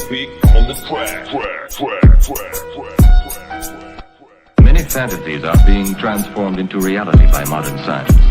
Quick on the track. Many fantasies are being transformed into reality by modern science.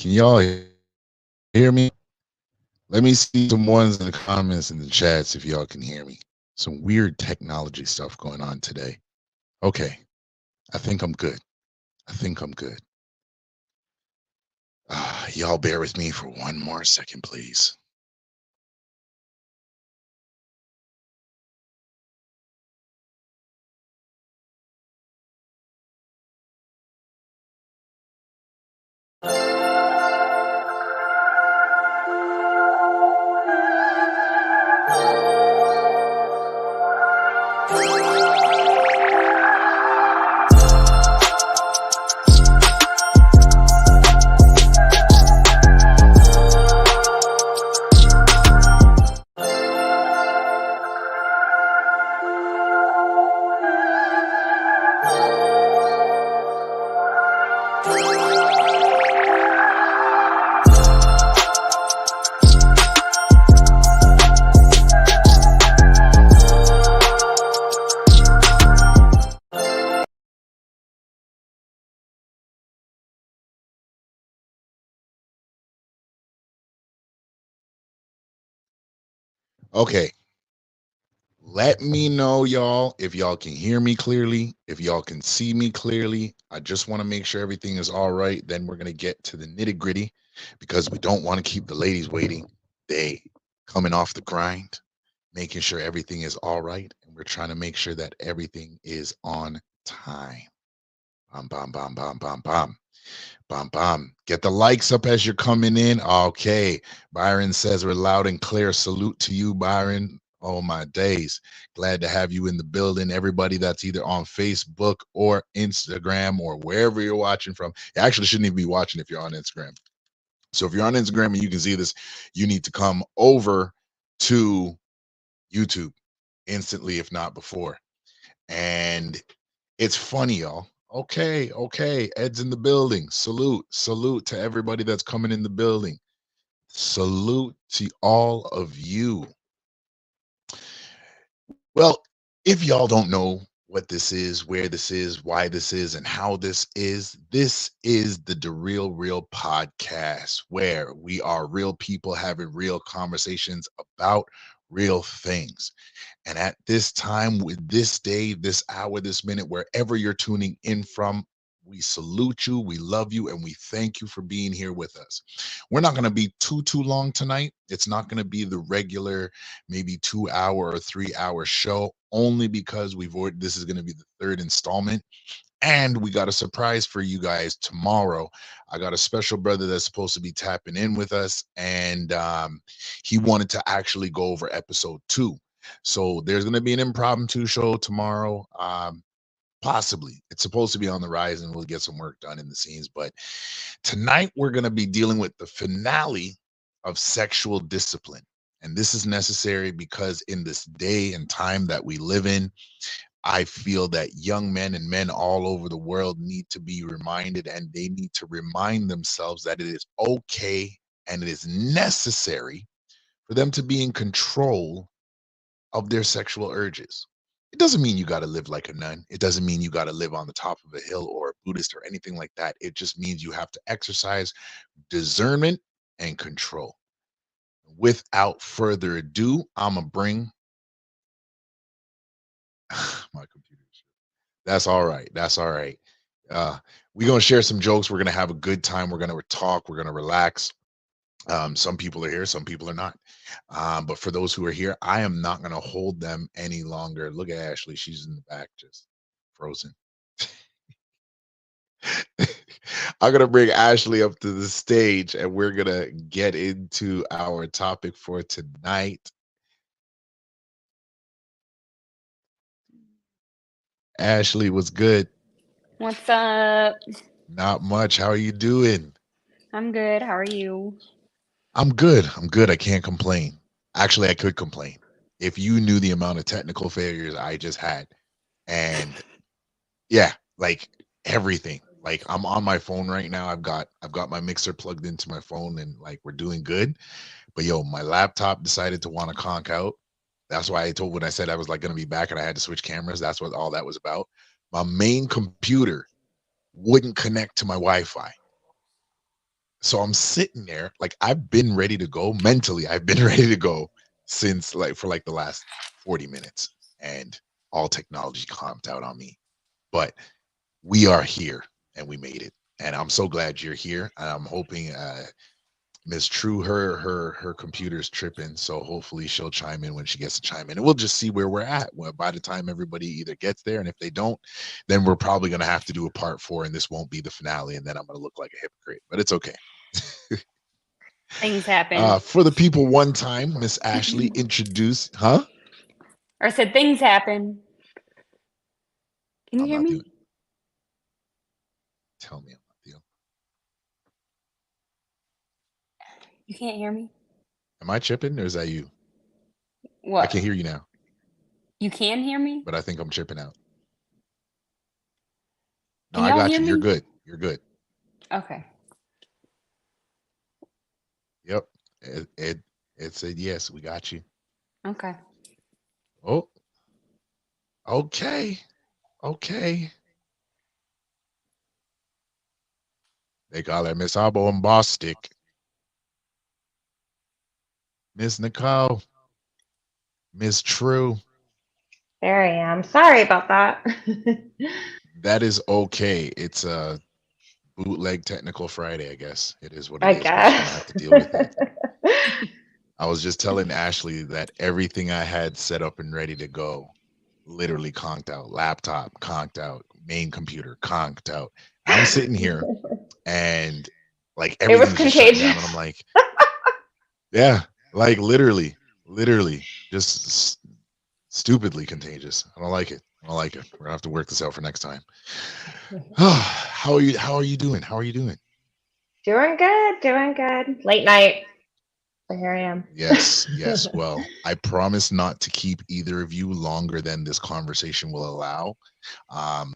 Can y'all hear me? Let me see some ones in the comments in the chats if y'all can hear me. Some weird technology stuff going on today. Okay, I think I'm good. I think I'm good. Y'all bear with me for one more second, please. Okay, let me know, y'all, if y'all can hear me clearly, if y'all can see me clearly. I just want to make sure everything is all right. Then we're going to get to the nitty gritty because we don't want to keep the ladies waiting. They coming off the grind, making sure everything is all right. And we're trying to make sure that everything is on time. Bam, bam, bam, bam, bam, bam. Bam, bam. Get the likes up as you're coming in. Okay. Byron says we're loud and clear. Salute to you, Byron. Oh, my days. Glad to have you in the building. Everybody that's either on Facebook or Instagram or wherever you're watching from. You actually shouldn't even be watching if you're on Instagram. So if you're on Instagram and you can see this, you need to come over to YouTube instantly, if not before. And it's funny, y'all. Okay, okay. Ed's in the building. Salute, salute to everybody that's coming in the building. Salute to all of you. Well, if y'all don't know what this is, where this is, why this is, and how this is the DaReal Real podcast, where we are real people having real conversations about real things. And at this time, with this day, this hour, this minute, wherever you're tuning in from, we salute you, we love you, and we thank you for being here with us. We're not going to be too long tonight. It's not going to be the regular, maybe 2 hour or 3 hour show, only because we've already, this is going to be the third installment. And we got a surprise for you guys tomorrow. I got a special brother that's supposed to be tapping in with us, and he wanted to actually go over episode 2. So there's going to be an impromptu show tomorrow. Possibly. It's supposed to be on the rise, and we'll get some work done in the scenes. But tonight, we're going to be dealing with the finale of sexual discipline. And this is necessary because in this day and time that we live in, I feel that young men and men all over the world need to be reminded, and they need to remind themselves that it is okay and it is necessary for them to be in control of their sexual urges. It doesn't mean you got to live like a nun. It doesn't mean you got to live on the top of a hill or a Buddhist or anything like that. It just means you have to exercise discernment and control. Without further ado, I'm going to bring my computer. That's all right. That's all right. Uh, we're going to share some jokes. We're going to have a good time. We're going to talk. We're going to relax. Some people are here, some people are not. But for those who are here, I am not going to hold them any longer. Look at Ashley. She's in the back, just frozen. I'm going to bring Ashley up to the stage and we're going to get into our topic for tonight. Ashley, what's good? What's up? Not much. How are you doing? I'm good. How are you? I'm good. I'm good. I can't complain. Actually, I could complain if you knew the amount of technical failures I just had. And yeah, like everything. Like I'm on my phone right now. I've got my mixer plugged into my phone and like we're doing good. But yo, my laptop decided to want to conk out. That's why I told when I said I was like gonna be back and I had to switch cameras. That's what all that was about. My main computer wouldn't connect to my Wi-Fi. So I'm sitting there, like I've been ready to go mentally. I've been ready to go since like for like the last 40 minutes, and all technology calmed out on me. But we are here and we made it. And I'm so glad you're here. I'm hoping Miss True, her computer's tripping, so hopefully she'll chime in when she gets to chime in, and we'll just see where we're at. Well, by the time everybody either gets there, and if they don't, then we're probably gonna have to do a part 4, and this won't be the finale, and then I'm gonna look like a hypocrite. But it's okay. Things happen. For the people, one time, Miss Ashley introduced, huh? Or I said things happen. Can you I'm hear not me? doing. Tell me I'm not doing. You can't hear me? Am I chipping or is that you? I What? can hear you now, You can hear me? but I think I'm chipping out. No, Can I y'all got hear you. You're me? good. You're good. Okay. Yep. It said yes. We got you. Okay. Oh, okay. Okay. They call her Miss Arbo and Bostic. Miss Nicole. Miss True. There I am. Sorry about that. That is okay. It's a bootleg technical Friday, I guess. It is what it I is. We're just gonna have guess. to deal with it. I was just telling Ashley that everything I had set up and ready to go literally conked out. Laptop conked out. Main computer conked out. I'm sitting here and like It was everything's just shutting down, and I'm contagious. like, yeah, like literally, just stupidly contagious. I don't like it. I don't like it. We're gonna have to work this out for next time. How are you? How are you doing? How are you doing? Doing good, doing good. Late night. So here I am. Yes, yes. Well, I promise not to keep either of you longer than this conversation will allow. Um,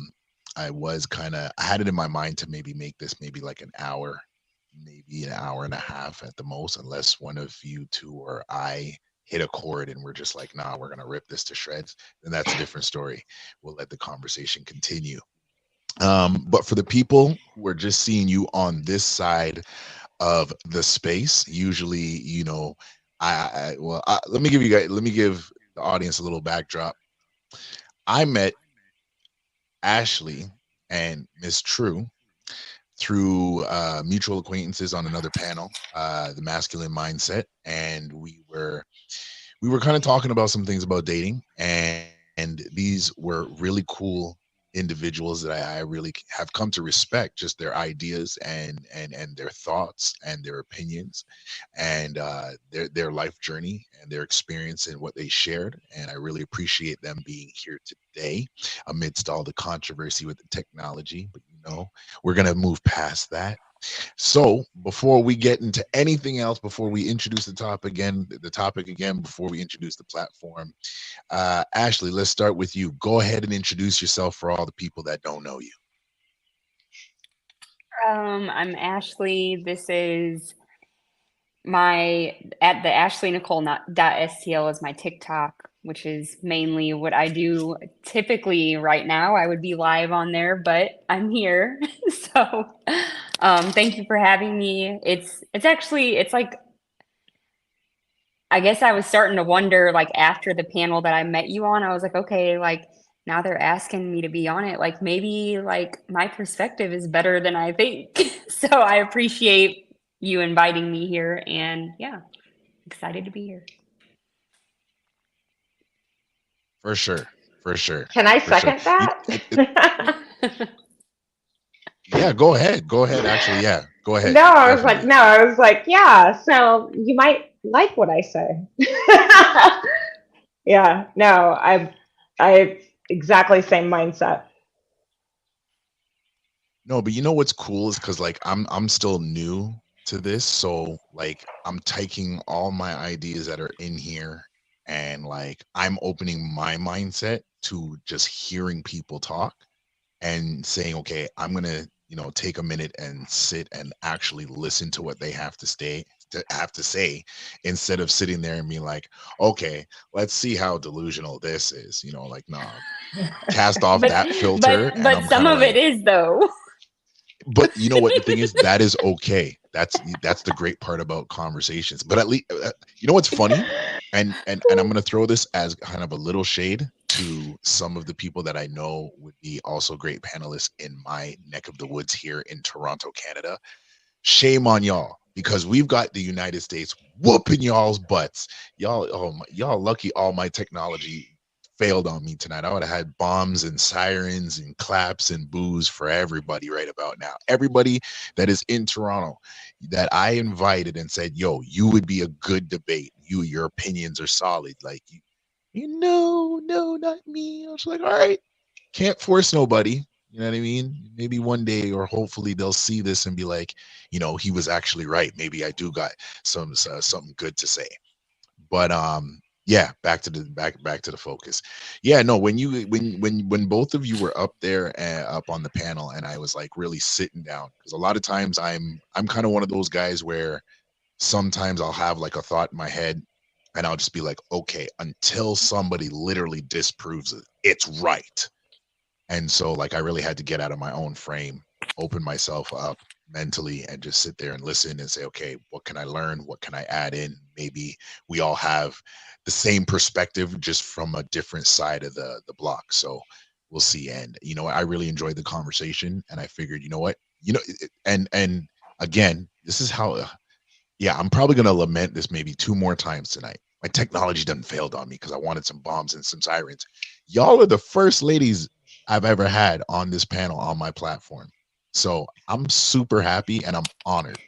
I was I had it in my mind to maybe make this maybe like an hour, maybe an hour and a half at the most, unless one of you two or I hit a chord and we're just like, nah, we're gonna rip this to shreds. Then that's a different story. We'll let the conversation continue. But for the people who are just seeing you on this side of the space, usually, let me give the audience a little backdrop. I met Ashley and Miss True through mutual acquaintances on another panel, the masculine mindset, and we were kind of talking about some things about dating, and these were really cool individuals that I really have come to respect, just their ideas and their thoughts and their opinions, and their life journey and their experience and what they shared. And I really appreciate them being here today amidst all the controversy with the technology. But we're gonna move past that. So before we get into anything else, before we introduce the topic again, before we introduce the platform, Ashley, let's start with you. Go ahead and introduce yourself for all the people that don't know you. I'm Ashley. This is at the ashleynicole.stl is my TikTok, which is mainly what I do. Typically right now I would be live on there, but I'm here. So thank you for having me. It's like, I guess I was starting to wonder, like after the panel that I met you on, I was like, okay, like now they're asking me to be on it. Like maybe like my perspective is better than I think. So I appreciate you inviting me here, and yeah, excited to be here. For sure. Can I For sure. second that? Yeah, go ahead. Actually, yeah, go ahead. No, Definitely. I was like, yeah, so you might like what I say. Yeah, no, I exactly same mindset. No, but you know what's cool is because like I'm still new to this, so like I'm taking all my ideas that are in here, and like I'm opening my mindset to just hearing people talk and saying, okay, I'm gonna take a minute and sit and actually listen to what they have to say, instead of sitting there and being like, okay, let's see how delusional this is. Like, nah, cast off But that filter, and but I'm some kind of of it like, is though. but you know what the thing is, that is okay. That's the great part about conversations. But at least you know what's funny, and I'm going to throw this as kind of a little shade to some of the people that I know would be also great panelists in my neck of the woods here in Toronto, Canada. Shame on y'all, because we've got the United States whooping y'all's butts. Y'all, y'all lucky all my technology failed on me tonight. I would have had bombs and sirens and claps and boos for everybody right about now. Everybody that is in Toronto that I invited and said, yo, you would be a good debate. Your opinions are solid. Like, no, not me. I was like, all right, can't force nobody. You know what I mean? Maybe one day, or hopefully, they'll see this and be like, he was actually right. Maybe I do got something good to say. But yeah, back to the focus. Yeah, no, when both of you were up there up on the panel, and I was like really sitting down, because a lot of times I'm kind of one of those guys where sometimes I'll have like a thought in my head, and I'll just be like, okay, until somebody literally disproves it, it's right. And so, like, I really had to get out of my own frame, open myself up mentally, and just sit there and listen and say, okay, what can I learn? What can I add in? Maybe we all have the same perspective, just from a different side of the block. So we'll see. And I really enjoyed the conversation, and I figured, and again, this is how. Yeah, I'm probably gonna lament this maybe 2 more times tonight. My technology done failed on me because I wanted some bombs and some sirens. Y'all are the first ladies I've ever had on this panel on my platform. So I'm super happy and I'm honored.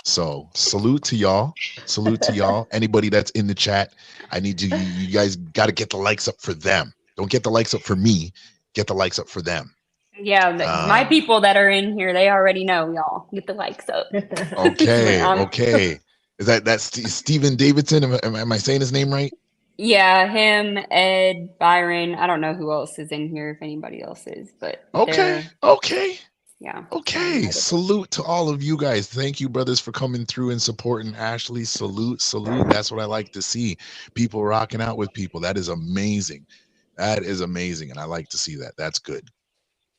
So salute to y'all. Salute to y'all. Anybody that's in the chat, I need you guys got to get the likes up for them. Don't get the likes up for me. Get the likes up for them. Yeah, my people that are in here, they already know, y'all. Get the likes up. Okay, okay. Is that's Stephen Davidson? Am I saying his name right? Yeah, him, Ed, Byron. I don't know who else is in here, if anybody else is, but okay. Yeah. Okay. Salute to all of you guys. Thank you, brothers, for coming through and supporting Ashley. Salute. That's what I like to see. People rocking out with people. That is amazing. And I like to see that. That's good.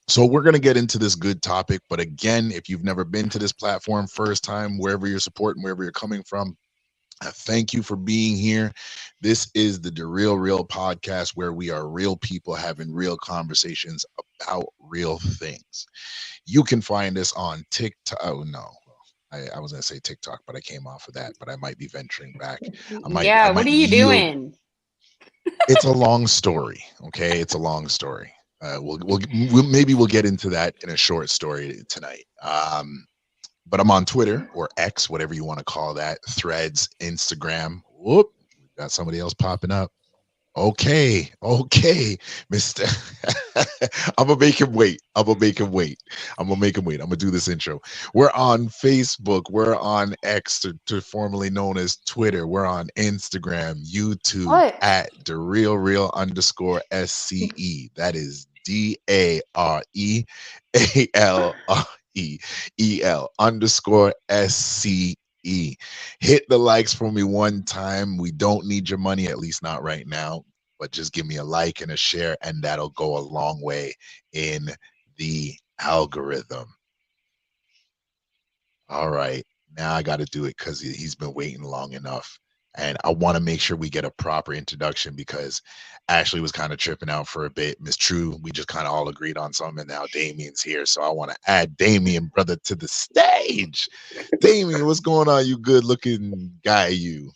So we're going to get into this good topic. But again, if you've never been to this platform, first time, wherever you're supporting, wherever you're coming from, thank you for being here. This is the DaRealReel podcast, where we are real people having real conversations about real things. You can find us on TikTok. Oh, no. I was going to say TikTok, but I came off of that. But I might be venturing back. What are you doing? It's a long story. Okay. It's a long story. Maybe we'll get into that in a short story tonight. But I'm on Twitter, or X, whatever you want to call that, Threads, Instagram. Whoop, we've got somebody else popping up. Okay, Mister. I'm gonna make him wait. I'm gonna do this intro. We're on Facebook. We're on X, to formerly known as Twitter. We're on Instagram, YouTube at DaRealReel _SCE. That is DaRealReel _SCE. Hit the likes for me one time. We don't need your money, at least not right now, but just give me a like and a share, and that'll go a long way in the algorithm. All right, now I got to do it because he's been waiting long enough. And I want to make sure we get a proper introduction, because Ashley was kind of tripping out for a bit. Miss True, we just kind of all agreed on something, and now Damien's here. So I want to add Damien, brother, to the stage. Damien, what's going on, you good looking guy, you?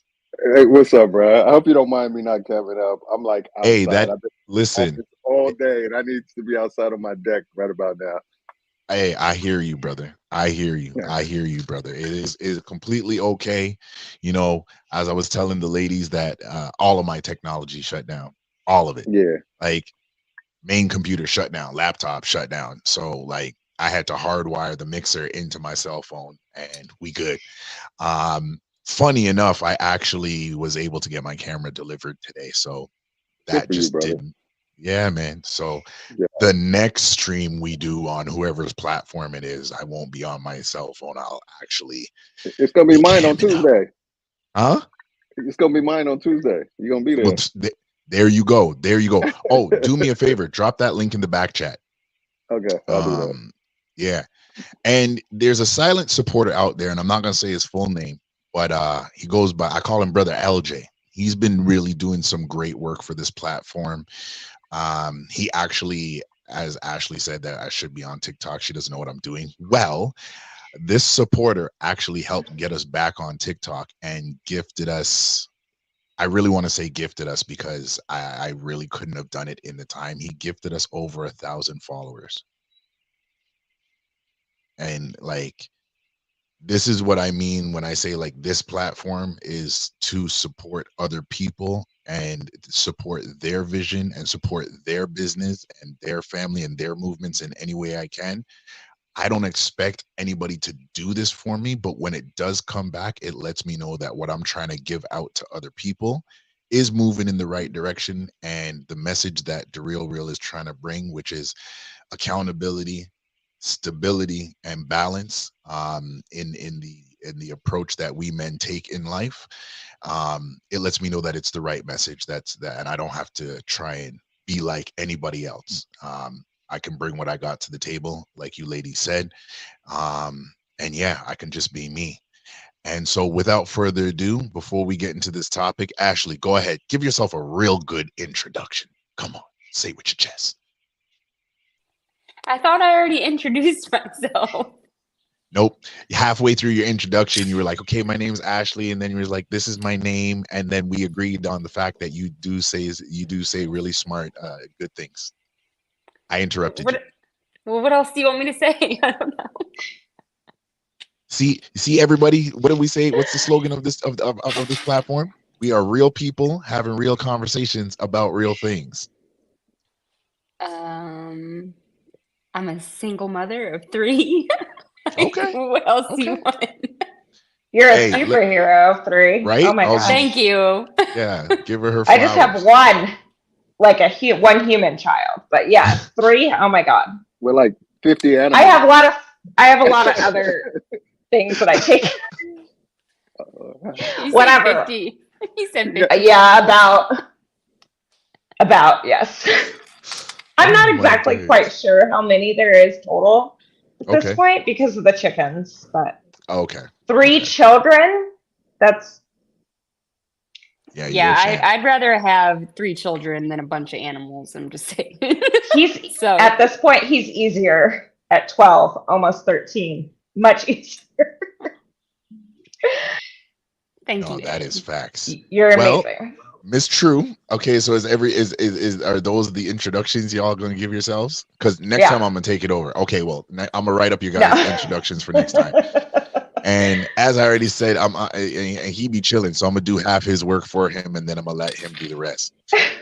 Hey, what's up, bro? I hope you don't mind me not coming up. I'm like outside. Hey, listen, all day, and I need to be outside on my deck right about now. Hey, I hear you, brother. I hear you, brother. It is completely okay. As I was telling the ladies, that all of my technology shut down, all of it. Yeah. Like, main computer shut down, laptop shut down. So like I had to hardwire the mixer into my cell phone, and we good. Funny enough, I actually was able to get my camera delivered today. So that just didn't. Yeah, man. So the next stream we do on whoever's platform it is, I won't be on my cell phone. I'll actually. It's gonna be mine on Tuesday. Huh? It's gonna be mine on Tuesday. You're gonna be there. Well, there you go. Oh, do me a favor. Drop that link in the back chat. Okay, I'll do that. Yeah. And there's a silent supporter out there, and I'm not gonna say his full name, but he goes by, I call him Brother LJ. He's been really doing some great work for this platform. He actually, as Ashley said, that I should be on TikTok. She doesn't know what I'm doing. Well, this supporter actually helped get us back on TikTok and gifted us. I really want to say gifted us because I really couldn't have done it in the time. He gifted us over 1,000 followers. And like, this is what I mean when I say like this platform is to support other people and support their vision and support their business and their family and their movements in any way I can. I don't expect anybody to do this for me, but when it does come back, it lets me know that what I'm trying to give out to other people is moving in the right direction. And the message that DaRealReel is trying to bring, which is accountability, stability, and balance in the approach that we men take in life, it lets me know that it's the right message. That's that, and I don't have to try and be like anybody else. I can bring what I got to the table, like you ladies said, and yeah, I can just be me. And so, without further ado, before we get into this topic, Ashley, go ahead, give yourself a real good introduction. Come on, say it with your chest. I thought I already introduced myself. Nope. Halfway through your introduction, you were like, okay, my name's Ashley. And then you were like, this is my name. And then we agreed on the fact that you do say really smart, good things. I interrupted you. Well, what else do you want me to say? I don't know. See, everybody, what do we say? What's the slogan of this of this platform? We are real people having real conversations about real things. I'm a single mother of 3. Okay. What else do you want? You're a superhero of 3. Right? Oh my god. Thank you. Yeah, give her I just have one, like one human child. But yeah, 3. Oh my god. We're like 50 animals. I have a lot of other things that I take. You Whatever. said 50. He said 50. Yeah, about yes. I'm not exactly quite sure how many there is total at this point because of the chickens, but okay. 3 children. That's yeah. I'd rather have 3 children than a bunch of animals. I'm just saying. At this point he's easier at 12, almost 13, much easier. Thank you. That is facts. You're amazing. Miss True. Okay, so are those the introductions y'all gonna give yourselves? Because next time I'm gonna take it over. Okay, well, I'm gonna write up your guys' introductions for next time. And as I already said, and he be chilling, so I'm gonna do half his work for him, and then I'm gonna let him do the rest.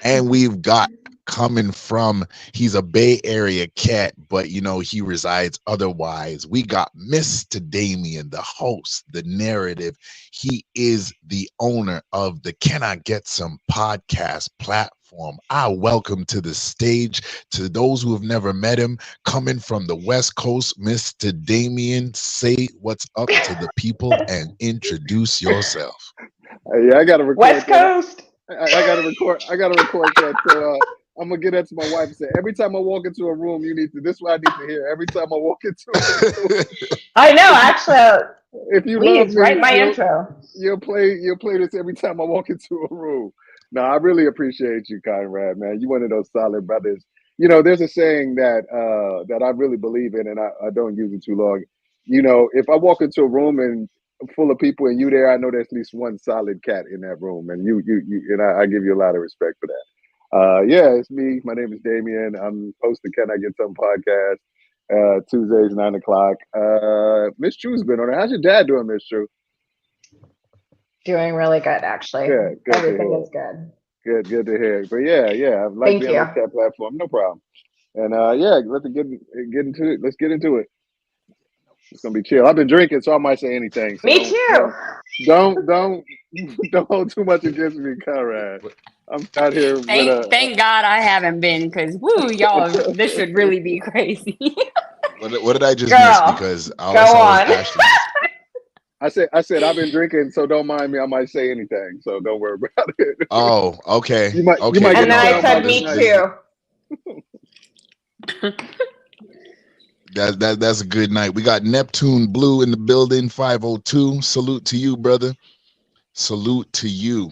And we've got coming from, he's a Bay Area cat, but he resides otherwise. We got Mr. Damien, the host, the narrative. He is the owner of the Can I Get Some podcast platform. I welcome to the stage, to those who have never met him, coming from the West Coast, Mr. Damien. Say what's up to the people and introduce yourself. Yeah, I gotta record West Coast. I gotta record that. So I'm gonna get that to my wife and say, every time I walk into a room, this is what I need to hear. Every time I walk into a room. I know, actually. If you please love me, write my intro. You'll play this every time I walk into a room. No, I really appreciate you, Conrad, man. You're one of those solid brothers. There's a saying that I really believe in, and I don't use it too long. If I walk into a room and full of people and you there, I know there's at least one solid cat in that room, and you and I give you a lot of respect for that. Yeah, it's me. My name is Damien. I'm hosting Can I Get Some podcast, Tuesdays 9:00. Miss True's been on it. How's your dad doing, Miss True? Doing really good, actually. Good. Everything is good. Good to hear. But yeah, I've liked being on that platform. No problem. And let's get into it. Let's get into it. It's gonna be chill. I've been drinking, so I might say anything. So me too. Don't hold too much against me, Conrad. I'm out here. Thank God I haven't been, because y'all, this should really be crazy. What did I just miss? Because all I saw was Ashley. I said I've been drinking, so don't mind me. I might say anything, so don't worry about it. Oh, okay. You might and then I said me too. That's a good night. We got Neptune Blue in the building, 502. Salute to you, brother. Salute to you.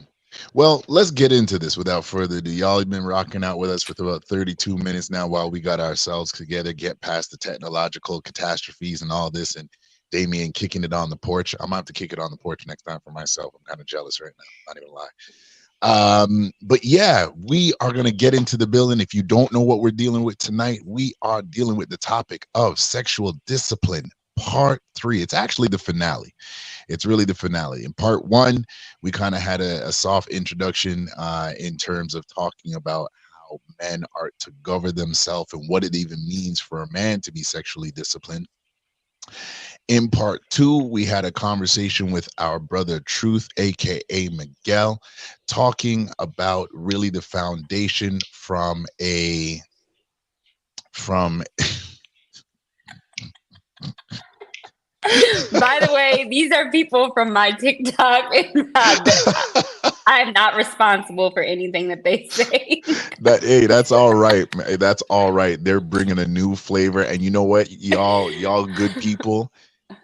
Well, let's get into this without further ado. Y'all have been rocking out with us for about 32 minutes now while we got ourselves together, get past the technological catastrophes and all this, and Damien kicking it on the porch. I'm gonna have to kick it on the porch next time for myself. I'm kind of jealous right now, not even lie. But yeah, we are going to get into the building. If you don't know what we're dealing with tonight, we are dealing with the topic of sexual discipline, part 3. It's actually the finale. It's really the finale. In part 1, we kind of had a soft introduction in terms of talking about how men are to govern themselves and what it even means for a man to be sexually disciplined. In part 2, we had a conversation with our brother Truth, aka Miguel, talking about really the foundation from By the way, these are people from my TikTok. I am not responsible for anything that they say. That's all right. That's all right. They're bringing a new flavor, and you know what, y'all good people.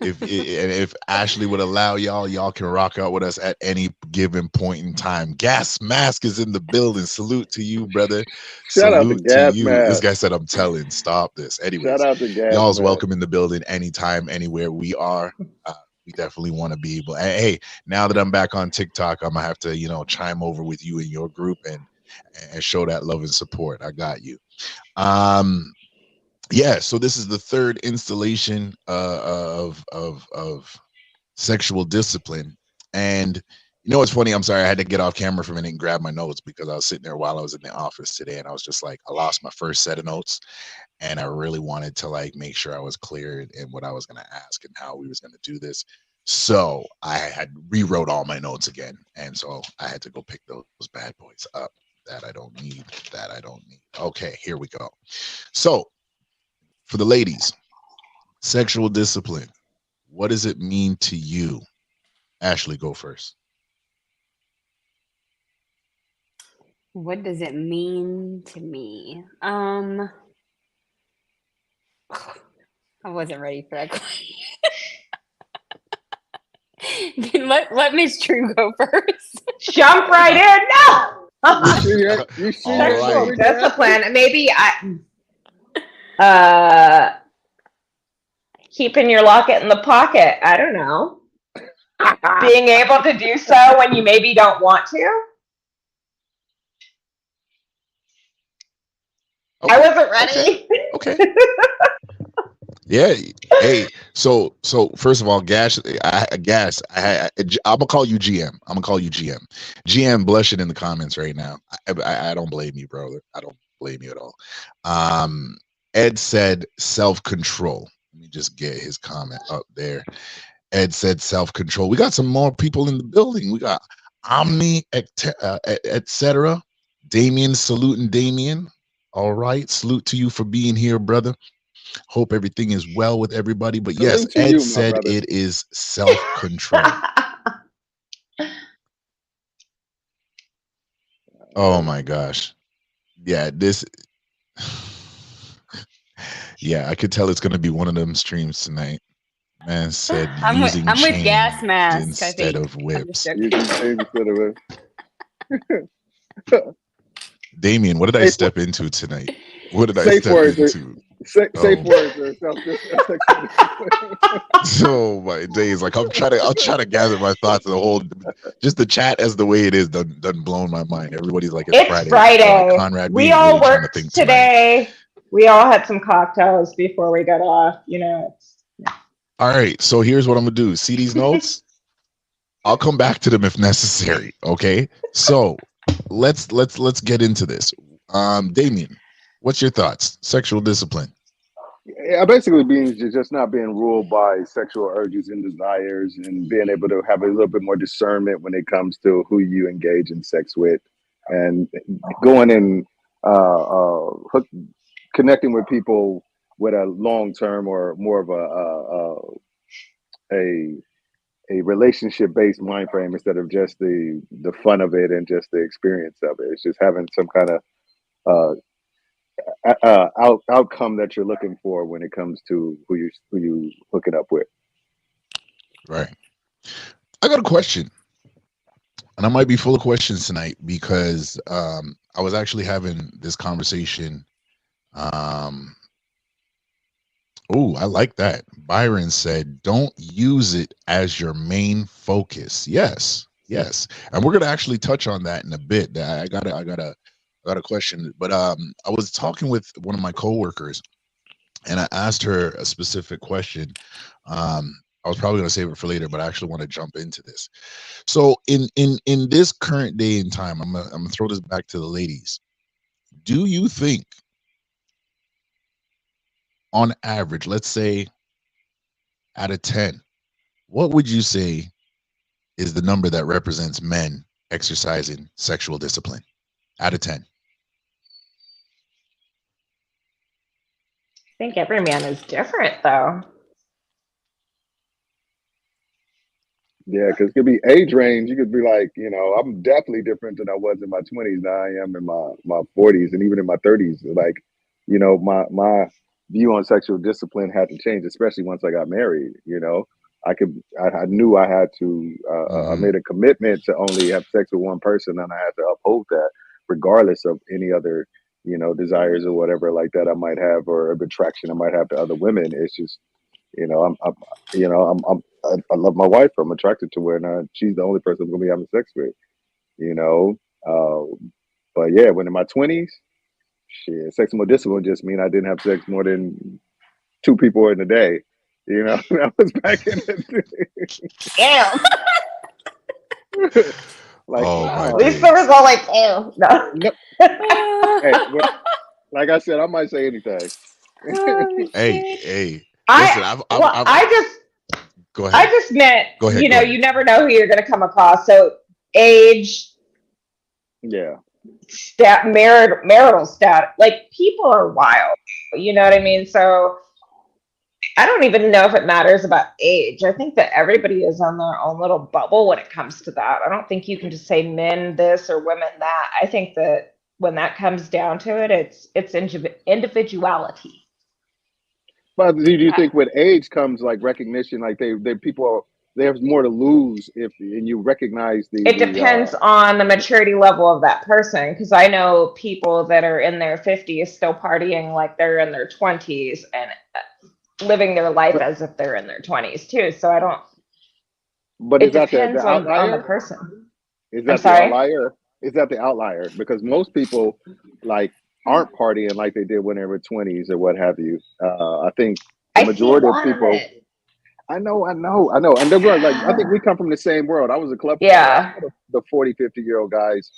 If Ashley would allow y'all can rock out with us at any given point in time. Gas Mask is in the building. Salute to you, brother. Shout out to Salute to Gas you. Mask. This guy said, I'm telling, stop this. Anyways, Shout out to Gas y'all's Mask. welcome in the building anytime, anywhere we are. We definitely want to be able. Hey, now that I'm back on TikTok, I'm gonna have to, chime over with you and your group and show that love and support. I got you. Yeah, so this is the third installation of sexual discipline. And it's funny, I'm sorry, I had to get off camera for a minute and grab my notes because I was sitting there while I was in the office today, and I was just like, I lost my first set of notes, and I really wanted to make sure I was clear in what I was going to ask and how we was going to do this. So I had rewrote all my notes again, and so I had to go pick those bad boys up. That I don't need. Okay, here we go. So for the ladies, sexual discipline, what does it mean to you? Ashley, go first. What does it mean to me? I wasn't ready for that question. let Miss True go first. Jump right in. No. You see Sexual right. discipline. Maybe keeping your locket in the pocket. I don't know. Being able to do so when you maybe don't want to. Okay. I wasn't ready. Okay. Yeah. Hey. So first of all, Gas. I'm gonna call you GM. GM blushing in the comments right now. I don't blame you, brother. I don't blame you at all. Ed said self-control. Let me just get his comment up there. Ed said self-control. We got some more people in the building. We got Omni, etc. Damien, saluting Damien. All right. Salute to you for being here, brother. Hope everything is well with everybody. But yes, Ed said it is self-control. Oh my gosh. Yeah, yeah, I could tell it's gonna be one of them streams tonight. Man said I'm with Gas Mask instead of whips. Damien, what did I step into tonight? What did I step into? Safe words or self-discipline. So my days, I'll try to gather my thoughts. Just the chat as the way it is done blown my mind. Everybody's like, it's Friday. Conrad, we all really worked today. We all had some cocktails before we got off. All right, so here's what I'm gonna do. See these notes? I'll come back to them if necessary. Okay, so let's get into this. Damien, what's your thoughts? Sexual discipline. Basically means just not being ruled by sexual urges and desires, and being able to have a little bit more discernment when it comes to who you engage in sex with, and going and connecting with people with a long-term or more of a relationship-based mind frame instead of just the fun of it and just the experience of it. It's just having some kind of outcome that you're looking for when it comes to who you hooking up with. Right. I got a question, and I might be full of questions tonight because I was actually having this conversation. Um, oh, I like that. Byron said, "Don't use it as your main focus." Yes, yes, and we're gonna actually touch on that in a bit. I got a question, but I was talking with one of my coworkers, and I asked her a specific question. I was probably going to save it for later, but I actually want to jump into this. So, in this current day and time, I'm gonna throw this back to the ladies. Do you think, on average, let's say out of 10, what would you say is the number that represents men exercising sexual discipline? Out of 10. I think every man is different, though. Yeah, because it could be age range. You could be like, I'm definitely different than I was in my 20s. Now I am in my 40s and even in my 30s. Like, my view on sexual discipline had to change, especially once I got married. I knew I had to. I Mm-hmm. made a commitment to only have sex with one person, and I had to uphold that, regardless of any other, desires or whatever like that I might have, or a attraction I might have to other women. It's just, I'm I love my wife. I'm attracted to her, and she's the only person I'm gonna be having sex with. You know, but yeah, when in my 20s, shit, sex more discipline just mean I didn't have sex more than two people in a day. That was back in the Damn. day. Like, Oh my At wow, least there was days. all like, ew. No. no, hey, well, like I said, I might say anything. Oh Hey, shit. hey. I Listen, well, go I ahead. just meant, Go ahead. Go ahead. you never know who you're gonna come across. So age, Yeah, marital stat, like people are wild. You know what I mean? So I don't even know if it matters about age. I think that everybody is on their own little bubble when it comes to that. I don't think you can just say men this or women that. I think that when that comes down to it, it's individuality. but do you Uh, think with age comes like recognition? Like they people are they have more to lose if and you recognize It depends on the maturity level of that person. Because I know people that are in their 50s still partying like they're in their 20s and living their life but as if they're in their 20s too. So I don't. but It is that the depends on the outlier? person. Is I'm that the sorry. outlier? Is that the outlier? Because most people like aren't partying like they did when they were 20s or what have you. I think the I see a majority of lot of people. it. I know. And they're right. Like I think we come from the same world. I was a club promoter. I Yeah. saw the 40, 50-year-old guys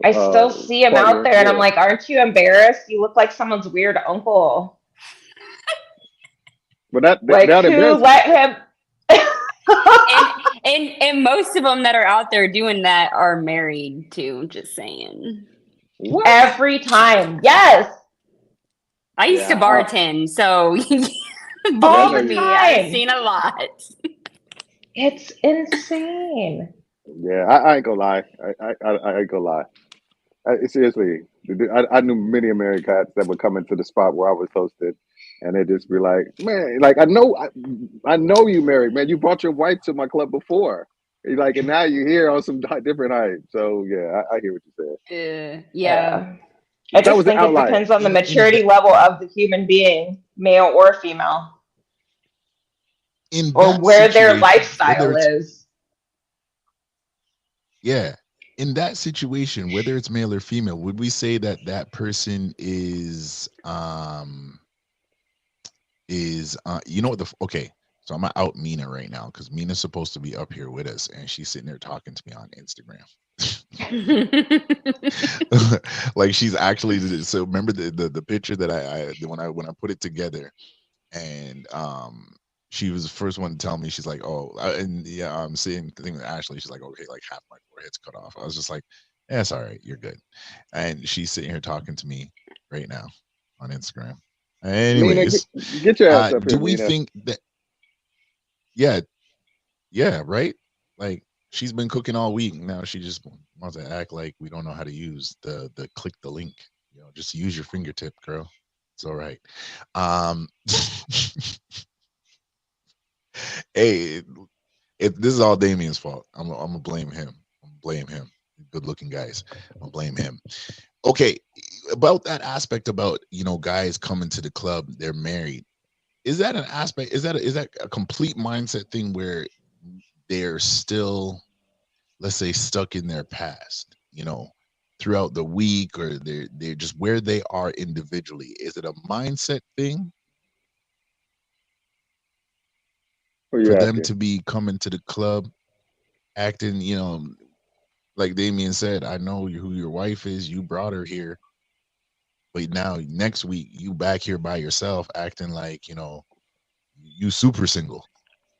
I still see them out partying. there, and I'm Yeah. like, aren't you embarrassed? You look like someone's weird uncle. But that Like, that who embarrassing. let him? And most of them that are out there doing that are married too. Just saying. What? Every time. Yes. I used to Yeah, bartend, so yeah, I All know believe the you. me, I've time. seen a lot. It's insane. Yeah, I ain't gonna lie. I ain't gonna lie. Seriously, I knew many American cats that would come into the spot where I was hosted, and they'd just be like, "Man, like I know you married, man. You brought your wife to my club before, like, and now you're here on some different hype." So yeah, I hear what you Yeah. Yeah. I said. That just was an think it outlier. depends on the In maturity that level of the human being, male or female, in or that where their situation, whether lifestyle it's is. yeah, in that situation, whether it's male or female, would we say that that person is you know what okay, so I'm gonna out Mina right now because Mina's supposed to be up here with us and she's sitting there talking to me on Instagram. Like she's actually so remember the picture that when I put it together and she was the first one to tell me. She's like, oh, and yeah, I'm seeing the thing with Ashley. She's like, okay, like half my forehead's cut off. I was just like, yeah, it's all right, you're good. And she's sitting here talking to me right now on Instagram. Mina, Anyways, get your ass up do here, we Mina. think that yeah, yeah, right? Like she's been cooking all week. Now she just wants to act like we don't know how to use the click the link. Just use your fingertip, girl. It's all right. Um, hey, this is all Damien's fault. I'm gonna blame him. I'm gonna blame him. Good looking guys. I'm gonna blame him. Okay, about that aspect about guys coming to the club, they're married. Is that an aspect? Is that a complete mindset thing where they're still, let's say, stuck in their past? Throughout the week, or they're just where they are individually. Is it a mindset thing Who are you for them asking? to be coming to the club acting, like Damien said, I know who your wife is. You brought her here, but now next week you back here by yourself, acting like you super single.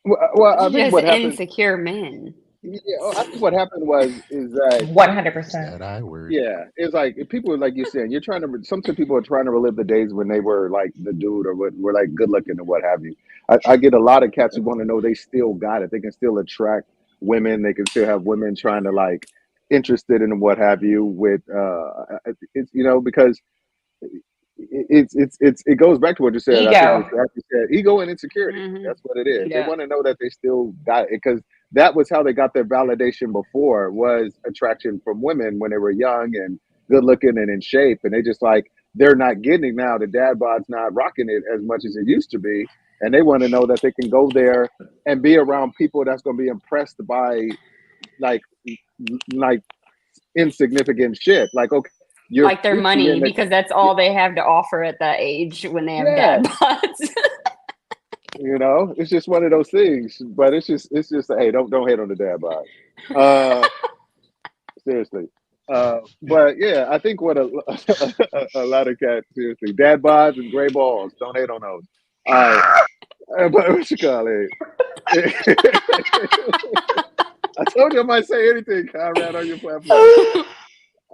Well, I think Just what happened. insecure men. Yeah, I think what happened was is that 100%. That I word. yeah, it's like if people are like you're saying, you're trying to. Some people are trying to relive the days when they were like the dude or what were like good looking or what have you. I get a lot of cats who want to know they still got it. They can still attract women. They can still have women trying to like interested in what have you. With it's because it goes back to what you said. I think Ego. it's like you said, ego and insecurity. Hmm. That's what it is. They Yeah. want to know that they still got it because that was how they got their validation before was attraction from women when they were young and good looking and in shape, and they just like they're not getting it now. The dad bod's not rocking it as much as it used to be, and they want to know that they can go there and be around people that's going to be impressed by like like insignificant shit. Like okay, you're Like their freaky money, and because that's all they have to offer at that age when they have yeah. dad bods. It's just one of those things. But it's just hey, don't hate on the dad bod. Uh, seriously. But yeah, I think what a lot of cats seriously dad bods and gray balls. Don't hate on those. All right, but what you call it? I told you I might say anything, Conrad, on your platform.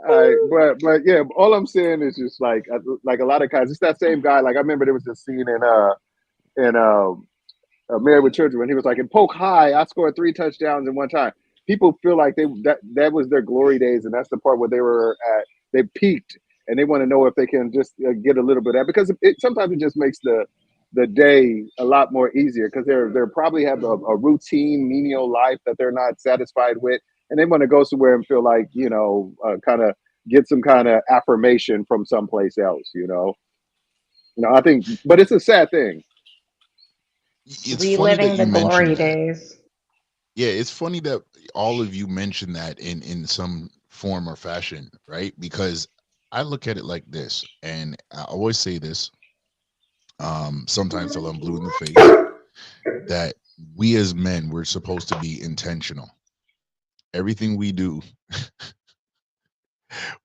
All right, but yeah, all I'm saying is just like a lot of guys. It's that same guy. Like I remember there was this scene in Married with Children when he was like in Polk High, I scored 3 touchdowns in one time. People feel like that was their glory days, and that's the part where they were at. They peaked, and they want to know if they can just get a little bit of that because sometimes it just makes the day a lot more easier because they're probably have a routine menial life that they're not satisfied with, and they want to go somewhere and feel like kind of get some kind of affirmation from someplace else. I think, but it's a sad thing. It's funny that Reliving you the mentioned glory that. days. Yeah, it's funny that all of you mentioned that in some form or fashion, right? Because I look at it like this, and I always say this, sometimes till I'm blue in the face, that we as men, we're supposed to be intentional. Everything we do,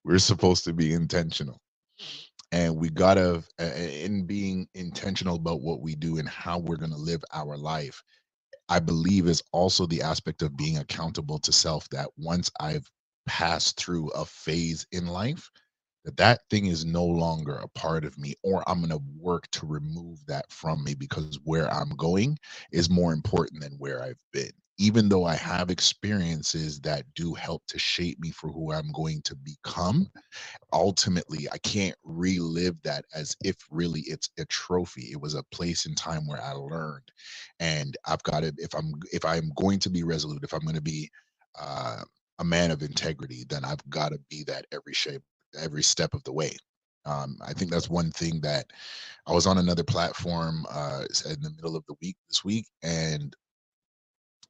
we're supposed to be intentional. And we gotta, in being intentional about what we do and how we're gonna live our life, I believe is also the aspect of being accountable to self, that once I've passed through a phase in life, that thing is no longer a part of me, or I'm going to work to remove that from me, because where I'm going is more important than where I've been. Even though I have experiences that do help to shape me for who I'm going to become, ultimately I can't relive that as if really it's a trophy. It was a place in time where I learned, and I've got to, if I'm going to be resolute, if I'm going to be uh, a man of integrity, then I've got to be that every step of the way. I think that's one thing that I was on another platform in the middle of the week this week, and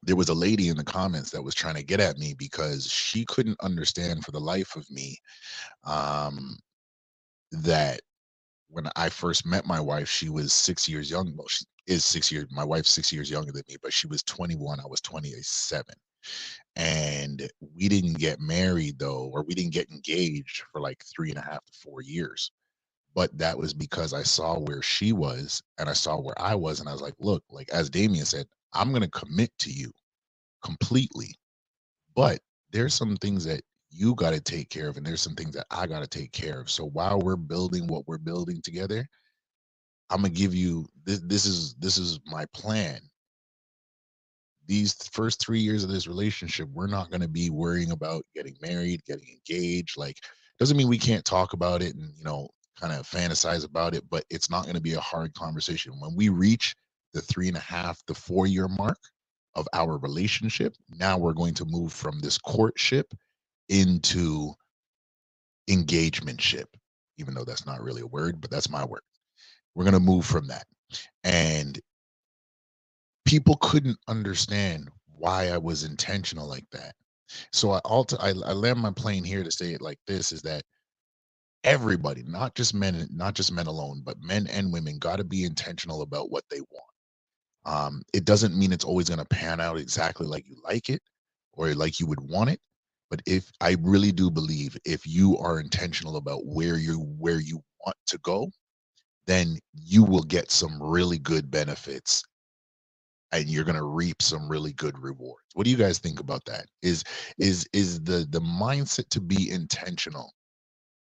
there was a lady in the comments that was trying to get at me because she couldn't understand for the life of me, um, that when I first met my wife, she was 6 years young. Well, she is 6 years. My wife's 6 years younger than me, but she was 21. I was 27. And we didn't get married though, or we didn't get engaged for like 3.5 to 4 years. But that was because I saw where she was and I saw where I was. And I was like, look, like as Damien said, I'm going to commit to you completely. But there's some things that you got to take care of, and there's some things that I got to take care of. So while we're building what we're building together, I'm gonna give you this. This is my plan. These first 3 years of this relationship, we're not gonna be worrying about getting married, getting engaged. Like Doesn't mean we can't talk about it and, kind of fantasize about it, but it's not going to be a hard conversation. When we reach the 3.5 to 4 year mark of our relationship, now we're going to move from this courtship into engagementship, even though that's not really a word, but that's my word. We're going to move from that. And people couldn't understand why I was intentional like that. So I land my plane here to say it like this, is that everybody, not just men alone, but men and women, got to be intentional about what they want. It doesn't mean it's always going to pan out exactly like you like it or like you would want it. But if I really do believe, if you are intentional about where you want to go, then you will get some really good benefits and you're going to reap some really good rewards. What do you guys think about that? Is the mindset to be intentional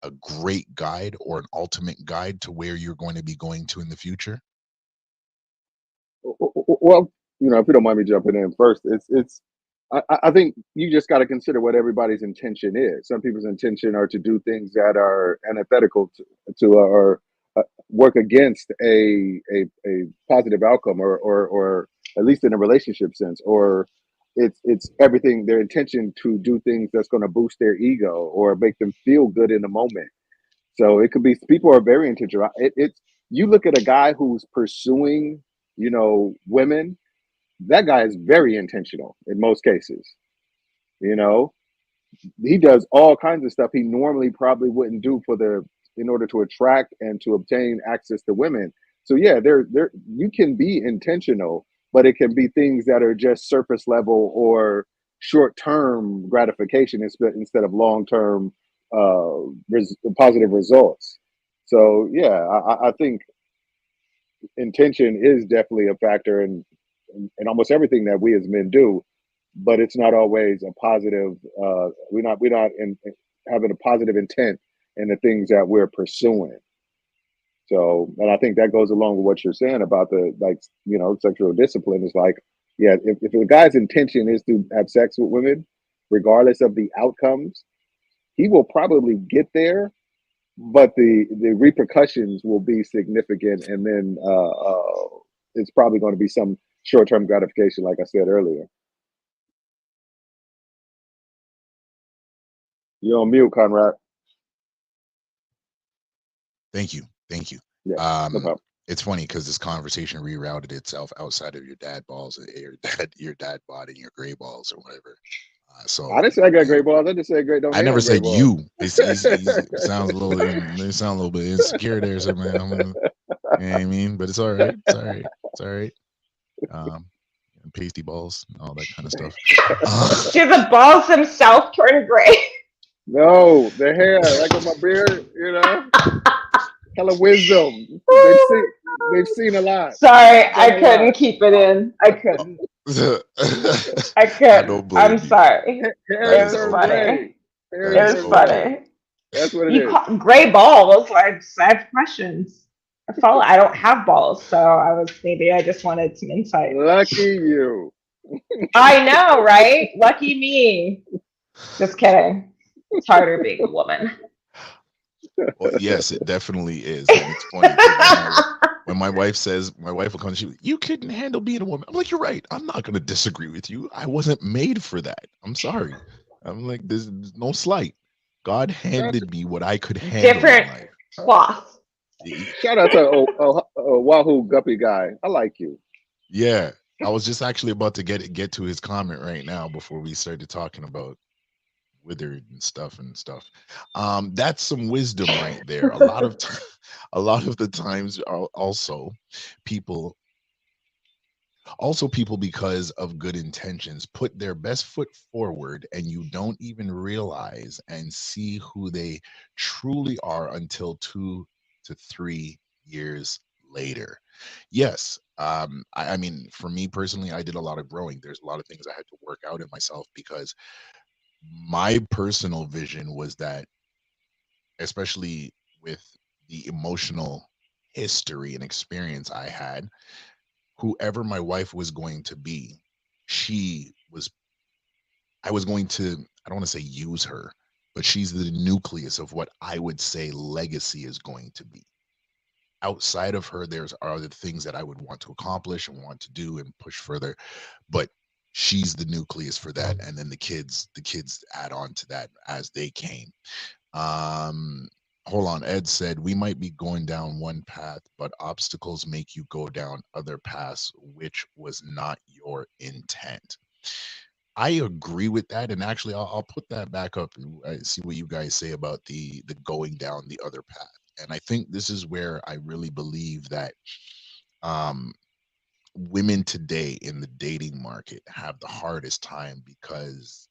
a great guide or an ultimate guide to where you're going to be going to in the future? Well, if you don't mind me jumping in first, I think you just got to consider what everybody's intention is. Some people's intention are to do things that are antithetical to or work against a positive outcome, or at least in a relationship sense, or it's everything, their intention to do things that's going to boost their ego or make them feel good in the moment. So it could be, people are very intentional. It's, you look at a guy who's pursuing, women, that guy is very intentional in most cases. You know, he does all kinds of stuff he normally probably wouldn't do in order to attract and to obtain access to women. So yeah, there you can be intentional, but it can be things that are just surface level or short-term gratification instead of long-term positive results. So yeah, I think intention is definitely a factor in almost everything that we as men do, but it's not always a positive. We're not having a positive intent in the things that we're pursuing. So, and I think that goes along with what you're saying about the, sexual discipline. Is like, yeah, if a guy's intention is to have sex with women, regardless of the outcomes, he will probably get there, but the repercussions will be significant, and then it's probably going to be some short-term gratification, like I said earlier. You're on mute, Conrad. Thank you. Yeah, no problem. It's funny because this conversation rerouted itself outside of your dad balls, your dad bod, and your gray balls or whatever. So I didn't say I got gray balls. I just said great. Don't I never have gray said balls. you. It sounds a little. They sound a little bit insecure there. So man, you know what I mean? But it's all right. It's all right. It's all right. Pasty balls, all that kind of stuff. Do the balls themselves turn gray? No, the hair, like on my beard, hella wisdom. They've seen a lot. Sorry, I couldn't keep it in. I couldn't. I couldn't. I'm sorry. It was funny. It was funny. That's what it is. Call gray balls. I have questions. I don't have balls, so maybe I just wanted some insight. Lucky you. I know, right? Lucky me. Just kidding. It's harder being a woman. Well, yes, it definitely is. And it's funny when my wife will come, you couldn't handle being a woman. I'm like, you're right. I'm not going to disagree with you. I wasn't made for that. I'm sorry. I'm like, there's no slight. God handed me what I could handle. Different in life. cloth. Shout out to Wahoo Guppy guy. I like you. Yeah, I was just actually about to get to his comment right now before we started talking about withered and stuff. That's some wisdom right there. A lot of the times also people because of good intentions put their best foot forward, and you don't even realize and see who they truly are until 2 to 3 years later. Yes. I mean, for me personally, I did a lot of growing. There's a lot of things I had to work out in myself, because my personal vision was that, especially with the emotional history and experience I had, whoever my wife was going to be, I was going to, I don't want to say use her, but she's the nucleus of what I would say legacy is going to be. Outside of her, there's other things that I would want to accomplish and want to do and push further, but she's the nucleus for that. And then the kids add on to that as they came. Hold on. Ed said, we might be going down one path, but obstacles make you go down other paths, which was not your intent. I agree with that. And actually, I'll put that back up and see what you guys say about the going down the other path. And I think this is where I really believe that women today in the dating market have the hardest time because,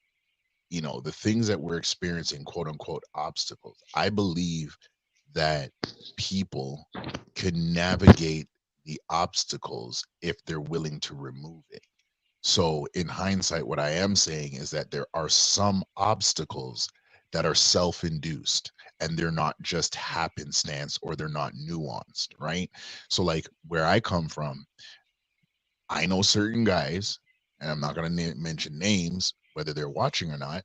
you know, the things that we're experiencing, quote unquote, obstacles. I believe that people can navigate the obstacles if they're willing to remove it. So in hindsight, what I am saying is that there are some obstacles that are self-induced and they're not just happenstance or they're not nuanced, right? So like where I come from, I know certain guys, and I'm not going to mention names, whether they're watching or not,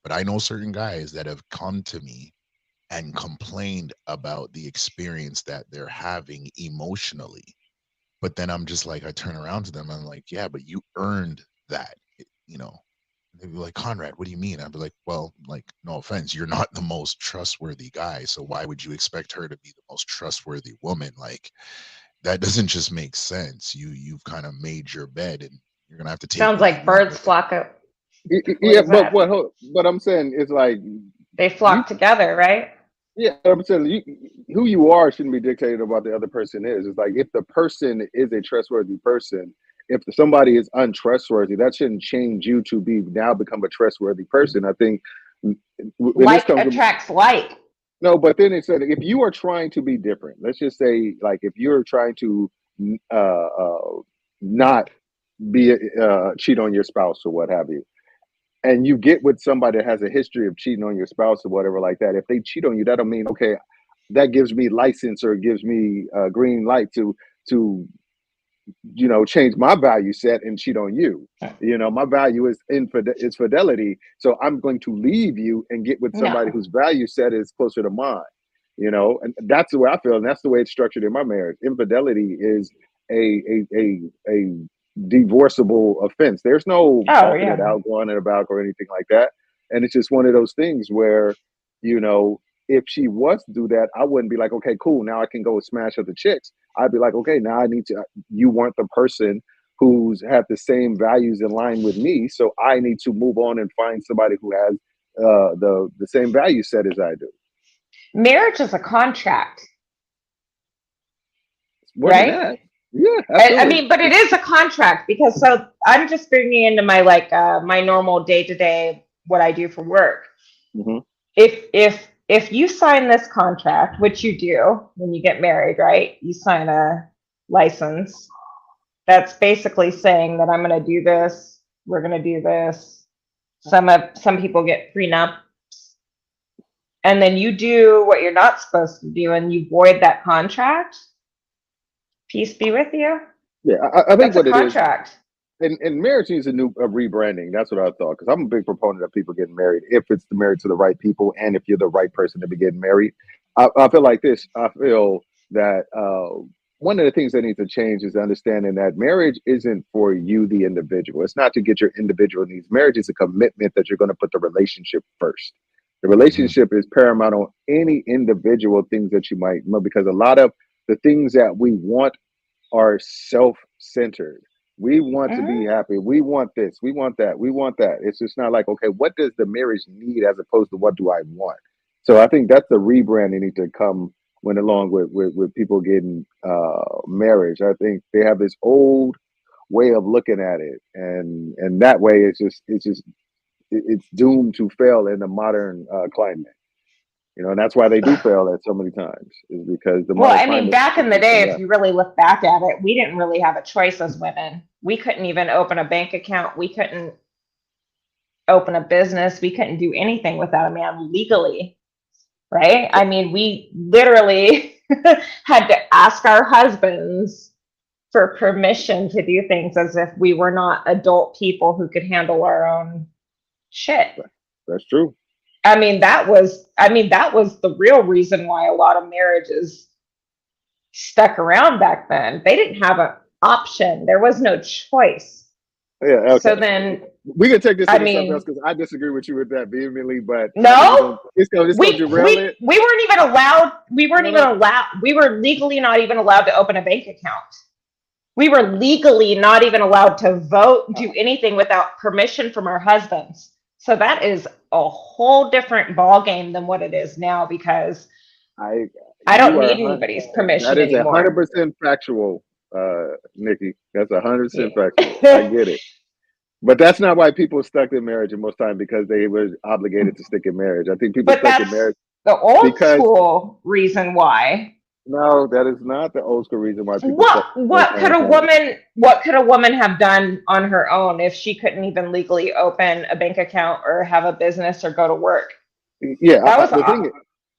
but I know certain guys that have come to me and complained about the experience that they're having emotionally. But then I'm just like, I turn around to them and I'm like, yeah, but you earned that, you know. They'd be like, Conrad, what do you mean? I'd be like, well, like, no offense, you're not the most trustworthy guy. So why would you expect her to be the most trustworthy woman? Like, that doesn't just make sense. You've kind of made your bed and you're gonna have to take Sounds what you like want birds with it. flock up. Yeah, is but that? what I'm saying is like They you. flock together, right? Yeah, I'm saying who you are shouldn't be dictated about the other person is. It's like if the person is a trustworthy person, if somebody is untrustworthy, that shouldn't change you to be now become a trustworthy person. I think when this Like comes to, attracts like. no, but then it said if you are trying to be different, let's just say like if you're trying to not be cheat on your spouse or what have you, and you get with somebody that has a history of cheating on your spouse or whatever like that, if they cheat on you, that'll mean okay, that gives me license or gives me a green light to change my value set and cheat on you. My value is fidelity, so I'm going to leave you and get with somebody No. whose value set is closer to mine. And that's the way I feel, and that's the way it's structured in my marriage. Infidelity is a divorceable offense. There's no Oh talking it yeah. out, going it about, or anything like that. And it's just one of those things where, if she was to do that, I wouldn't be like, okay, cool, now I can go smash other chicks. I'd be like, okay, now I need to. You weren't the person who's have the same values in line with me, so I need to move on and find somebody who has the same value set as I do. Marriage is a contract, More than right? that, yeah, I absolutely. mean, but it is a contract because so I'm just bringing into my my normal day to day what I do for work. Mhm. If you sign this contract, which you do when you get married, right? You sign a license that's basically saying that I'm going to do this, we're going to do this. Some people get prenup, and then you do what you're not supposed to do, and you void that contract. Peace be with you. Yeah, I think That's a what it is, contract. and marriage needs a rebranding. That's what I thought, because I'm a big proponent of people getting married if it's married to the right people and if you're the right person to be getting married. I feel like this. I feel that one of the things that needs to change is understanding that marriage isn't for you, the individual. It's not to get your individual needs. Marriage is a commitment that you're going to put the relationship first. The Mhm. relationship is paramount on any individual things that you might know, because a lot of the things that we want are self-centered. We want to be Mhm. happy. We want this. We want that. We want that. It's just not like, okay, what does the marriage need as opposed to what do I want? So I think that's the rebranding need to come when along with people getting marriage. I think they have this old way of looking at it, and that way it's doomed to fail in the modern climate. And that's why they do fail at so many times, is because the Well, modern I mean, climate back is in the just a day, if mess. you really look back at it, we didn't really have a choice as women. We couldn't even open a bank account. We couldn't open a business. We couldn't do anything without a man legally, right? I mean, we literally had to ask our husbands for permission to do things as if we were not adult people who could handle our own shit. That's true. that was the real reason why a lot of marriages stuck around back then. They didn't have an option. There was no choice. Yeah, okay. So then we can take this into something else because I disagree with you with that vehemently. But no, it's gonna derail it. We weren't even allowed. We were legally not even allowed to open a bank account. We were legally not even allowed to vote, do anything without permission from our husbands. So that is a whole different ball game than what it is now, because I don't need anybody's permission that is anymore. 100% factual, Nikki. That's 100% factual. I get it. But that's not why people stuck in marriage most time, because they were obligated to stick in marriage. I think people stuck in marriage. The old school reason why. No, that is not the old school reason why people. What could a woman have done on her own if she couldn't even legally open a bank account or have a business or go to work? Yeah,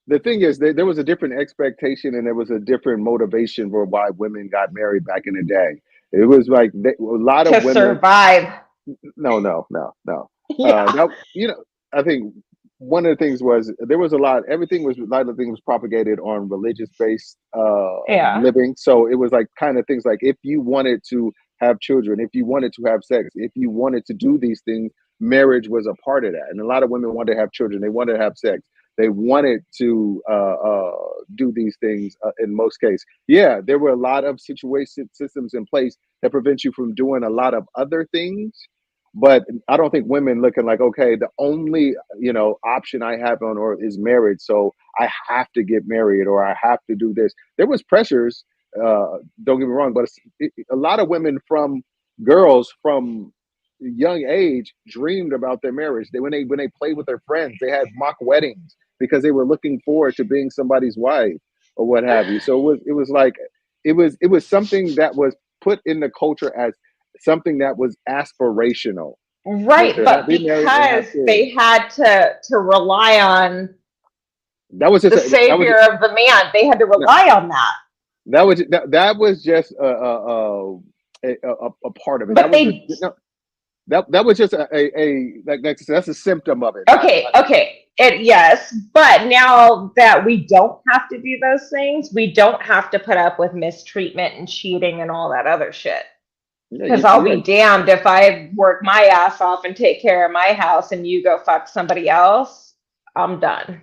the thing is, there was a different expectation and there was a different motivation for why women got married back in the day. It was like a lot of women survive. No. Yeah. I think one of the things was there was a lot of things was propagated on religious based living. So it was like kind of things like, if you wanted to have children, if you wanted to have sex, if you wanted to do these things, marriage was a part of that. And a lot of women wanted to have children, they wanted to have sex, they wanted to do these things in most cases. Yeah, there were a lot of systems in place that prevent you from doing a lot of other things. But I don't think women looking like, okay, the only option I have is marriage, so I have to get married or I have to do this. There was pressures, don't get me wrong, but a lot of women girls from young age dreamed about their marriage. When they played with their friends, they had mock weddings because they were looking forward to being somebody's wife or what have you. So it was something that was put in the culture as something that was aspirational. Right, but because they had to rely on the savior of the man, they had to rely on that. That was just a part of it. That was just that's a symptom of it. Okay. Yes, but now that we don't have to do those things, we don't have to put up with mistreatment and cheating and all that other shit. Because I'll be damned if I work my ass off and take care of my house and you go fuck somebody else. I'm done.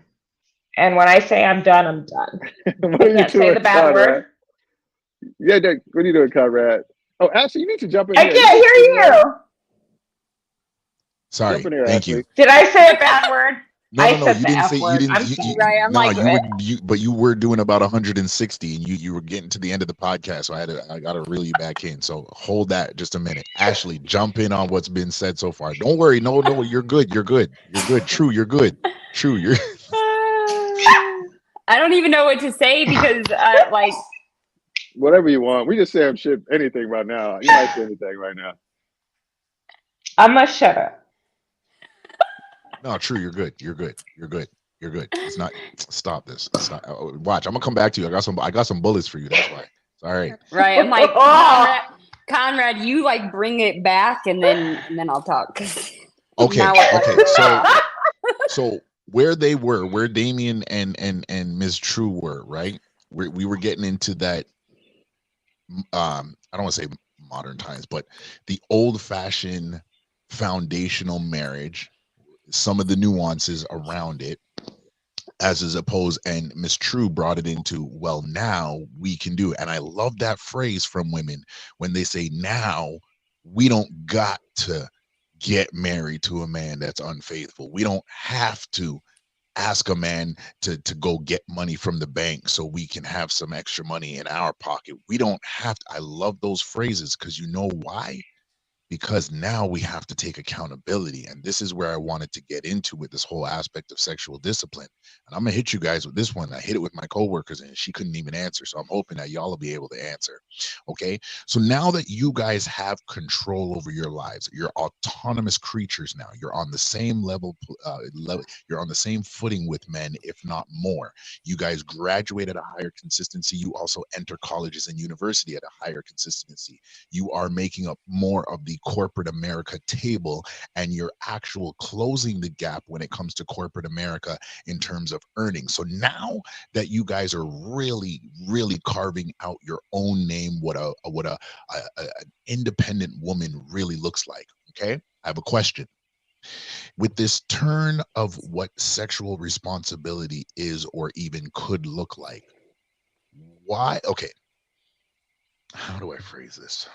And when I say I'm done, I'm done. What are you doing, say the bad word. Yeah, what are you doing, Conrad? Oh, Ashley, you need to jump in. I can't hear you. Sorry. Thank you. Did I say a bad word? No, you didn't say. You didn't. But you were doing about 160, and you were getting to the end of the podcast, so I got to reel you back in. So hold that just a minute. Ashley, jump in on what's been said so far. Don't worry. No, you're good. You're good. True, you're good. True, you're. I don't even know what to say because whatever you want. We just say shit, anything right now. You might say anything right now. I must shut up. No, true. You're good. You're good. It's not. Stop this. It's not. Watch. I'm gonna come back to you. I got some bullets for you. That's why. Sorry. Right. I'm like Conrad. You bring it back, and then I'll talk. Okay. So where Damien and Ms. True were, right? We were getting into that. I don't want to say modern times, but the old-fashioned foundational marriage. Some of the nuances around it, as opposed, and Miss True brought it into, well, now we can do it. And I love that phrase from women when they say, now we don't got to get married to a man that's unfaithful. We don't have to ask a man to go get money from the bank so we can have some extra money in our pocket. We don't have to. I love those phrases because you know why? Because now we have to take accountability. And this is where I wanted to get into with this whole aspect of sexual discipline. And I'm going to hit you guys with this one. I hit it with my coworkers and she couldn't even answer. So I'm hoping that y'all will be able to answer. Okay. So now that you guys have control over your lives, you're autonomous creatures now. You're on the same level. You're on the same footing with men, if not more. You guys graduate at a higher consistency. You also enter colleges and university at a higher consistency. You are making up more of the the corporate America table, and you're actual closing the gap when it comes to corporate America in terms of earnings. So now that you guys are really, really carving out your own name, what an independent woman really looks like. Okay, I have a question. With this turn of what sexual responsibility is or even could look like, why? Okay, how do I phrase this?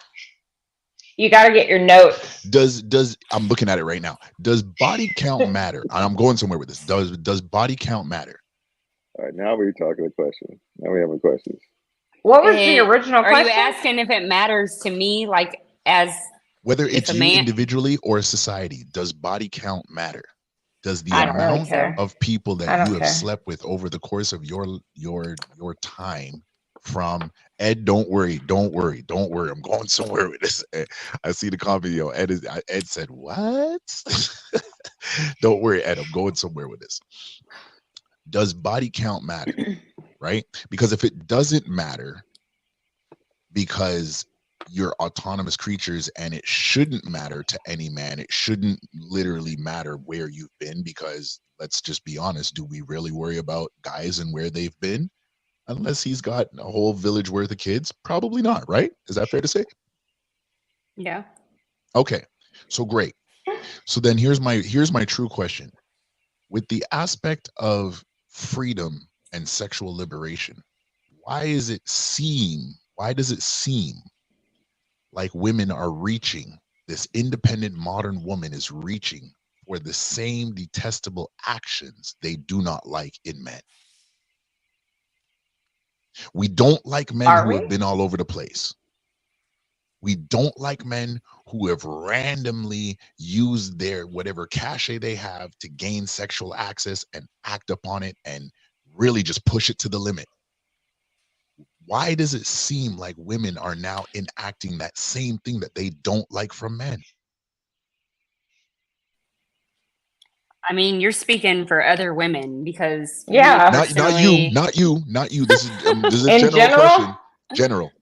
You got to get your notes. Does I'm looking at it right now. Does body count matter? I'm going somewhere with this. Does body count matter? All right, now we're talking a question. Now we have a question. What was the original Are question? you asking if it matters to me, like as Whether if it's a you man? individually or a society, does body count matter? Does the I don't really amount care. of people I that don't you have care. slept with over the course of your time from Ed, don't worry. I'm going somewhere with this. I see the comment, yo. Ed said, what? Don't worry, Ed, I'm going somewhere with this. Does body count matter? Right? Because if it doesn't matter, because you're autonomous creatures and it shouldn't matter to any man, it shouldn't literally matter where you've been, because let's just be honest, do we really worry about guys and where they've been? Unless he's got a whole village worth of kids, probably not, right? Is that fair to say? Yeah. Okay, so great. So then here's my true question. With the aspect of freedom and sexual liberation, why does it seem like women are reaching, this independent modern woman is reaching for the same detestable actions they do not like in men? We don't like men Are who have we? been all over the place. We don't like men who have randomly used their whatever cachet they have to gain sexual access and act upon it and really just push it to the limit. Why does it seem like women are now enacting that same thing that they don't like from men? I mean, you're speaking for other women because Yeah. Not you. This is a In general general? question.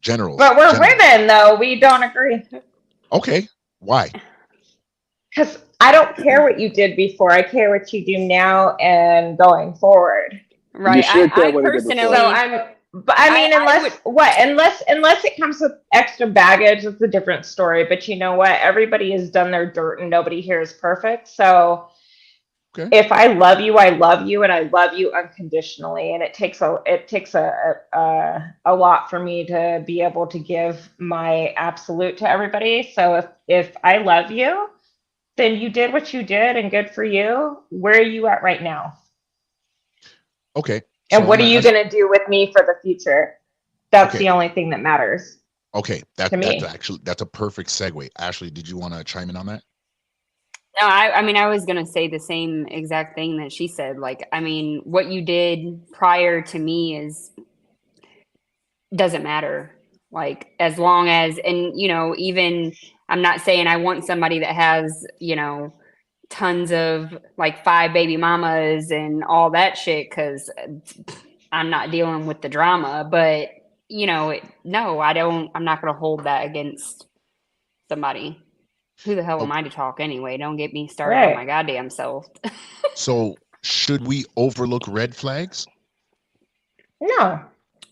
Generals. But we're generals. women, though. We don't agree. Okay, why? Because I don't care what you did before. I care what you do now and going forward. Right. You should care I what it did personally, before. But I mean, I unless it comes with extra baggage, it's a different story. But you know what? Everybody has done their dirt, and nobody here is perfect. So Okay. if I love you, I love you, and I love you unconditionally. And it takes a lot for me to be able to give my absolute to everybody. So if I love you, then you did what you did, and good for you. Where are you at right now? Okay. And So what are you going to do with me for the future? That's Okay. the only thing that matters. Okay, to me. that's a perfect segue. Ashley, did you want to chime in on that? No, I mean, I was going to say the same exact thing that she said. Like, I mean, what you did prior to me doesn't matter. Like, as long as, and, even I'm not saying I want somebody that has, tons of like 5 baby mamas and all that shit, because I'm not dealing with the drama. But, no, I'm not going to hold that against somebody. Who the hell am I to talk anyway? Don't get me started on my goddamn self. So should we overlook red flags? No.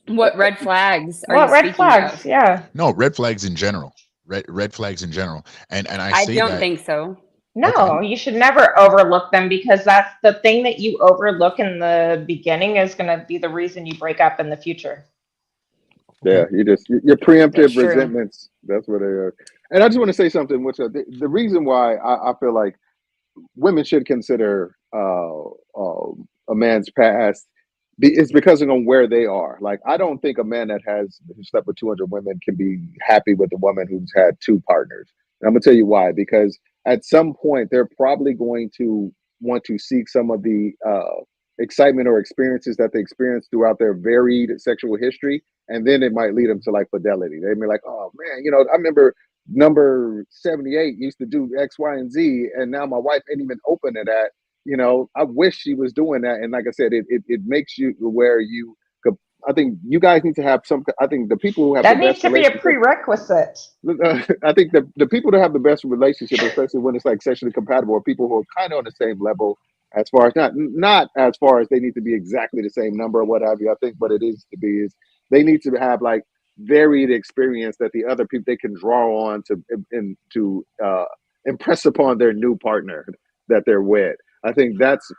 What red flags are What you red speaking flags? of? Yeah. No, red flags in general. Red flags in general. And I I say don't that. think so. No, Okay. you should never overlook them, because that's the thing that you overlook in the beginning is going to be the reason you break up in the future. Yeah, your That's preemptive true. resentments. That's what they are. And I just want to say something, which the reason why I feel like women should consider a man's past is because of where they are. Like, I don't think a man that has slept with 200 women can be happy with a woman who's had 2 partners. And I'm gonna tell you why. Because at some point they're probably going to want to seek some of the excitement or experiences that they experienced throughout their varied sexual history, and then it might lead them to like fidelity. They may like, oh man, I remember number 78 used to do X, Y, and Z, and now my wife ain't even open to that. I wish she was doing that. And like I said, it makes you where you could I think you guys need to have some. I think the people who have That the needs best to be a relationship. prerequisite. I think the people that have the best relationship, especially when it's like sexually compatible, are people who are kind of on the same level as far as not as far as they need to be exactly the same number or what have you. I think what it is to be is they need to have like varied experience that the other people they can draw on to impress upon their new partner that they're with. I think that's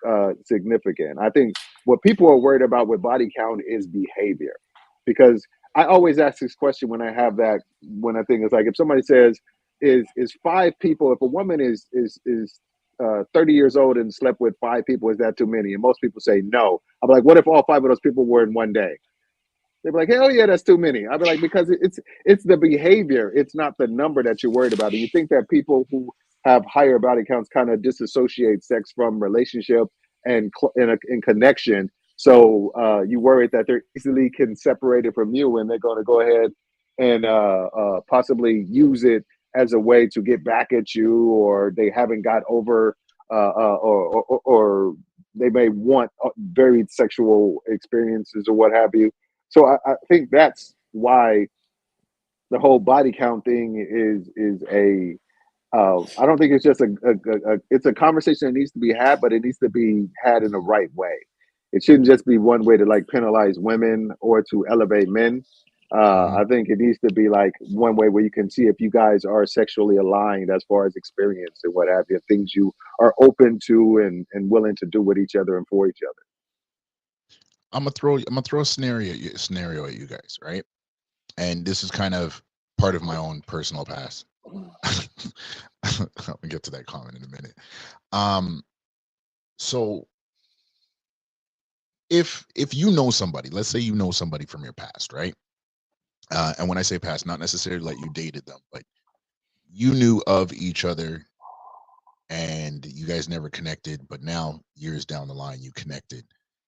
significant. I think what people are worried about with body count is behavior, because I always ask this question when I have that, when I think it's like, if somebody says, is five people, if a woman is 30 years old and slept with five people, is that too many? And most people say no. I'm like, what if all five of those people were in one day? They'd be like, hell yeah, that's too many. I'd be like, because it's the behavior, it's not the number that you're worried about. And you think that people who have higher body counts kind of disassociate sex from relationship and in connection. So you worried that they're easily can separate it from you, and they're going to go ahead and possibly use it as a way to get back at you, or they haven't got over, or they may want varied sexual experiences or what have you. So I think that's why the whole body count thing is a. I don't think it's just it's a conversation that needs to be had, but it needs to be had in the right way. It shouldn't just be one way to like penalize women or to elevate men. I think it needs to be like one way where you can see if you guys are sexually aligned as far as experience and what have you, things you are open to and willing to do with each other and for each other. I'm gonna throw a scenario at you guys, right? And this is kind of part of my own personal past. I'll get to that comment in a minute. So if you know somebody, let's say you know somebody from your past, right? And when I say past, not necessarily like you dated them, but you knew of each other and you guys never connected, but now years down the line you connected.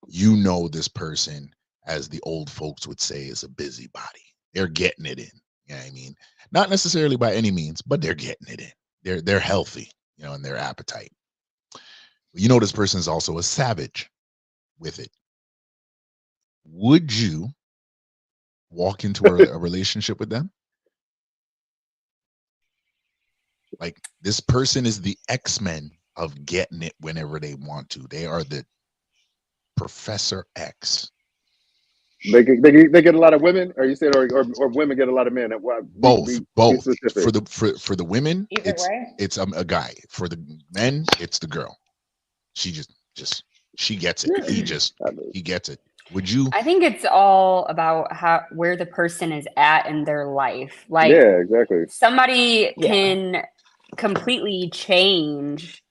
You know this person, as the old folks would say, is a busybody. They're getting it in. You know what I mean? Not necessarily by any means, but they're getting it in. They're healthy, you know, in their appetite. You know this person is also a savage with it. Would you walk into a relationship with them? Like, this person is the X-Men of getting it whenever they want to. They are the Professor X. They get a lot of women, or you said, or women get a lot of men. Both. Specific. For the women, Either way. it's a guy. For the men, it's the girl. She just she gets it. He gets it. Would you? I think it's all about where the person is at in their life. Like, yeah, exactly. Somebody can completely change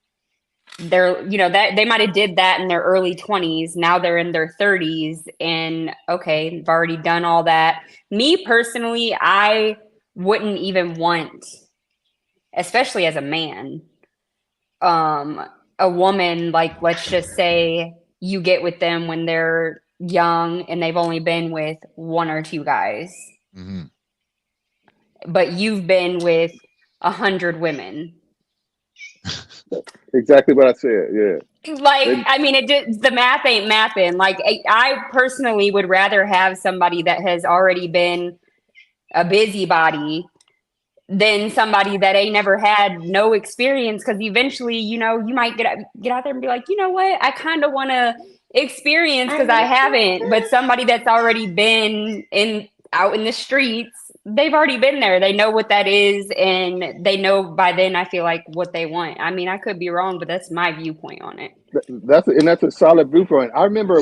their, that they might have did that in their early 20s. Now they're in their 30s, and okay, they've already done all that. Me personally, I wouldn't even want, especially as a man, a woman, like, let's just say you get with them when they're young and they've only been with one or two guys, but you've been with 100 women. Exactly what I said. Yeah. Like, I mean, the math ain't mathing. Like, I personally would rather have somebody that has already been a busybody than somebody that ain't never had no experience. Because eventually, you might get out there and be like, you know what? I kind of want to experience because I haven't. But somebody that's already been out in the streets, they've already been there. They know what that is, and they know by then, I feel like, what they want. I mean, I could be wrong, but that's my viewpoint on it. That's a solid viewpoint. I remember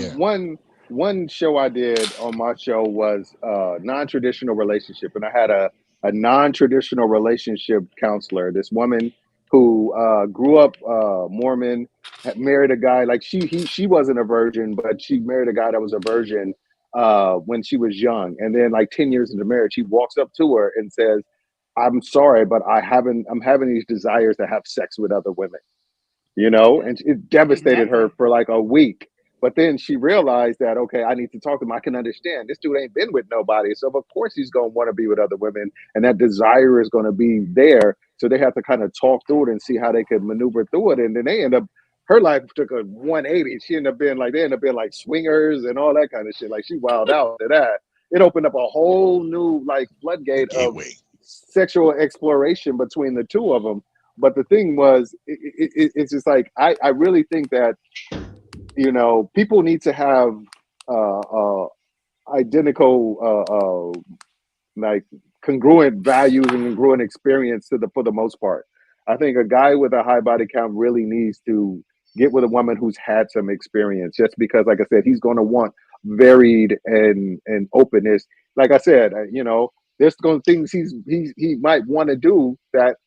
one show I did on my show was non-traditional relationship, and I had a non-traditional relationship counselor. This woman who grew up Mormon, had married a guy, like she wasn't a virgin, but she married a guy that was a virgin when she was young, and then like 10 years into marriage, he walks up to her and says, "I'm sorry, but I'm having these desires to have sex with other women." And it devastated her for like a week. But then she realized that, okay, I need to talk to him. I can understand this dude ain't been with nobody. So of course he's going to want to be with other women, and that desire is going to be there. So they have to kind of talk through it and see how they could maneuver through it. And then they end up her life took a 180. She ended up being like, they ended up being like swingers and all that kind of shit. Like she wilded out to that. It opened up a whole new like The floodgate of gateway. sexual exploration between the two of them. But the thing was, it's just like, I really think that, you know, people need to have identical, like congruent values and congruent experience to the for the most part. I think a guy with a high body count really needs to get with a woman who's had some experience, just because, like I said, he's going to want varied and openness. Like I said, you know, there's going to things he might want to do that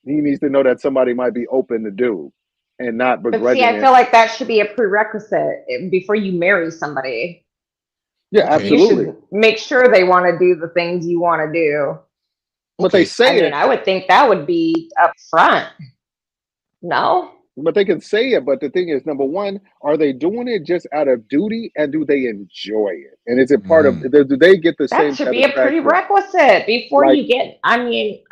he needs to know that somebody might be open to do, and not But see, begrudging I it. feel like that should be a prerequisite before you marry somebody. Yeah, Okay. You absolutely. should make sure they want to do the things you want to do. But they Okay. say I mean, it. I would think that would be up front. No? But they can say it. But the thing is, number one, are they doing it just out of duty, and do they enjoy it? And is it part of? Mm. Do they get the That same should be a satisfaction? prerequisite before Like, you get, I mean,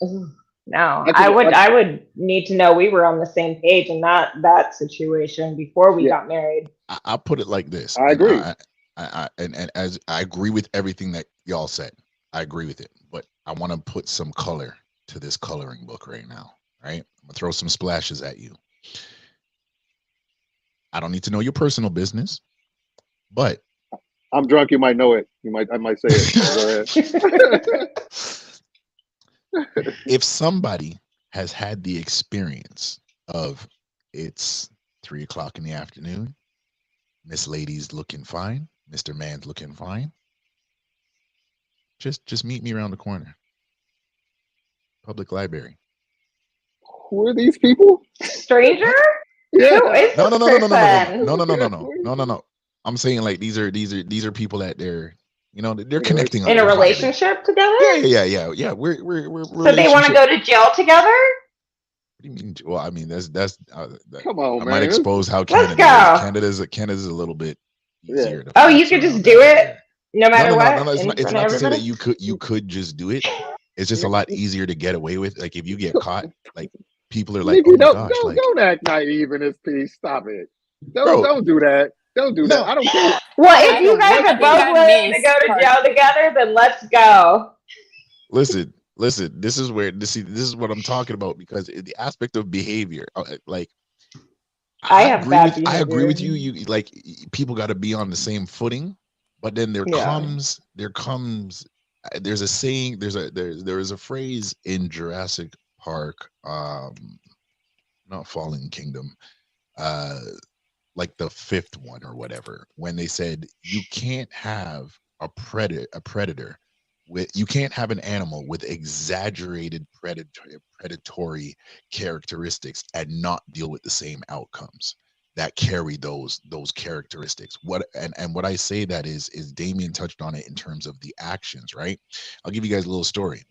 ugh, no, I can, I would need to know we were on the same page in that situation before we yeah, got married. I'll put it like this, I and agree. and as I agree with everything that y'all said, I agree with it. But I want to put some color to this coloring book right now. Right? I'm gonna throw some splashes at you. I don't need to know your personal business, but I'm drunk. You might know it. I might say it. Go ahead. if somebody has had the experience of it's 3 o'clock in the afternoon, Miss Lady's looking fine, Mr. Man's looking fine, just meet me around the corner. Public library. Who are these people? Stranger? What? Yeah. Who is No, this no, no, no, no, no, person? no, no, no, no, Yeah. no, no, no, no. I'm saying like these are people that they're they're In a connecting on In a their vibe. relationship together? Yeah. We're So they want to relationship. go to jail together? What do you mean? Well, I mean that, Come on, I might man. expose how Let's Canada go. is. Canada's a little bit Yeah. easier to Oh, you flex could just around do out it there. no No, matter no, no, no, what no. in It's front of not to say that everybody? you could just do it. It's just a lot easier to get away with. Like if you get caught, like people are like, oh Nikki, my gosh, like don't act naive in this piece. Stop it. bro, Don't do that. Don't do that. no, I don't care. Well, I if don't care you guys what are I think both I willing to missed go to part. jail together, then let's go. listen. This is where this is what I'm talking about because the aspect of behavior, like I have bad I agree behavior. with you. You like people got to be on the same footing, but then Yeah. there's a saying, there is a phrase in Jurassic Park, not Fallen Kingdom, uh, like the fifth one or whatever, when they said you can't have a predator with you can't have an animal with exaggerated predatory characteristics and not deal with the same outcomes that carry those characteristics. And what I say that is Damien touched on it in terms of the actions, right? I'll give you guys a little story.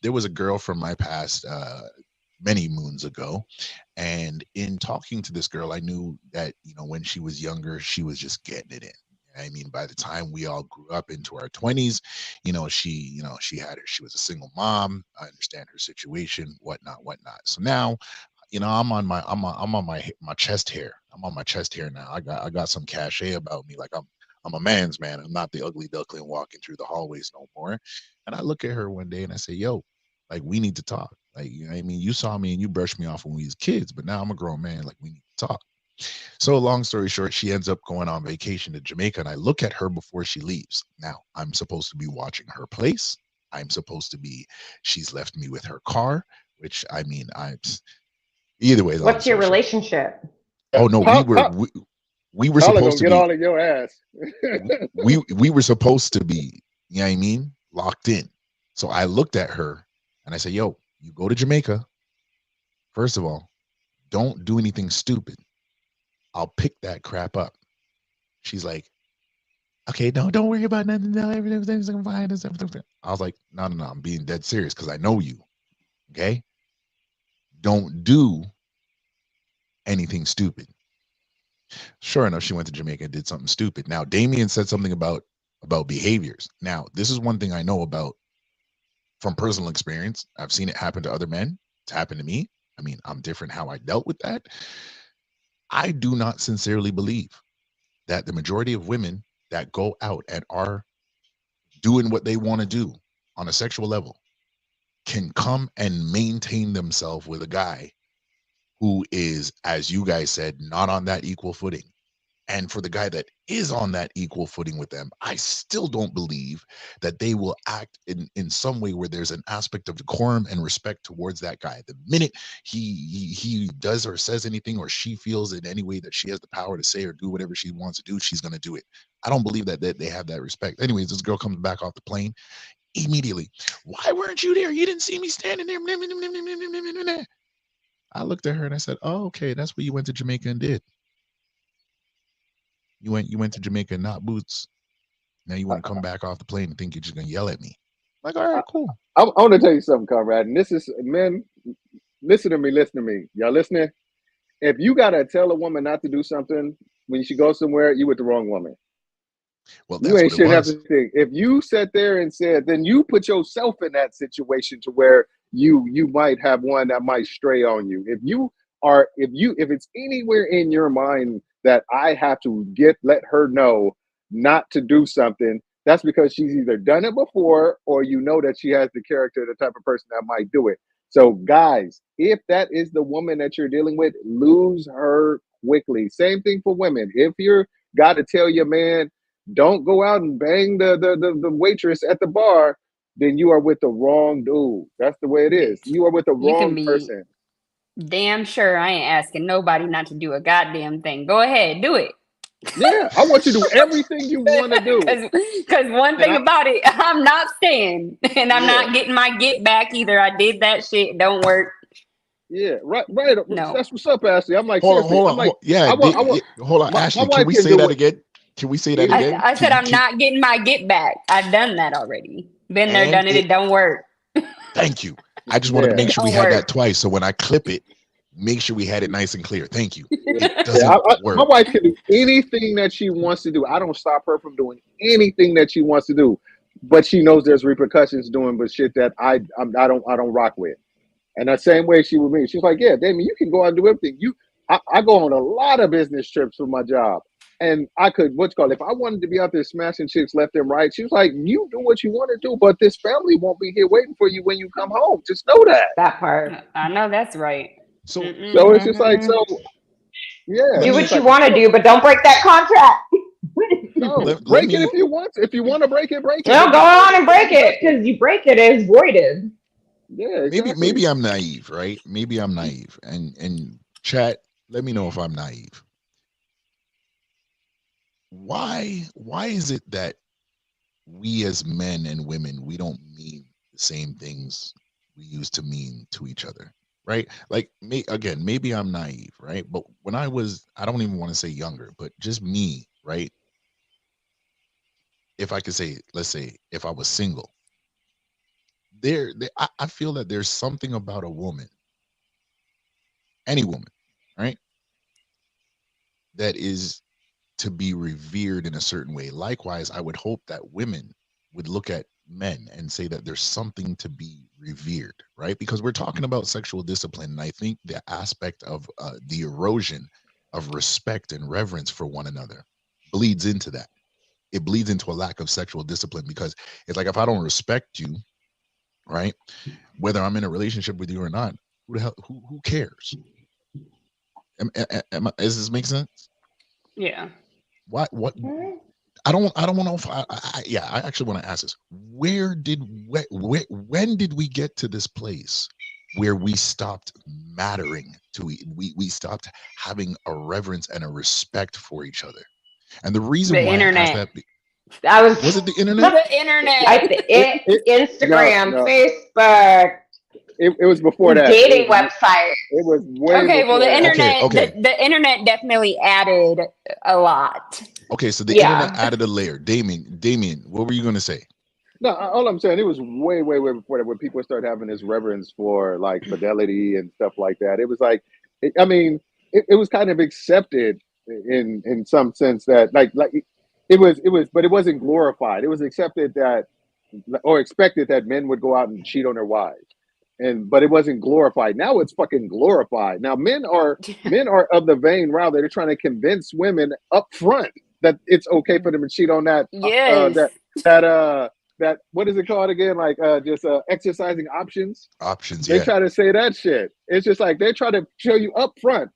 There was a girl from my past many moons ago, and in talking to this girl, I knew that when she was younger, she was just getting it in. I mean, by the time we all grew up into our 20s, she was a single mom. I understand her situation, whatnot. So now, I'm on my chest hair. I'm on my chest hair now. I got some cachet about me. Like I'm a man's man. I'm not the ugly duckling walking through the hallways no more. And I look at her one day and I say, yo, like we need to talk. Like, I mean, you saw me and you brushed me off when we was kids, but now I'm a grown man. Like we need to talk. So long story short, she ends up going on vacation to Jamaica, and I look at her before she leaves. Now I'm supposed to be watching her place. She's left me with her car, which I mean, either way, long What's your story short. relationship? Oh no, How we were Tyler supposed gonna to get be all in your ass. we were supposed to be, you know what I mean, locked in. So I looked at her and I said, yo, you go to Jamaica. First of all, don't do anything stupid. I'll pick that crap up. She's like, okay, no, don't worry about nothing. No, everything's fine. I was like, no, I'm being dead serious because I know you. Okay. Don't do anything stupid. Sure enough, she went to Jamaica and did something stupid. Now, Damien said something about behaviors. Now, this is one thing I know about from personal experience. I've seen it happen to other men. It's happened to me. I mean, I'm different how I dealt with that. I do not sincerely believe that the majority of women that go out and are doing what they want to do on a sexual level can come and maintain themselves with a guy who is, as you guys said, not on that equal footing. And for the guy that is on that equal footing with them, I still don't believe that they will act in some way where there's an aspect of decorum and respect towards that guy. The minute he does or says anything, or she feels in any way that she has the power to say or do whatever she wants to do, she's going to do it. I don't believe that they have that respect. Anyways, this girl comes back off the plane immediately. Why weren't you there? You didn't see me standing there. I looked at her and I said, "Oh, okay, that's what you went to Jamaica and did. You went to Jamaica and not boots. Now you want to come back off the plane and think you're just gonna yell at me." Like, all right, cool. I want to tell you something, comrade. And this is, men, listen to me. Y'all listening? If you gotta tell a woman not to do something when she goes somewhere, you with the wrong woman. Well, You that's ain't what it shit have was. to think. If you sat there and said, then you put yourself in that situation to where you might have one that might stray on you. If it's anywhere in your mind that I have to let her know not to do something, that's because she's either done it before, or you know that she has the character, the type of person that might do it. So guys, if that is the woman that you're dealing with, lose her quickly. Same thing for women. If you're got to tell your man, don't go out and bang the waitress at the bar, then you are with the wrong dude. That's the way it is. You are with the You can wrong be person. damn sure I ain't asking nobody not to do a goddamn thing. Go ahead, do it. Yeah, I want you to do everything you want to do. Because one thing about it, I'm not staying, and I'm not getting my get back either. I did that shit. Don't work. Yeah, right. No. That's what's up, Ashley. I'm like, Hold seriously. on. I'm like, Yeah, hold on, my Ashley. wife Can we can say do that it. again? Can we say that Yeah. again? I said I'm not getting my get back. I've done that already. Been there, done it. It don't work. Thank you. I just wanted to Yeah. make sure we Don't had work. that twice. So when I clip it, make sure we had it nice and clear. Thank you. It Yeah, doesn't my work. wife can do anything that she wants to do. I don't stop her from doing anything that she wants to do, but she knows there's repercussions doing but shit that I don't rock with. And that same way she with me. She's like, yeah, Damien, you can go out and do everything. I go on a lot of business trips for my job. And I could, if I wanted to be out there smashing chicks left and right, she was like, you do what you want to do, but this family won't be here waiting for you when you come home. Just know that. That part. I know that's right. So So it's just like, yeah. Do me- what you want to do, but don't break that contract. No, let break me it if you want. If you want to break it, break it. No, go on and break it, because you break it, it's voided. Yeah, exactly. maybe I'm naive, right? Maybe I'm naive. And chat, let me know if I'm naive. Why is it that we as men and women, we don't mean the same things we used to mean to each other, right? Like, maybe I'm naive, right? But when I don't even want to say younger, but just me, right? If I could say, let's say, if I was single, I feel that there's something about a woman, any woman, right, that is to be revered in a certain way. Likewise, I would hope that women would look at men and say that there's something to be revered, right? Because we're talking about sexual discipline, and I think the aspect of the erosion of respect and reverence for one another bleeds into that. It bleeds into a lack of sexual discipline, because it's like, if I don't respect you, right, whether I'm in a relationship with you or not, who the hell, who cares? Does this make sense? Yeah. What I don't know if I actually want to ask this. When did we get to this place where we stopped mattering we stopped having a reverence and a respect for each other? And the reason why internet. I asked that, was it the internet? The internet. Instagram, No. Facebook. It was before that. Dating website. It was way Okay, well, the before that. internet, Okay. The internet definitely added a lot. Okay, so the Yeah. internet added a layer. Damien, what were you going to say? No, all I'm saying, it was way before that, when people started having this reverence for like fidelity and stuff like that. It was like, it was kind of accepted in some sense that like it was, but it wasn't glorified. It was accepted that, or expected that, men would go out and cheat on their wives. but it wasn't glorified. Now it's fucking glorified. Now men are of the vain route that they're trying to convince women up front that it's okay for them to cheat on Yes. that what is it called again? Like just exercising options. Options, They yeah. try to say that shit. It's just like they try to show you up front.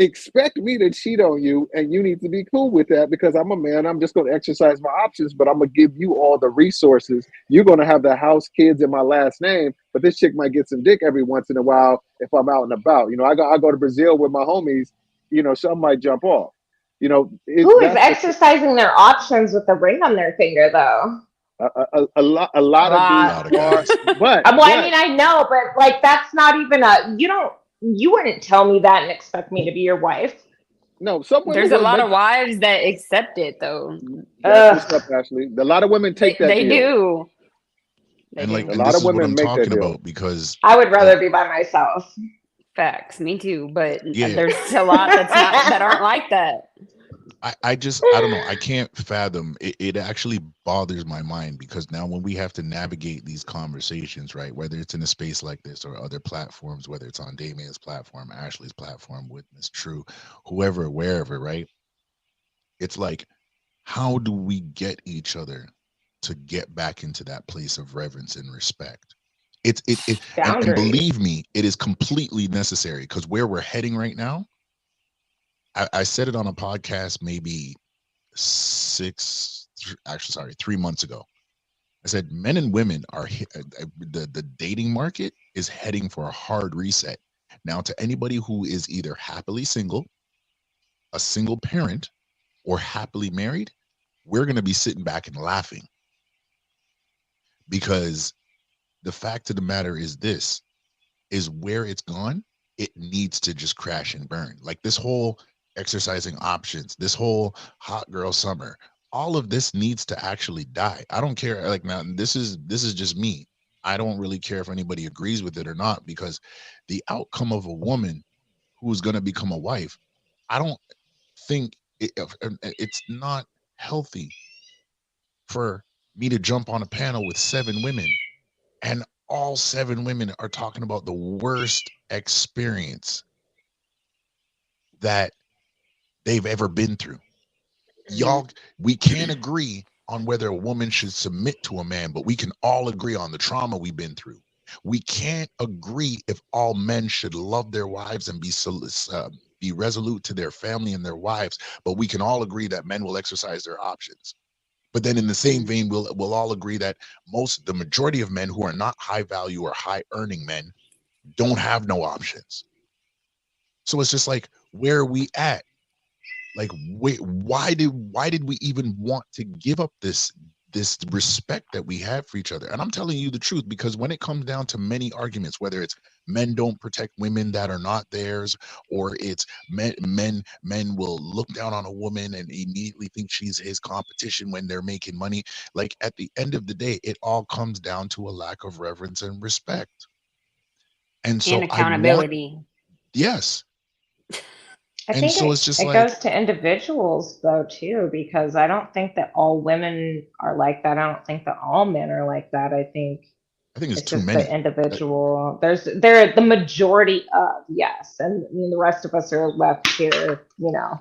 Expect me to cheat on you, and you need to be cool with that because I'm a man. I'm just going to exercise my options, but I'm going to give you all the resources. You're going to have the house, kids, and my last name, but this chick might get some dick every once in a while if I'm out and about. You know, I go to Brazil with my homies. You know, some might jump off. You know, Who is exercising their options with a ring on their finger, though? a lot A of lot. dudes are, but Well, I mean, I know, but like that's not even you wouldn't tell me that and expect me to be your wife. no, some women There's a will lot make of wives that accept it though. that's what's up, Ashley. A lot of women take that They deal. do. They And like, do. A and lot this of is what women I'm make that talking deal. about because I would rather be by myself. Facts. Me too. But Yeah. there's a lot that aren't like that. I don't know. I can't fathom it. It actually bothers my mind because now when we have to navigate these conversations, right, whether it's in a space like this or other platforms, whether it's on Damien's platform, Ashley's platform, Witness, True, whoever, wherever, right? It's like, how do we get each other to get back into that place of reverence and respect? And Boundaries. believe me, it is completely necessary because where we're heading right now, I said it on a podcast maybe 3 months ago. I said men and women are the dating market is heading for a hard reset. Now, to anybody who is either happily single, a single parent, or happily married, we're going to be sitting back and laughing because the fact of the matter is this is where it's gone. It needs to just crash and burn. Like this whole exercising options, this whole hot girl summer, all of this needs to actually die. I don't care. Like now, this is just me. I don't really care if anybody agrees with it or not because the outcome of a woman who is going to become a wife, I don't think it's not healthy for me to jump on a panel with 7 women and all 7 women are talking about the worst experience that they've ever been through. Y'all, we can't agree on whether a woman should submit to a man, but we can all agree on the trauma we've been through. We can't agree if all men should love their wives and be resolute to their family and their wives, but we can all agree that men will exercise their options. But then in the same vein, we'll all agree that the majority of men who are not high value or high earning men don't have no options. So it's just like, where are we at? Like, wait, why did we even want to give up this respect that we have for each other? And I'm telling you the truth, because when it comes down to many arguments, whether it's men don't protect women that are not theirs, or it's men will look down on a woman and immediately think she's his competition when they're making money. Like at the end of the day, it all comes down to a lack of reverence and respect. And so And accountability. Yes. I And think so it's just it like, goes to individuals though too, because I don't think that all women are like that. I don't think that all men are like that. I think it's it's too just many. the individual. They're the majority of, yes, and the rest of us are left here, Yeah.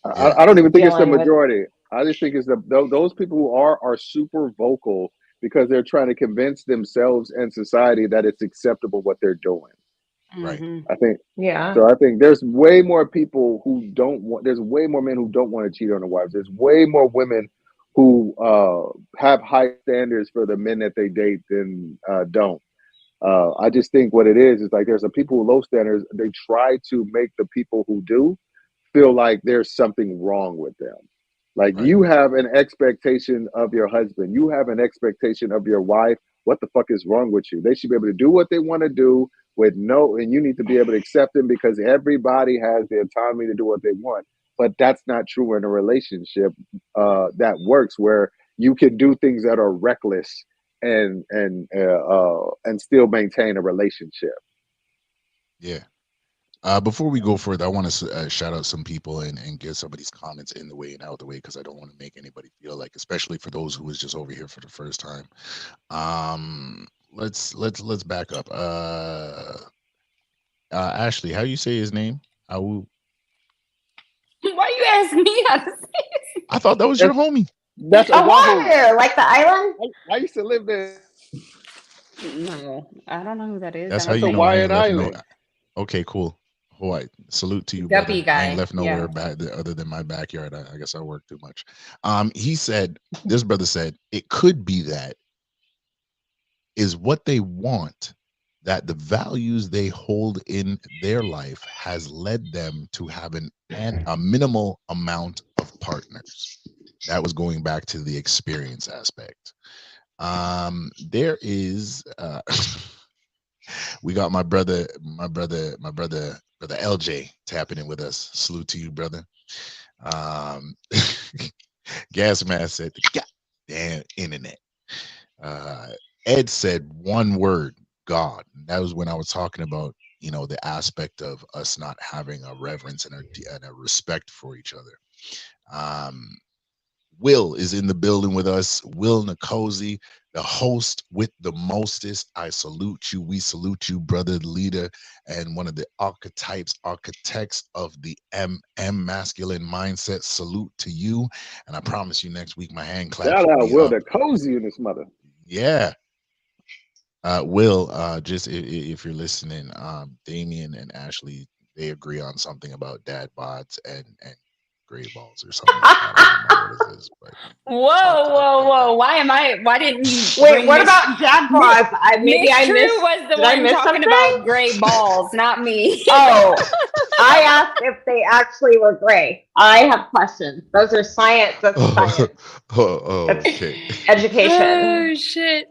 I don't even think it's the dealing with. majority. I just think it's those people who are super vocal because they're trying to convince themselves and society that it's acceptable what they're doing. Right. I think Yeah. so. I think there's way more people who don't want. There's way more men who don't want to cheat on their wives. There's way more women who have high standards for the men that they date than don't. I just think what it is like there's a people with low standards. They try to make the people who do feel like there's something wrong with them. Like Right. you have an expectation of your husband, you have an expectation of your wife. What the fuck is wrong with you? They should be able to do what they want to do and you need to be able to accept them because everybody has the autonomy to do what they want. But that's not true in a relationship that works where you can do things that are reckless and still maintain a relationship. Yeah. Before we go further, I want to shout out some people and get some of these comments in the way and out of the way because I don't want to make anybody feel like, especially for those who was just over here for the first time. let's back up. Ashley, how you say his name? Awu. Why you ask me how to say it? I thought that was your homie. That's Oahu. Oahu, like the island. I used to live there. No, I don't know who that is. That's I how don't you think- know I ain't Hawaiian left no. island. Okay, cool. Hawaii. Salute to you, Guppy brother. I guy, ain't left nowhere yeah. other than my backyard. I guess I work too much. He said, this brother said, it could be that is what they want, that the values they hold in their life has led them to have a minimal amount of partners. That was going back to the experience aspect. There is we got my brother LJ tapping in with us. Salute to you, brother. Gas Mask said, God damn internet. Ed said one word, God. That was when I was talking about, the aspect of us not having a reverence and a respect for each other. Will is in the building with us. Will Nicosi, the host with the mostest. I salute you. We salute you, brother, leader, and one of the archetypes, architects of the masculine mindset. Salute to you. And I promise you next week, my hand claps Shout will out be Will up. the cozy in this mother. Yeah. Will, just if you're listening, Damien and Ashley, they agree on something about dad bods and gray balls or something like that. I don't know what it is, but Whoa! Why didn't you? Wait, bring what Miss- about dad bods? Maybe Miss I True missed. was the did I one miss talking something? about gray balls, not me. Oh, I asked if they actually were gray. I have questions. Those are science. That's science. Okay. Education. Oh shit!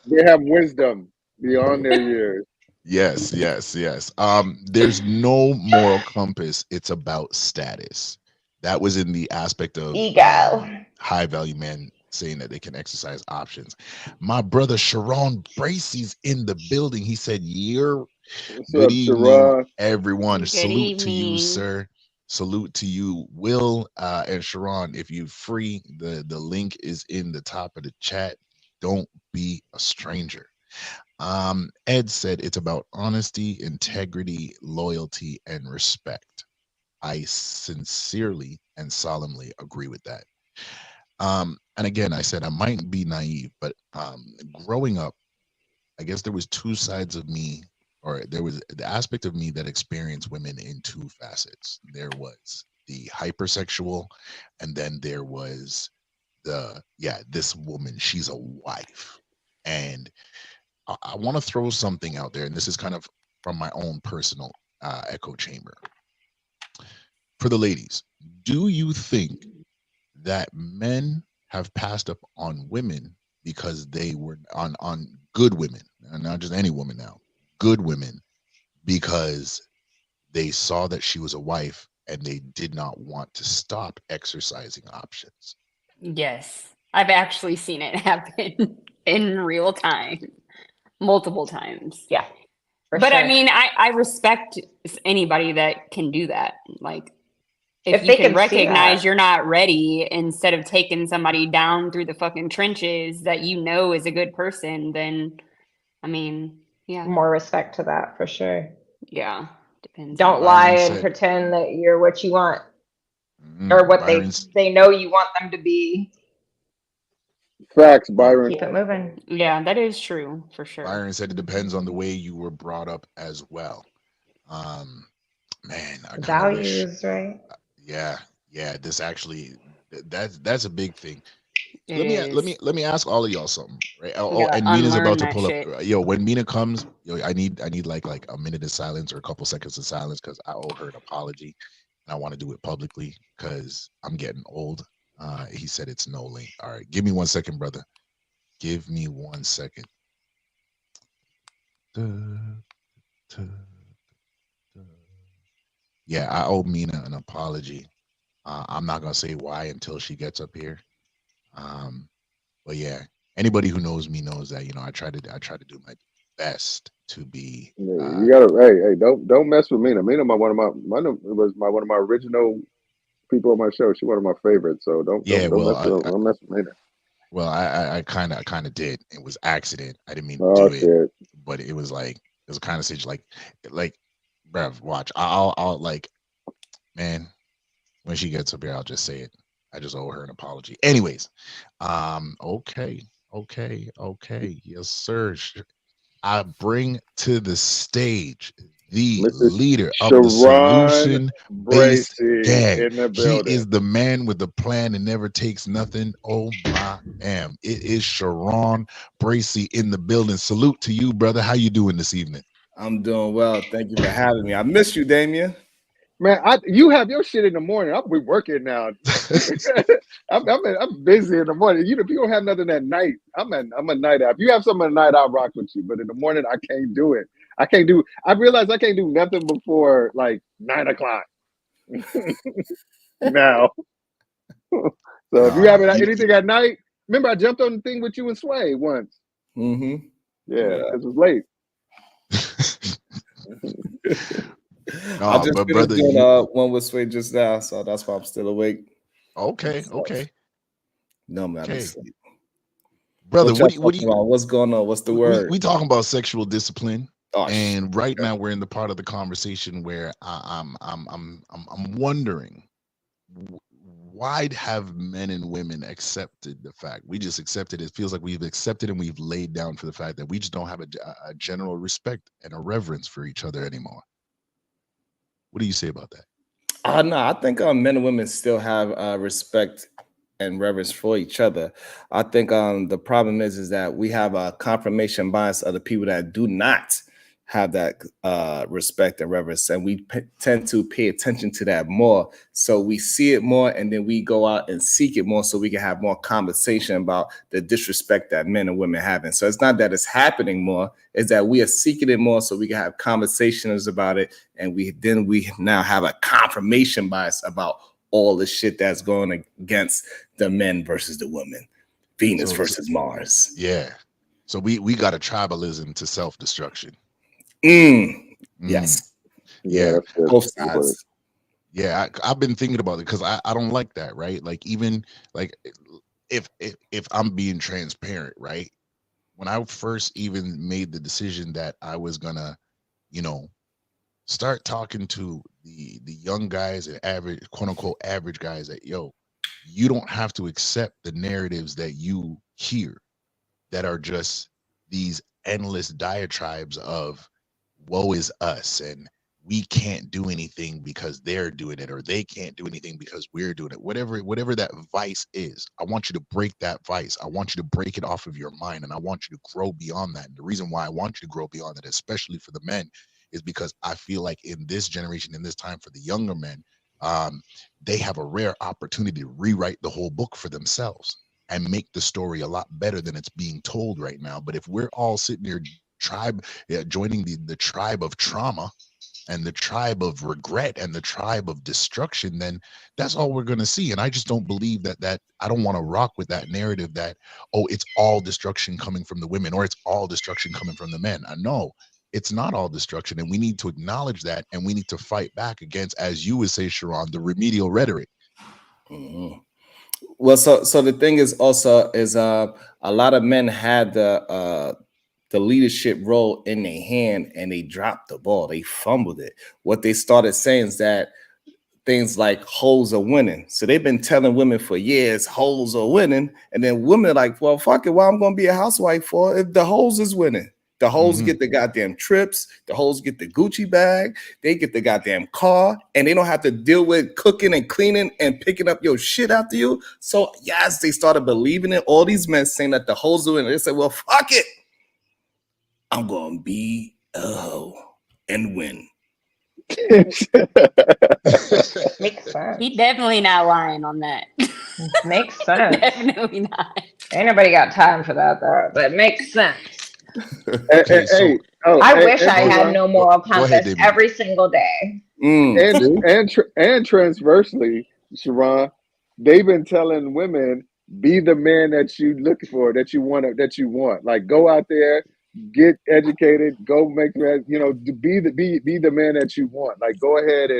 They have wisdom beyond their years. Yes. There's no moral compass. It's about status. That was in the aspect of Ego. high value men saying that they can exercise options. My brother Sharon Bracey's in the building. He said, What's good up, evening, Shara? everyone. Good Salute to you, evening. sir. Salute to you, Will and Sharon. If you're free, the link is in the top of the chat. Don't be a stranger. Ed said it's about honesty, integrity, loyalty, and respect. I sincerely and solemnly agree with that. And again, I said I might be naive, but growing up, I guess there was two sides of me, or there was the aspect of me that experienced women in two facets. There was the hypersexual, and then there was this woman, she's a wife. And I want to throw something out there, and this is kind of from my own personal echo chamber. For the ladies, do you think that men have passed up on women because they were on good women, and not just any woman now, good women, because they saw that she was a wife and they did not want to stop exercising options? Yes, I've actually seen it happen in real time, multiple times. Yeah. For But sure. I mean, I respect anybody that can do that. Like, if you they can see recognize that. you're not ready, instead of taking somebody down through the fucking trenches that you know is a good person, then I mean, yeah, More respect to that for sure. yeah, depends. Don't on lie Byron and said- pretend that you're what you want or what Byron's- they know you want them to be. Facts, Byron. Keep it moving. Yeah, that is true for sure. Byron said it depends on the way you were brought up as well. Man, I kind of wish. Values, right? Yeah. This actually, that's a big thing. It is. Let me ask all of y'all something, right? gotta And Mina's unlearn about to that pull shit. up. Yo, when Mina comes, I need like a minute of silence or a couple seconds of silence because I owe her an apology, and I want to do it publicly because I'm getting old. He said it's no link. All right, give me 1 second, brother. Give me 1 second. Yeah, I owe Mina an apology. I'm not gonna say why until she gets up here. But yeah, anybody who knows me knows that I try to do my best to be. You gotta hey, don't mess with Mina. Mina, one of my original people on my show. She's one of my favorites. So don't mess with Mina. Well, I kind of did. It was accident. I didn't mean to Oh do it, shit. but it was like it was a kind of situation like, bruv, watch. I'll like, man. When she gets up here, I'll just say it. I just owe her an apology. Anyways, okay, yes, sir. I bring to the stage the Mr. leader of the Sharon solution-based Bracy gang. in the He building. is the man with the plan and never takes nothing. Oh my damn! It is Sharon Bracy in the building. Salute to you, brother. How you doing this evening? I'm doing well. Thank you for having me. I missed you, Damien. Man, you have your shit in the morning. I'll be working now. I'm busy in the morning. If you don't have nothing at night, I'm a night owl. If you have something at night, I'll rock with you. But in the morning, I can't do it. I realize I can't do nothing before like 9 o'clock now. So if you have anything at night, remember I jumped on the thing with you and Sway once. Mm-hmm. Yeah, because it was late. I just but finished brother, doing one with Sway just now, so that's why I'm still awake. okay. No, man, I'm Okay. asleep. Brother, what do you what's going on? What's the word? We talking about sexual discipline. Oh, And right now we're in the part of the conversation where I'm wondering, why have men and women accepted the fact? We just accepted it. Feels like we've accepted and we've laid down for the fact that we just don't have a general respect and a reverence for each other anymore. What do you say about that? No, I think men and women still have respect and reverence for each other. I think the problem is that we have a confirmation bias of the people that do not have that respect and reverence, and we tend to pay attention to that more. So we see it more, and then we go out and seek it more, so we can have more conversation about the disrespect that men and women having. So it's not that it's happening more; it's that we are seeking it more, so we can have conversations about it, and we now have a confirmation bias about all the shit that's going against the men versus the women, Venus versus Mars. Yeah. So we got a tribalism to self-destruction. Yes. Yeah. Both sides. Yeah, I've been thinking about it because I don't like that, right? Like, even like if I'm being transparent, right? When I first even made the decision that I was gonna, start talking to the young guys and average, quote unquote, average guys, that you don't have to accept the narratives that you hear that are just these endless diatribes of woe is us and we can't do anything because they're doing it, or they can't do anything because we're doing it. Whatever that vice is, I want you to break that vice. I want you to break it off of your mind, and I want you to grow beyond that. And the reason why I want you to grow beyond that, especially for the men, is because I feel like in this generation, in this time, for the younger men, they have a rare opportunity to rewrite the whole book for themselves and make the story a lot better than it's being told right now. But if we're all sitting here joining the tribe of trauma and the tribe of regret and the tribe of destruction, then that's all we're going to see. And I just don't believe that I don't want to rock with that narrative that, oh, it's all destruction coming from the women, or it's all destruction coming from the men. No, it's not all destruction. And we need to acknowledge that, and we need to fight back against, as you would say, Sharon, the remedial rhetoric. Mm-hmm. Well, so the thing is also is a lot of men had the leadership role in their hand, and they dropped the ball. They fumbled it. What they started saying is that things like hoes are winning. So they've been telling women for years hoes are winning, and then women are like, well, fuck it, why I'm gonna be a housewife for if the hoes is winning? The hoes get the goddamn trips, the hoes get the Gucci bag, they get the goddamn car, and they don't have to deal with cooking and cleaning and picking up your shit after you. So yes, they started believing it. All these men saying that the hoes are winning. They said, well, fuck it, I'm gonna be a hoe and win. Makes sense. He definitely not lying on that. Makes sense. Definitely not. Ain't nobody got time for that though. But it makes sense. I wish I had no moral compass every single day. And transversely, Sharon, they've been telling women, be the man that you look for, that you want. Like, go out there, get educated, go make be the man that you want. Like, go ahead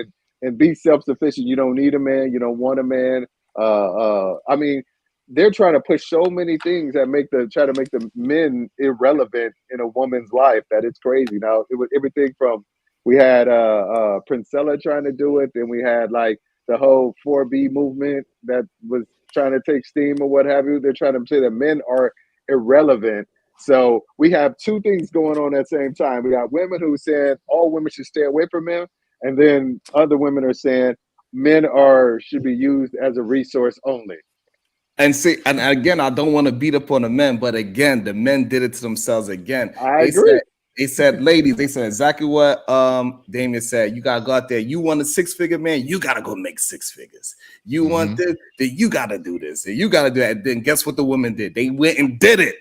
and be self-sufficient. You don't need a man, you don't want a man. I mean, they're trying to push so many things that try to make the men irrelevant in a woman's life that it's crazy. Now it was everything from, we had Princella trying to do it, then we had like the whole 4B movement that was trying to take steam or what have you. They're trying to say that men are irrelevant. So we have two things going on at the same time. We got women who said all women should stay away from men, and then other women are saying men should be used as a resource only. And see, and again, I don't want to beat up on the men, but again, the men did it to themselves again. I agree. They said, ladies, they said exactly what Damien said. You gotta go out there. You want a 6-figure man, you gotta go make 6 figures. You want this, then you gotta do this, and you gotta do that. And then guess what the women did? They went and did it.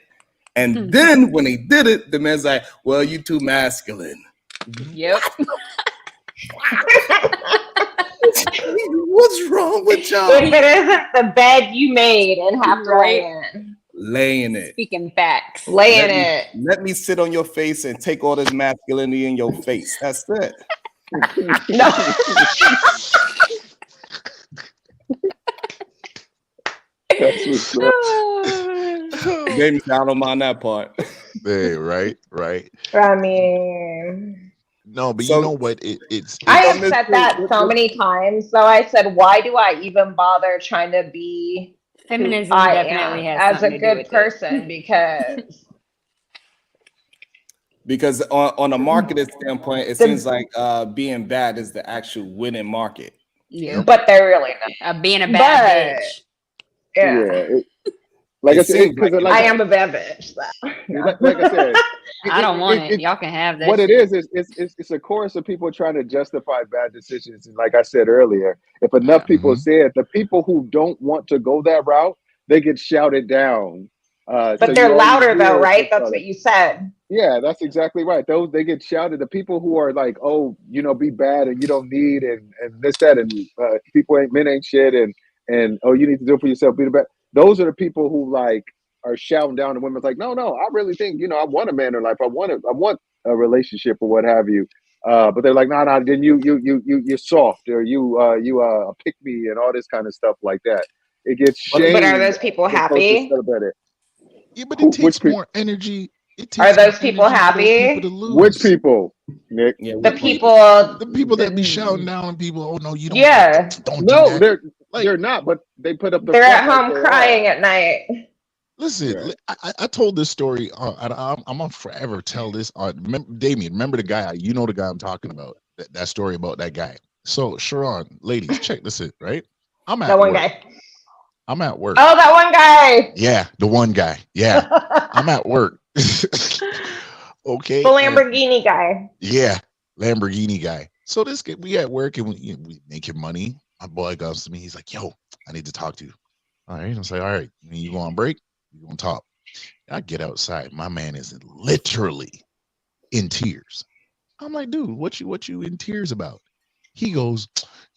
And then when they did it, the man's like, well, you too masculine. Yep. What's wrong with y'all? If it isn't the bed you made and have to lay in. Laying it. Speaking facts. Laying it. Let me sit on your face and take all this masculinity in your face. That's it. No. That's what's up. Maybe I don't mind that part. Hey, right. I mean, No, but So- you know what? It's I have said that so many times. So I said, why do I even bother trying to be Feminism I definitely am has as something a to do good with it. person? Because on a marketing standpoint, it seems like being bad is the actual winning market. Yeah. But they're really not. Being a bad But- bitch. Yeah. Like It I said, seems because like- I am a bad bitch. So. like I said, I don't want it. Y'all can have that. what it shit. is it's a chorus of people trying to justify bad decisions. And like I said earlier, if enough people say it, the people who don't want to go that route, they get shouted down. But so they're you louder only though, hear right? the- That's what you said. Yeah, that's exactly right. Those, they get shouted. The people who are like, oh, you know, be bad and you don't need and this, that, and men ain't shit and oh, you need to do it for yourself, be the best. Those are the people who like are shouting down to women like, no, I really think, you know, I want a man in life. I want a relationship or what have you. But they're like, no, then you're soft or you pick me and all this kind of stuff like that. It gets shamed. But are those people as opposed to happy? celebrate it. Yeah, but it Which takes people- more energy. It takes Are those more people energy for those happy? people to lose. Which people, Nick? Yeah, The we- people. The people that be shouting down on people. Oh no, you don't. Yeah. Don't No, do that. they're not. But they put up the. They're at front like home they crying are. at night. Listen, Yeah. I told this story. I'm gonna forever tell this. Damien, remember the guy? You know the guy I'm talking about. That story about that guy. So Sharon, ladies, check this out. Right, I'm at That one work. guy. I'm at work. Oh, that one guy. Yeah, the one guy. Yeah, I'm at work. Okay. The Lamborghini guy. Yeah, Lamborghini guy. So this guy, we at work and we making money. My boy comes to me. He's like, "Yo, I need to talk to you." All right. I'm like, "All right, you go on break? You gonna talk?" I get outside. My man is literally in tears. I'm like, "Dude, what you in tears about?" He goes,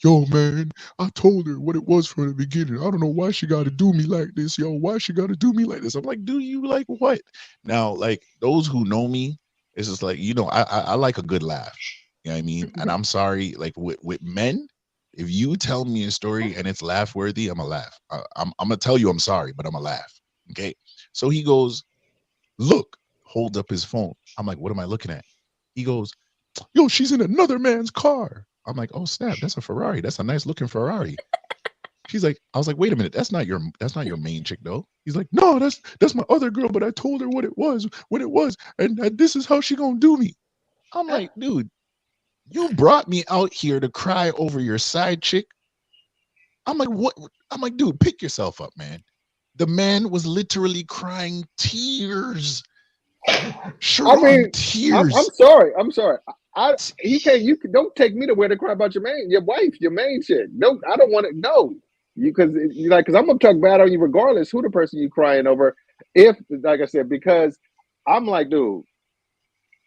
"Yo, man, I told her what it was from the beginning. I don't know why she got to do me like this, yo. Why she got to do me like this?" I'm like, "Do you like what?" Now, like those who know me, it's just like, you know, I like a good laugh. You know what I mean? And I'm sorry, like with men, if you tell me a story and it's laugh worthy, I'm gonna laugh. I'm gonna tell you I'm sorry, but I'm gonna laugh. Okay. So he goes, "Look," holds up his phone. I'm like, "What am I looking at?" He goes, "Yo, she's in another man's car." I'm like, "Oh snap, that's a Ferrari. That's a nice looking Ferrari." I was like, "Wait a minute, that's not your main chick though." He's like, "No, that's my other girl, but I told her what it was, and this is how she gonna do me." I'm like, "Dude, you brought me out here to cry over your side chick." I'm like, "What?" I'm like, "Dude, pick yourself up, man." The man was literally crying tears. Sure, I mean, tears. I'm sorry. He can't. You don't take me to where to cry about your wife, your main chick. No, I don't want it. No, because I'm gonna talk bad on you regardless who the person you crying over. If, like I said, because I'm like, dude,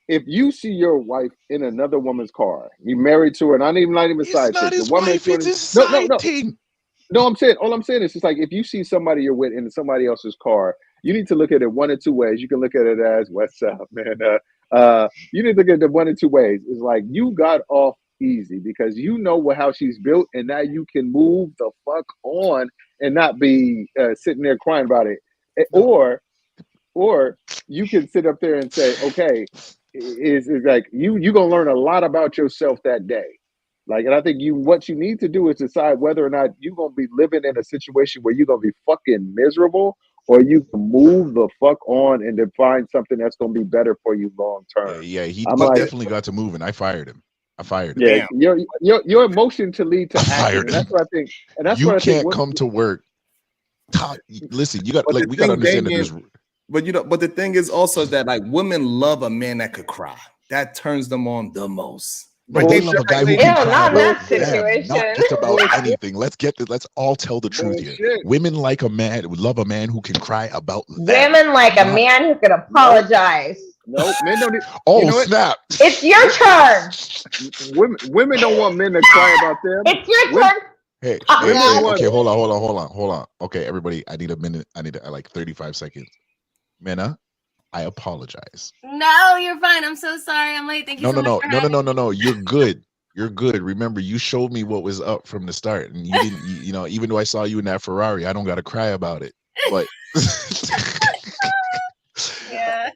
if you see your wife in another woman's car, you married to her, and not even It's side not chick, his the woman wife, it's his no, side no. thing. No, all I'm saying is just like if you see somebody you're with in somebody else's car, you need to look at it one of two ways. You can look at it as, "What's up, man?" You need to look at it one of two ways. It's like you got off easy because you know how she's built, and now you can move the fuck on and not be sitting there crying about it. No. Or you can sit up there and say, okay, is like you gonna learn a lot about yourself that day. Like, and I think what you need to do is decide whether or not you're gonna be living in a situation where you're gonna be fucking miserable, or you can move the fuck on and then find something that's gonna be better for you long term. Yeah, he I'm like, definitely got to moving. I fired him. yeah, Damn. your emotion to lead to I action, fired and that's him. what I think. And that's You what I think. can't come to work. Listen, you got But like the we got to thing, understand that Damien, there's but the thing is also that like women love a man that could cry. That turns them on the most. right. They Bullshit. love a guy who Ew, can cry not in about that them, not situation. just about Bullshit. anything. Let's all tell the truth here. Bullshit. Women like a man, love a man who can cry about them. Women like a not- man who can apologize. No, men don't. Oh You know what? snap! It's your turn. Women don't want men to cry about them. It's your Women- turn. Hey, Women want- okay, hold on. Okay, everybody, I need a minute. I need like 35 seconds. Mena, I apologize. No, you're fine. I'm so sorry. I'm late. Thank you No, so much for having me. no. You're good. You're good. Remember, you showed me what was up from the start, and you didn't. You know, even though I saw you in that Ferrari, I don't got to cry about it. But Yeah.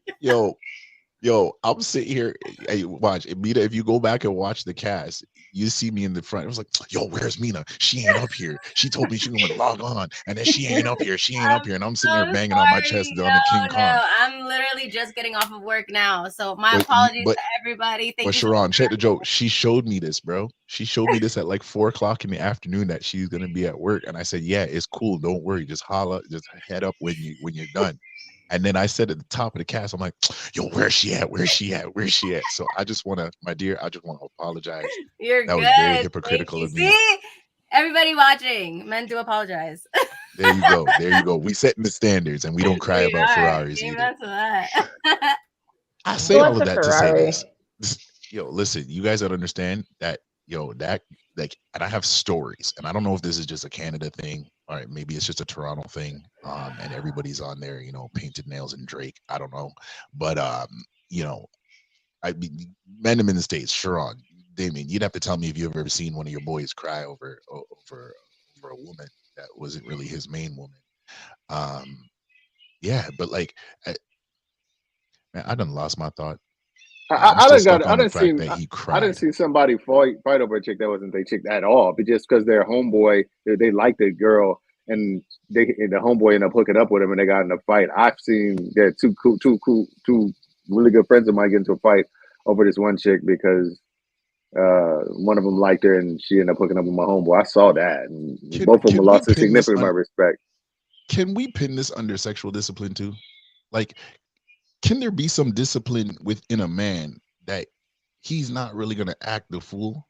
yo, I'm sitting here. Hey, watch, Mina. If you go back and watch the cast, you see me in the front. It was like, yo, where's Mina? She ain't up here. She told me she was gonna log on, and then she ain't up here. She ain't up here, and I'm sitting So there banging on my chest on the King Kong. No, I'm literally just getting off of work now. So my But- apologies but- to everybody. Thank But you. Sharon, check the joke. She showed me this, bro. She showed me this at like 4:00 in the afternoon that she's gonna be at work, and I said, "Yeah, it's cool. Don't worry. Just holla. Just head up when you're done." And then I said at the top of the cast, I'm like, "Yo, where's she at? Where's she at? Where's she at?" So I just want to, my dear, I just want to apologize. You're That good. was very Thank hypocritical you. of me. See, everybody watching, men do apologize. There you go. There you go. We setting the standards, and we don't cry We about are. Ferraris Amen either. to that. I say all What's of a that to say Ferrari? this. Yo, listen, you guys don't understand that, that like, and I have stories, and I don't know if this is just a Canada thing, or maybe it's just a Toronto thing, and everybody's on there, painted nails and Drake. I don't know, but I mean, men in the States, Sharon, Damien, you'd have to tell me if you've ever seen one of your boys cry over a woman that wasn't really his main woman. Yeah, but like, man, I done lost my thought. I done Cried. see somebody fight over a chick that wasn't their chick at all, but just because their homeboy, they liked the girl, and the homeboy ended up hooking up with him, and they got in a fight. I've seen two really good friends of mine get into a fight over this one chick because one of them liked her, and she ended up hooking up with my homeboy. I saw that, and both of them lost a significant amount of respect. Can we pin this under sexual discipline too? Like, can there be some discipline within a man that he's not really going to act the fool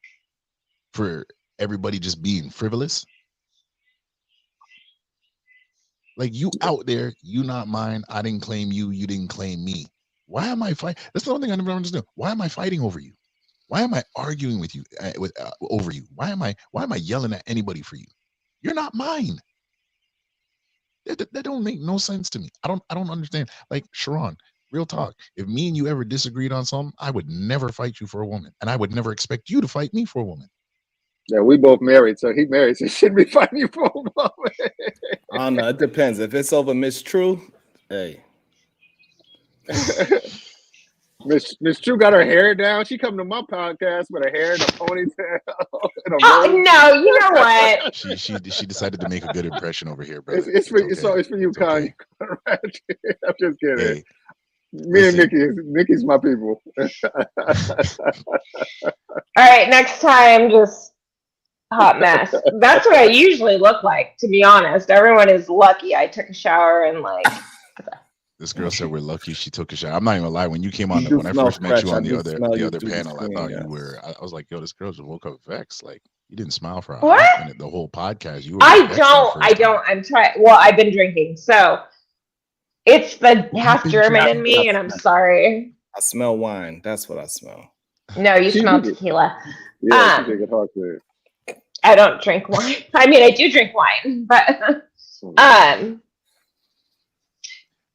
for everybody just being frivolous? Like, you out there, you not mine. I didn't claim you. You didn't claim me. Why am I fighting? That's the one thing I never understood. Why am I fighting over you? Why am I arguing with you over you? Why am I yelling at anybody for you? You're not mine. That don't make no sense to me. I don't understand. Like, Sharon, real talk. If me and you ever disagreed on something, I would never fight you for a woman, and I would never expect you to fight me for a woman. Yeah, we both married, so he married, so he shouldn't be fighting you for a woman. I don't know. It depends. If it's over Miss True, hey. Miss True got her hair down. She come to my podcast with her hair in a ponytail and a Oh, robe. no, you know what? She decided to make a good impression over here, bro. It's for you, Con. Okay. I'm just kidding. Hey, Me and Nikki's my people. All right, next time, just hot mess. That's what I usually look like, to be honest. Everyone is lucky I took a shower and this girl said we're lucky she took a shower. I'm not even gonna lie. When you came on, You when I smell first met fresh. you I on do the smell you other through the panel, I screen, thought yes. you were. I was like, yo, this girl just woke up vexed. Like, you didn't smile for a What? hot minute the whole podcast. You were I vexed that first time. I'm trying. Well, I've been drinking, so it's the half been German drinking? in me, and I'm sorry. I smell wine. That's what I smell. No, you She smell did it. tequila. Yeah, she take it hard to it. I don't drink wine. I mean, I do drink wine, but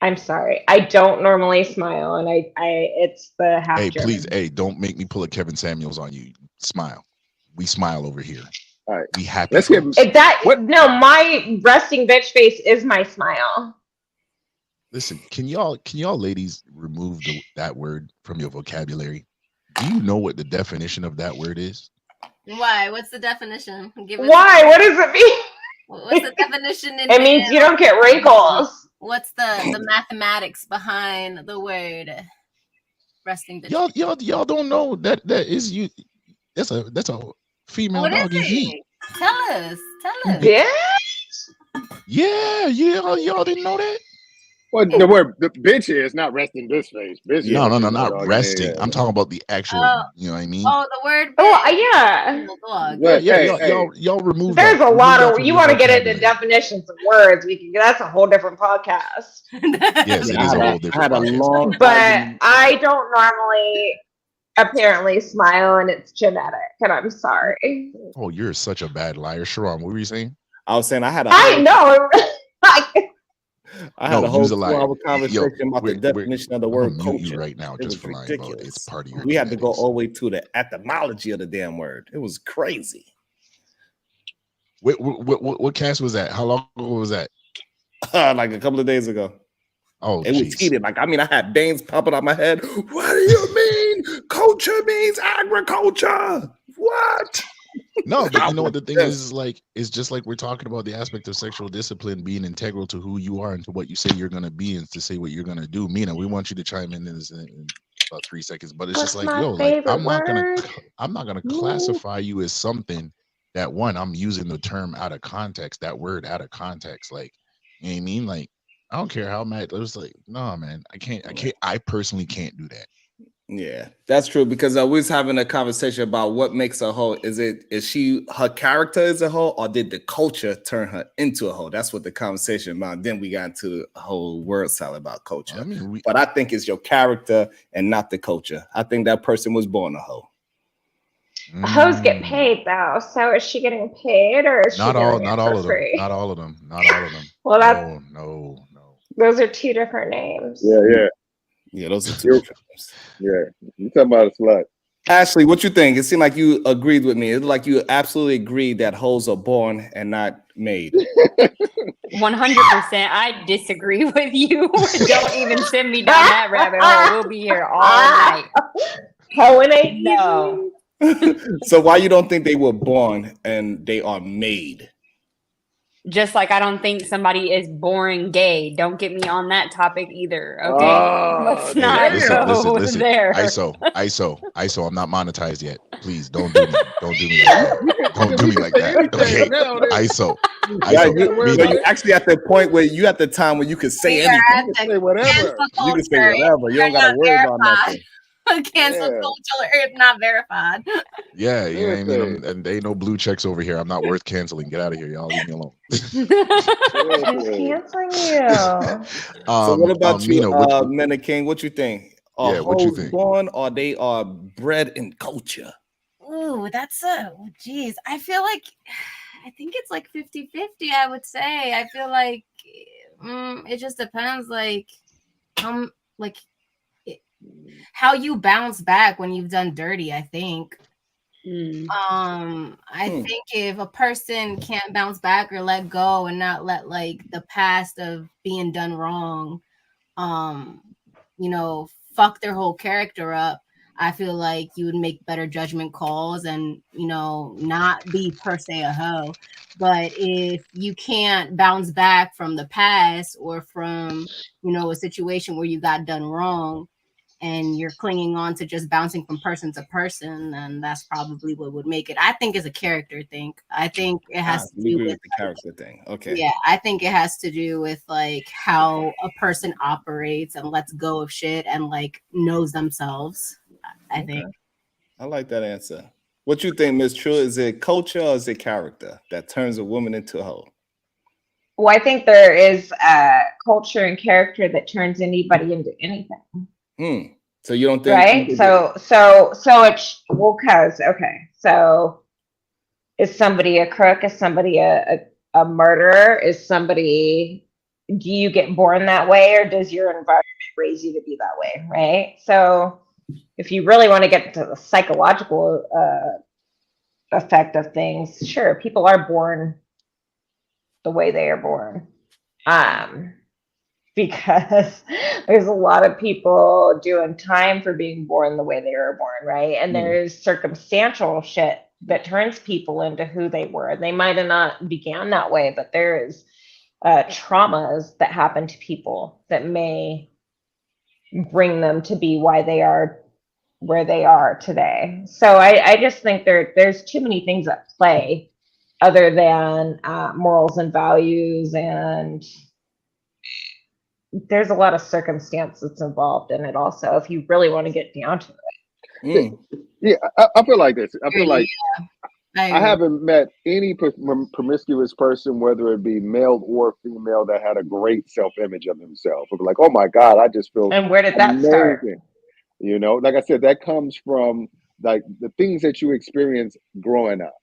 I'm sorry. I don't normally smile, and I it's the half Hey, German. please, hey, don't make me pull a Kevin Samuels on you. Smile. we smile over here. All right. We happy. Let's get If that What? no, my resting bitch face is my smile. Listen, can y'all ladies remove that word from your vocabulary? Do you know what the definition of that word is? Why? What's the definition? Give us Why? What does it mean? What's the definition in It means you don't get wrinkles. What's the mathematics behind the word resting bitch? Y'all don't know that is you. That's a female What is doggy feet. it? Tell us. Bitch. Yeah, y'all didn't know that. Well, the word the bitch is not resting this face. Bitch No, is, not dog. resting. Yeah. I'm talking about the actual. You know what I mean? Oh, the word. Oh, bitch. yeah. Dog. But, Yeah, hey, y'all remove There's that. a Remove lot that of from you your want to get into vocabulary. definitions of words. We can. That's a whole different podcast. Yes, it I is had a a- whole I different had a podcast. long But argument. I don't normally apparently smile, and it's genetic. And I'm sorry. Oh, you're such a bad liar, Sharon. What were you saying? I was saying I had a I know. I No, had a whole use a liar. 2-hour conversation about the we're- definition of the I'm word gonna mute you culture. right now It just was for lying, bro. ridiculous. It's part of your. We had to go genetics. all the way to the etymology of the damn word. It was crazy. What cast was that? How long ago was that? Like a couple of days ago. Oh, It was jeez. heated. Like, I mean, I had veins popping out my head. What do you mean? Culture means agriculture. What? No, but you know what the thing Yes. is like, it's just like we're talking about the aspect of sexual discipline being integral to who you are and to what you say you're gonna be and to say what you're gonna do. Mina, we want you to chime in this in about 3 seconds, but it's What's just like, my yo, like favorite I'm not word? gonna classify you as something that one, I'm using the term out of context, that word out of context. Like, you know what I mean? Like, I don't care how mad it was like, no, man, I personally can't do that. Yeah, that's true because we was having a conversation about what makes a hoe. Is she her character is a hoe, or did the culture turn her into a hoe? That's what the conversation about. Then we got into a whole word salad about culture. I mean, but I think it's your character and not the culture. I think that person was born a hoe. Hoes get paid though, so is she getting paid or is she Not all doing not it all for of them. free? Not all of them. Well, that's No. those are two different names. Yeah, those are two You're- different things. Yeah, you talking about a slut. Ashley, what you think? It seemed like you agreed with me. It's like you absolutely agreed that hoes are born and not made. 100%. I disagree with you. Don't even send me down that rabbit hole. We'll be here all night. Hoeing ain't No. So why you don't think they were born and they are made? Just like I don't think somebody is boring gay. Don't get me on that topic either. Okay. Oh, Let's Hey, not go listen. there. ISO. I'm not monetized yet. Please don't do me. Don't do me like that. Don't do me like that. Okay. ISO. Yeah, Mina. you actually at the point where you at the time when you can say anything. You can say whatever. You can say whatever. You don't gotta worry about nothing. Cancel Yeah. culture if not verified. Yeah, you know what I mean? Seriously. And they ain't no blue checks over here. I'm not worth canceling. Get out of here, y'all. Leave me alone. I'm canceling you. So what about you, Mina, Mena King? What you think? Are Yeah, what you hoes think? born or they are bred in culture? Ooh, that's geez. I feel like I think it's like 50-50, I would say. I feel like it just depends how you bounce back when you've done dirty, I think. I think if a person can't bounce back or let go and not let like the past of being done wrong fuck their whole character up, I feel like you would make better judgment calls and not be per se a hoe. But if you can't bounce back from the past or from a situation where you got done wrong and you're clinging on to just bouncing from person to person, then that's probably what would make it. I think it's a character thing. I think it has to do with the character thing. Okay. Yeah, I think it has to do with like how a person operates and lets go of shit and like knows themselves. I think. I like that answer. What you think, Miss True? Is it culture or is it character that turns a woman into a hoe? Well, I think there is culture and character that turns anybody into anything. So you don't think, right? So it's because okay. So is somebody a crook? Is somebody a murderer? Is somebody? Do you get born that way, or does your environment raise you to be that way? Right. So if you really want to get into the psychological effect of things, sure, people are born the way they are born. Because there's a lot of people doing time for being born the way they were born, right? And there's circumstantial shit that turns people into who they were. They might have not began that way, but there is traumas that happen to people that may bring them to be why they are where they are today. So I just think there's too many things at play other than morals and values, and there's a lot of circumstance that's involved in it also, if you really want to get down to it. Yeah, I feel like this. I feel like I haven't met any promiscuous person, whether it be male or female, that had a great self-image of themselves. Like, oh my God, I just feel And where did that start? amazing. You know, like I said, that comes from like the things that you experience growing up.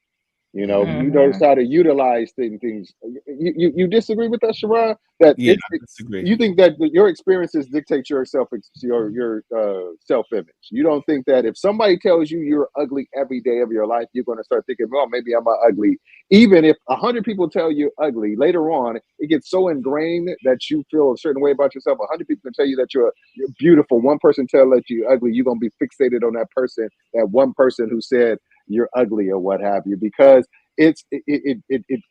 You know, you notice how to utilize things. You disagree with that, Sharon? That Yeah, I disagree. you think that your experiences dictate your self image. You don't think that if somebody tells you you're ugly every day of your life, you're going to start thinking, well, maybe I'm ugly. Even if 100 people tell you ugly, later on it gets so ingrained that you feel a certain way about yourself. 100 people can tell you that you're beautiful. One person tell that you're ugly, you're going to be fixated on that person, that one person who said you're ugly or what have you, because it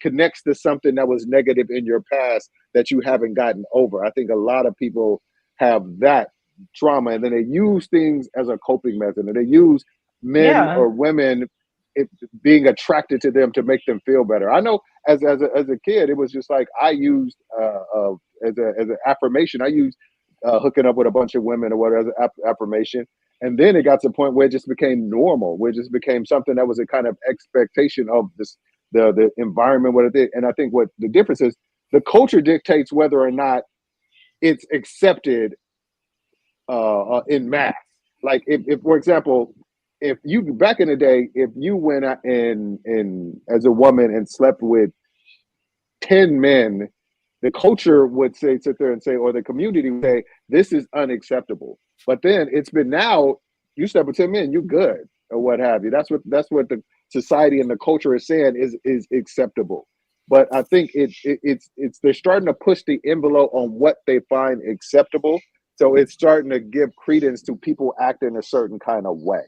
connects to something that was negative in your past that you haven't gotten over. I think a lot of people have that trauma, and then they use things as a coping method, and they use men or women being attracted to them to make them feel better. I know as a kid, it was just like I used as an affirmation. I used hooking up with a bunch of women or whatever as affirmation. And then it got to the point where it just became normal, where it just became something that was a kind of expectation of the environment, what it did. And I think what the difference is, the culture dictates whether or not it's accepted in mass. Like if, for example, if you back in the day, if you went out in as a woman and slept with 10 men, the culture would sit there and say, or the community would say, this is unacceptable. But then it's been now, you step with 10 men, you're good, or what have you. That's what the society and the culture is saying is acceptable. But I think it's they're starting to push the envelope on what they find acceptable. So it's starting to give credence to people acting a certain kind of way.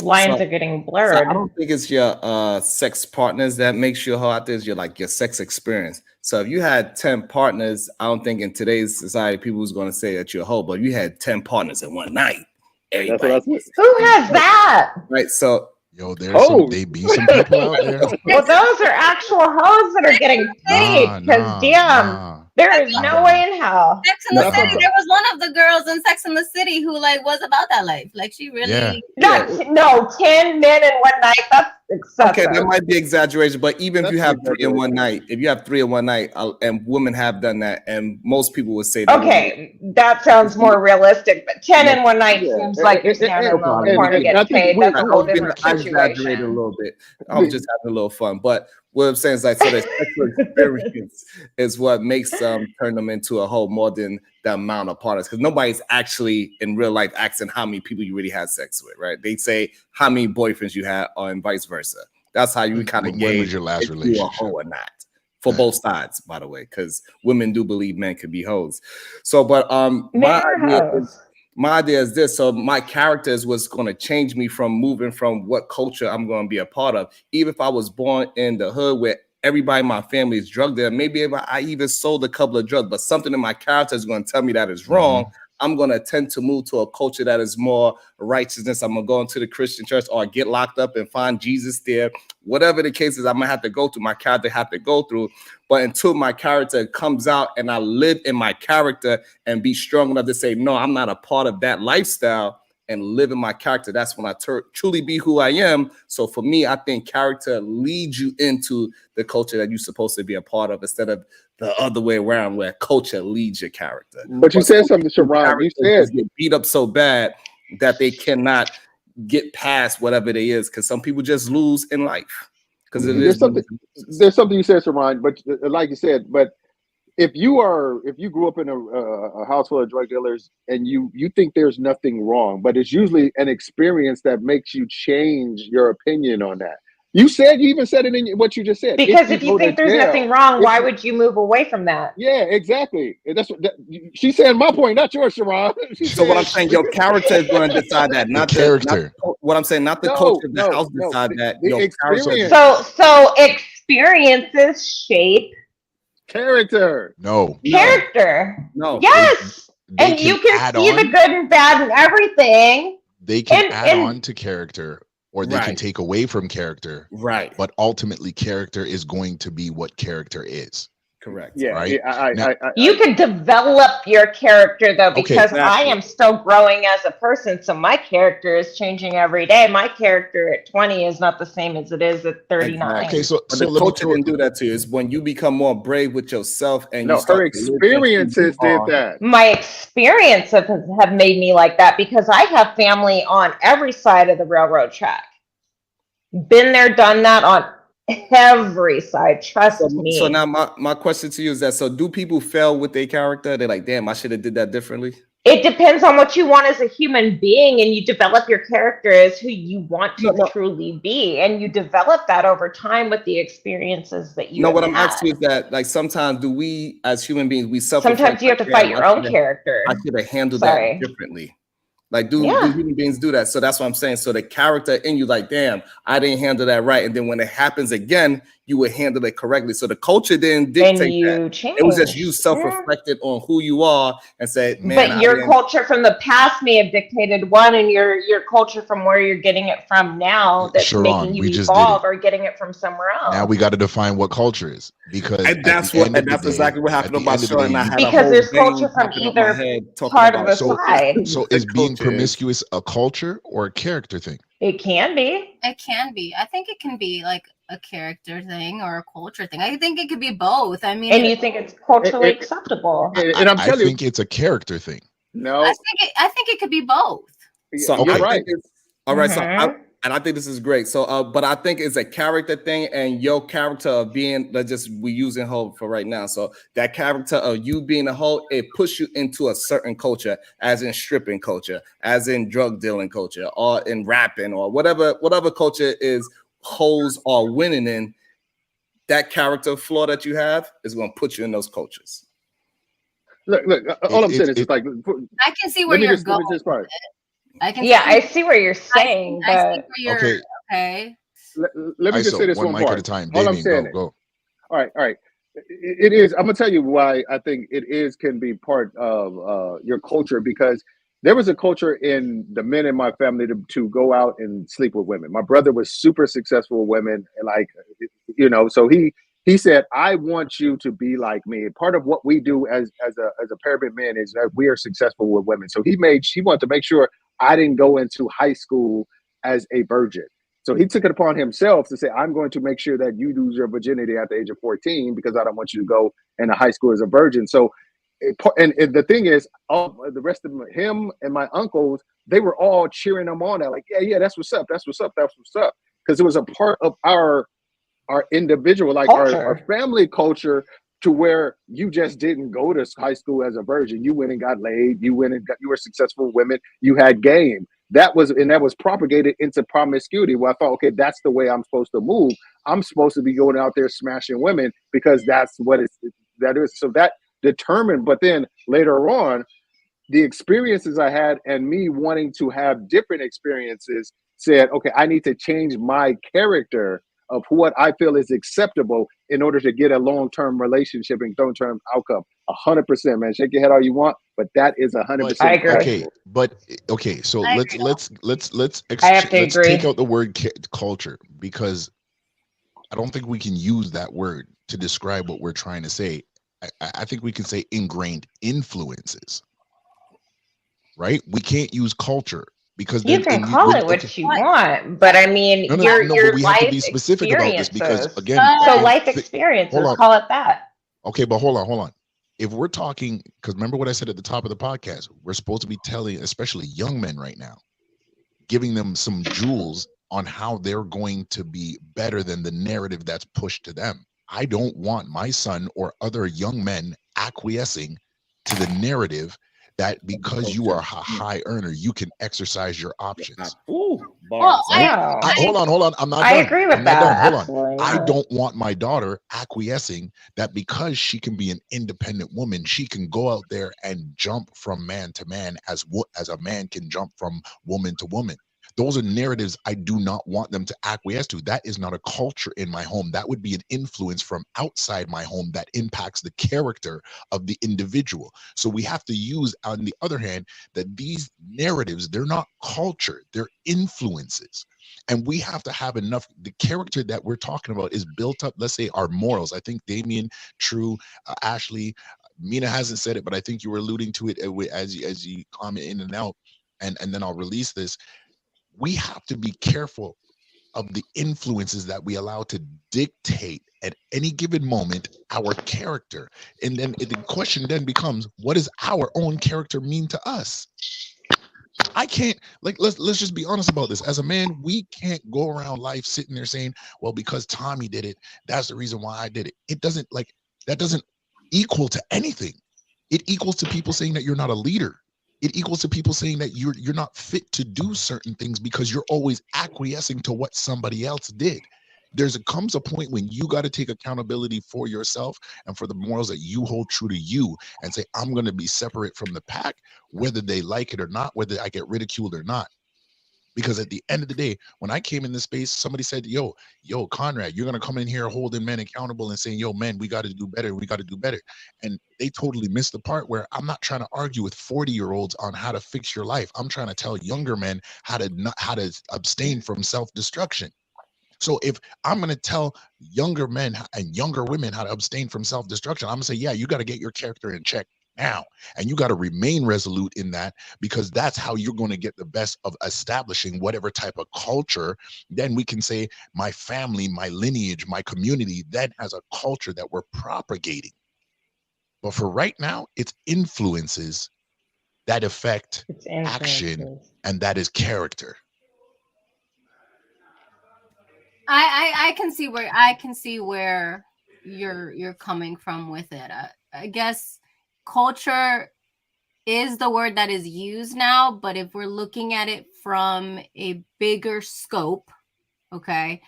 Lines are getting blurred. So I don't think it's your sex partners that makes you a hoe out there. It's your sex experience. So if you had 10 partners, I don't think in today's society people was going to say that you're a hoe, but you had 10 partners in one night. That's what I said. Who has that? Right. So they be some people out there. Well, those are actual hoes that are getting paid, because there is no way in hell. Sex in the City. There was one of the girls in Sex in the City who was about that life. Like she really. No, 10 men in one night. That's excessive. Okay, that might be exaggeration, but even if you have 3 in one night, and women have done that, and most people would say that. Okay, that sounds more realistic, but 10 in one night seems like you're standing alone in the corner getting paid. That's a whole different situation. I exaggerated a little bit. I'm just having a little fun, but what I'm saying is so the sexual experience is what makes them turn them into a hoe more than the amount of partners, because nobody's actually in real life asking how many people you really had sex with, right? They say how many boyfriends you had, or and vice versa. That's how you kind of gauge when was your last relationship, a hoe or not, for both sides, by the way, because women do believe men could be hoes. So, but my idea is this. So my character is what's going to change me from moving from what culture I'm going to be a part of. Even if I was born in the hood where everybody in my family is drug dealer, maybe if I even sold a couple of drugs, but something in my character is going to tell me that is wrong. I'm going to tend to move to a culture that is more righteousness. I'm going to go into the Christian church or get locked up and find Jesus there. Whatever the case is, I'm going to have to go through, my character have to go through. But until my character comes out and I live in my character and be strong enough to say, no, I'm not a part of that lifestyle, and live in my character, that's when I truly be who I am. So for me, I think character leads you into the culture that you're supposed to be a part of, instead of the other way around where culture leads your character. But you said something, Sharon. You said get beat up so bad that they cannot get past whatever they is, because some people just lose in life. Because there's something you said, Sharon, but like you said, but if you grew up in a house full of drug dealers and you think there's nothing wrong, but it's usually an experience that makes you change your opinion on that. You even said it in what you just said. Because if you think there's nothing wrong, why would you move away from that? Yeah, exactly. That's what she's saying. My point, not yours, Sharon. So what I'm saying, your character is going to decide that, not the character. What I'm saying, not the culture of the house decide that. The Your experience. So experiences shape character. Character. No. Yes. And you can see the good and bad and everything. They can add on to character, or they can Right. take away from character. Right. But ultimately, character is going to be what character is. Correct. Yeah. Right? You can develop your character though, Okay, because I exactly. am still growing as a person. So my character is changing every day. My character at 20 is not the same as it is at 39. Okay, so But the let me culture throw- didn't do that to you. It's when you become more brave with yourself and No, you start her to live into who experiences you did are. that. My experiences have made me like that because I have family on every side of the railroad track. Been there, done that on every side. Trust me. So now my question to you is that, so do people fail with their character? They're like, damn, I should have did that differently. It depends on what you want as a human being, and you develop your character as who you want to truly be, and you develop that over time with the experiences that you. No, what have I'm had. asking is that, like, sometimes do we as human beings, we Sometimes you have to fight your own character. I should have handled Sorry. that differently. Like, do human beings do that? So that's what I'm saying. So the character in you, like, damn, I didn't handle that right. And then when it happens again, you would handle it correctly. So the culture didn't dictate that. It was just you self-reflected on who you are and said, man. But your culture from the past may have dictated one, and your culture from where you're getting it from now that's Sharon, making you evolve or getting it from somewhere else. Now we got to define what culture is, because and that's exactly what happened about Sharon. And I had because there's culture from either part of the side. So is being promiscuous a culture or a character thing? It can be. It can be. I think it can be like a character thing or a culture thing. I think it could be both. I mean, and you think it's culturally acceptable? And I'm telling I think it's a character thing. No, I think it could be both. So Okay. you're right. All right. Mhm. So I think this is great. So, but I think it's a character thing, and your character of being, we using hoe for right now. So that character of you being a hoe, it puts you into a certain culture, as in stripping culture, as in drug dealing culture, or in rapping, or whatever culture is hoes are winning in. That character flaw that you have is going to put you in those cultures. Look. All I'm saying is, like, I can see where you're going. I see what you're saying. I see where you're, Okay. okay. Let me just say this one one mic part. at a time. All I'm Damien, saying. go. All right. It is. I'm gonna tell you why I think can be part of your culture, because there was a culture in the men in my family to go out and sleep with women. My brother was super successful with women, and so he said, I want you to be like me. Part of what we do as a pair of men is that we are successful with women. So he wanted to make sure I didn't go into high school as a virgin. So he took it upon himself to say, I'm going to make sure that you lose your virginity at the age of 14, because I don't want you to go into high school as a virgin. So, and the thing is, all the rest of him and my uncles, they were all cheering him on. They're like, yeah, that's what's up. That's what's up. That's what's up. Because it was a part of our individual, like our family culture, to where you just didn't go to high school as a virgin. You went and got laid. You were successful with women. You had game. That was propagated into promiscuity, where I thought, okay, that's the way I'm supposed to move. I'm supposed to be going out there smashing women, because that's what that is. So that determined. But then later on, the experiences I had and me wanting to have different experiences said, okay, I need to change my character of what I feel is acceptable in order to get a long-term relationship and long-term outcome. 100%, man. Shake your head all you want, but that is 100%. I agree. Okay, so let's take out the word culture, because I don't think we can use that word to describe what we're trying to say. I think we can say ingrained influences, right? We can't use culture, because you can call it what you want, but I mean, but we have to be specific about this, because again, life experiences, call it that. Okay, but hold on. If we're talking, because remember what I said at the top of the podcast, we're supposed to be telling, especially young men right now, giving them some jewels on how they're going to be better than the narrative that's pushed to them. I don't want my son or other young men acquiescing to the narrative that because you are a high earner, you can exercise your options. Ooh, Well, bars. Right? No, Hold on. I'm not I done. agree with I'm not done. that. Hold on. Absolutely. I not. don't want my daughter acquiescing that because she can be an independent woman, she can go out there and jump from man to man as a man can jump from woman to woman. Those are narratives I do not want them to acquiesce to. That is not a culture in my home. That would be an influence from outside my home that impacts the character of the individual. So we have to use, on the other hand, that these narratives, they're not culture, they're influences. And we have to have enough. The character that we're talking about is built up, let's say, our morals. I think Damien, True, Ashley, Mina hasn't said it, but I think you were alluding to it as you comment in and out. And then I'll release this. We have to be careful of the influences that we allow to dictate at any given moment our character. And then the question then becomes, what does our own character mean to us? I can't, like, let's just be honest about this. As a man, we can't go around life sitting there saying, well, because Tommy did it, that's the reason why I did it. It doesn't, like, that doesn't equal to anything. It equals to people saying that you're not a leader. It equals to people saying that you're not fit to do certain things because you're always acquiescing to what somebody else did. Comes a point when you got to take accountability for yourself and for the morals that you hold true to you, and say, I'm going to be separate from the pack, whether they like it or not, whether I get ridiculed or not. Because at the end of the day, when I came in this space, somebody said, yo, Conrad, you're going to come in here holding men accountable and saying, yo, men, we got to do better. We got to do better. And they totally missed the part where I'm not trying to argue with 40-year-olds on how to fix your life. I'm trying to tell younger men how to abstain from self-destruction. So if I'm going to tell younger men and younger women how to abstain from self-destruction, I'm going to say, yeah, you got to get your character in check now. And you got to remain resolute in that, because that's how you're going to get the best of establishing whatever type of culture. Then we can say my family, my lineage, my community then has a culture that we're propagating. But for right now, it's influences that affect It's action, influences. and that is character. I can see where you're coming from with it. I guess culture is the word that is used now, but if we're looking at it from a bigger scope, okay,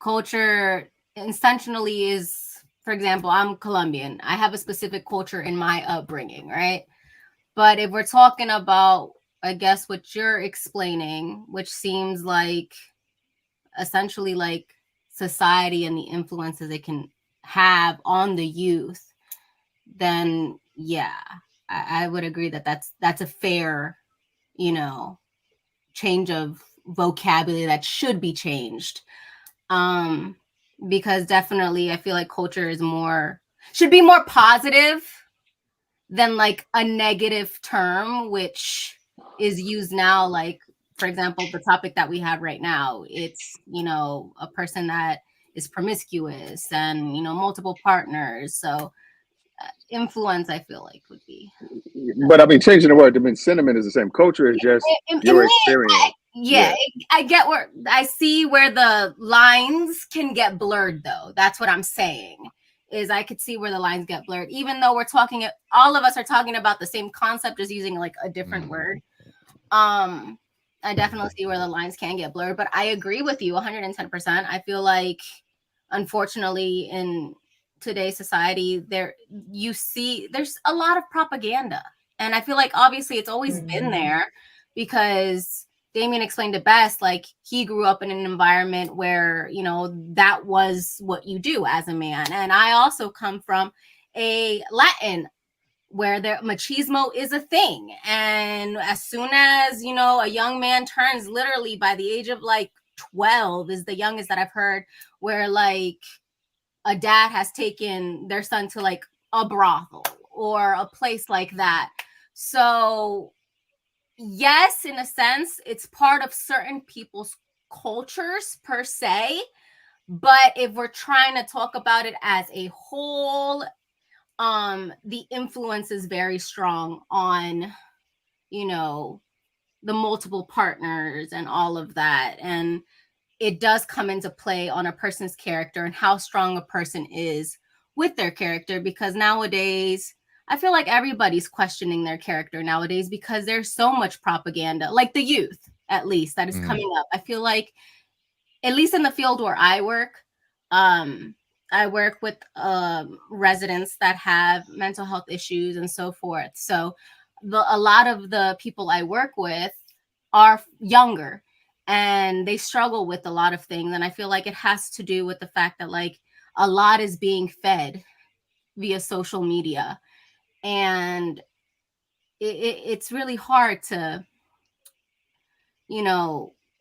culture intentionally is, for example, I'm Colombian. I have a specific culture in my upbringing, right? But if we're talking about, I guess, what you're explaining, which seems like essentially like society and the influences it can have on the youth, then yeah, I would agree that that's a fair, change of vocabulary that should be changed. Because definitely I feel like culture should be more positive than like a negative term, which is used now. Like, for example, the topic that we have right now, it's, a person that is promiscuous and, multiple partners. So influence, I feel like, would be. But I mean, changing the word, I mean, sentiment is the same. Culture is just your experience. I get where I see where the lines can get blurred, though. That's what I'm saying. Is I could see where the lines get blurred, even though all of us are talking about the same concept, just using like a different word. I definitely see where the lines can get blurred, but I agree with you 110%. I feel like, unfortunately, in today's society, there's a lot of propaganda, and I feel like obviously it's always been there, because Damien explained it best. Like, he grew up in an environment where, that was what you do as a man. And I also come from a Latin where machismo is a thing. And as soon as, a young man turns, literally by the age of like 12 is the youngest that I've heard, where like a dad has taken their son to like a brothel or a place like that. So yes, in a sense, it's part of certain people's cultures per se. But if we're trying to talk about it as a whole, the influence is very strong on, the multiple partners and all of that. And it does come into play on a person's character and how strong a person is with their character, because nowadays, I feel like everybody's questioning their character nowadays because there's so much propaganda, like the youth, at least, that is coming up. I feel like, at least in the field where I work with residents that have mental health issues and so forth. So a lot of the people I work with are younger and they struggle with a lot of things. And I feel like it has to do with the fact that like a lot is being fed via social media. And it's really hard to,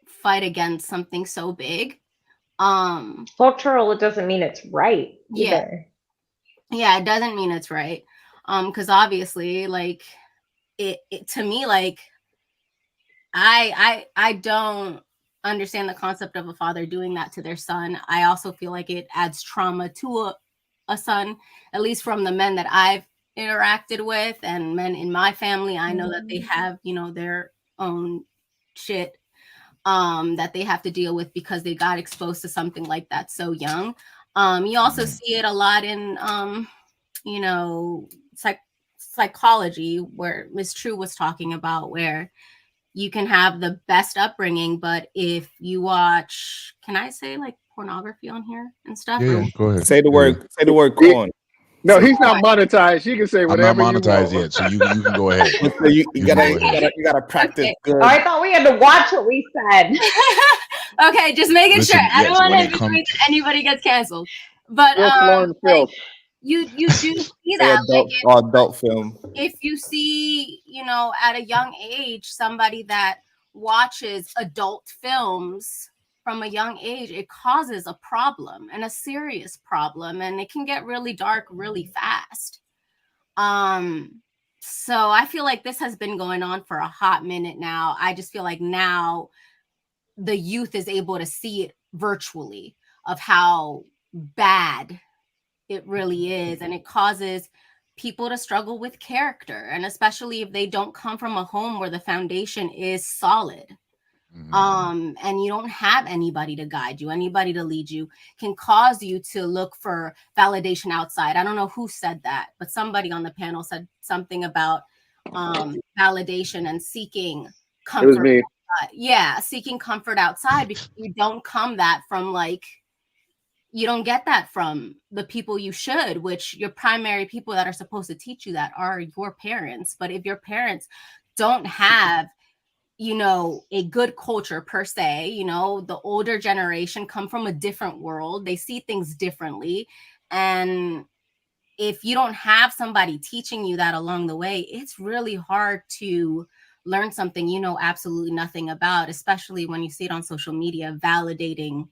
fight against something so big. Cultural, it doesn't mean it's right either. Yeah, it doesn't mean it's right. Because obviously, like, it to me, like, I don't understand the concept of a father doing that to their son. I also feel like it adds trauma to a son, at least from the men that I've interacted with and men in my family. I know that they have, their own shit that they have to deal with because they got exposed to something like that so young. You also see it a lot in, psychology, where Miss True was talking about, where you can have the best upbringing, but if you watch, can I say like pornography on here and stuff? Yeah, go ahead. Say the word corn. No, he's not monetized. You can say I'm not whatever you monetized want. yet, so you can go ahead. So you gotta practice good. Oh, I thought we had to watch what we said. Okay, just making Listen, sure. I don't yes, when want it comes- anybody gets canceled. But Just learn filth. you do see that, Adult film. if you see, at a young age, somebody that watches adult films from a young age, it causes a problem, and a serious problem, and it can get really dark really fast. So I feel like this has been going on for a hot minute now. I just feel like now the youth is able to see it virtually of how bad it really is, and it causes people to struggle with character, and especially if they don't come from a home where the foundation is solid. And you don't have anybody to guide you, anybody to lead you, can cause you to look for validation outside. I don't know who said that, but somebody on the panel said something about validation and seeking comfort. It was me. Seeking comfort outside, because you don't get that from the people you should, which your primary people that are supposed to teach you that are your parents. But if your parents don't have, a good culture per se, the older generation come from a different world, they see things differently. And if you don't have somebody teaching you that along the way, it's really hard to learn something you know absolutely nothing about, especially when you see it on social media, validating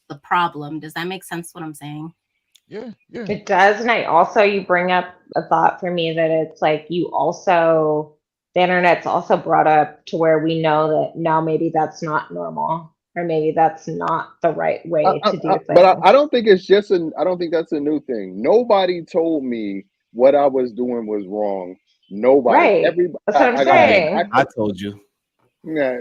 the problem. Does that make sense what I'm saying? Yeah. It does. And you bring up a thought for me that it's like the internet's also brought up to where we know that now maybe that's not normal, or maybe that's not the right way to do things. But I don't think it's I don't think that's a new thing. Nobody told me what I was doing was wrong. Nobody. Right. Everybody, that's what I'm saying. I told you. Yeah.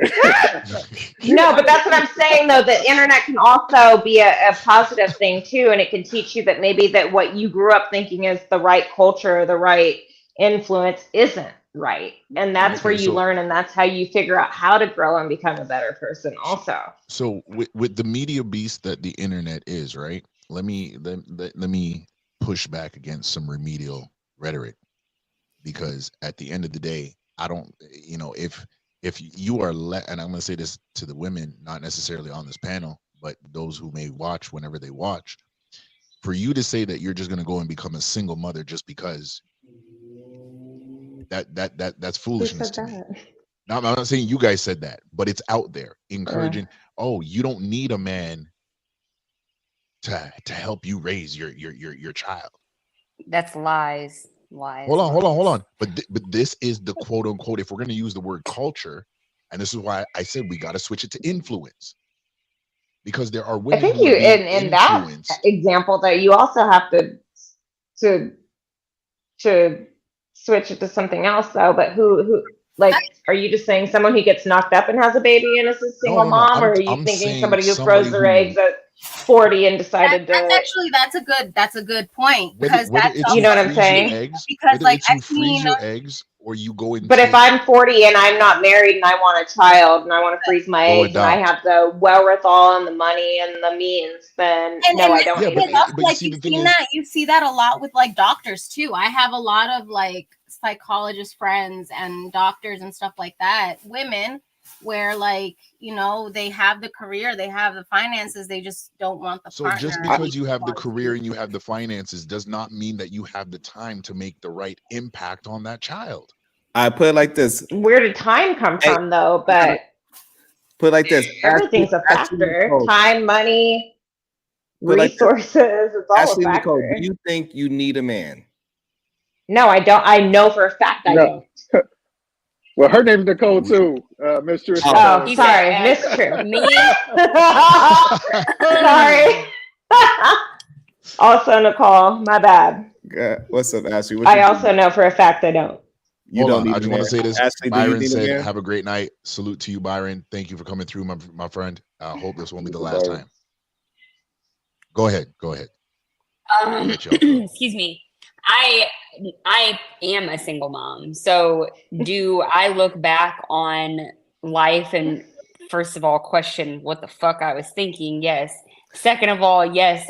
No, but that's what I'm saying, though. The internet can also be a positive thing too, and it can teach you that maybe that what you grew up thinking is the right culture, the right influence isn't right, and that's where you learn, and that's how you figure out how to grow and become a better person. Also, so with the media beast that the internet is, right? Let me push back against some remedial rhetoric, because at the end of the day, I don't, if you are and I'm going to say this to the women, not necessarily on this panel, but those who may watch whenever they watch, for you to say that you're just going to go and become a single mother just because, that's foolishness to me. Now, I'm not saying you guys said that, but it's out there encouraging. Oh, you don't need a man to help you raise your child. That's lies. Lies. Hold on. But this is the quote unquote, if we're going to use the word culture, and this is why I said we got to switch it to influence, because there are women. I think in that example that you also have to switch it to something else, though. But who like, are you just saying someone who gets knocked up and has a baby and is a single mom, or are you thinking somebody who throws their eggs at 40 and decided that's a good point, Whether because whether that's it's You you know what also I'm freeze your saying? eggs, because whether like it's you I've freeze seen your eggs or you go and But if take I'm 40 and I'm not married and I want a child and I want to freeze my go eggs and I adopt. have the wherewithal and the money and the means, then no, and I this don't Yeah, need a but man. is up, but you like see the you've thing seen is, that you see that a lot with like doctors too. I have a lot of like psychologist friends and doctors and stuff like that, women, where like, you know, they have the career, they have the finances, they just don't want the so just partner. because you have the Wants to career be- and you have the finances does not mean that you have the time to make the right impact on that child. I put it like this. Where did time come Hey, from though? I gotta But put it like this. everything's a Ashley factor. Nicole. Time, money, Put it like this. resources, it's all a Ashley Nicole, do factor. you think you need a man? No, I don't. I know for a fact I No. don't. Well, her name's Nicole We- too. Miss Trish. Oh. Oh, He sorry, said, Miss True. me. Sorry. Also, Nicole, my bad. What's up, Ashley? What I you also know for a fact I don't. You Hold don't on, need I a just want man. to say this. Ashley, do you Byron need a said, man? "Have a great night." Salute to you, Byron. Thank you for coming through, my friend. I hope this won't be the last Byron. time. Go ahead. Let y'all go. Excuse me. I am a single mom. So do I look back on life and first of all question what the fuck I was thinking? Yes. Second of all, yes.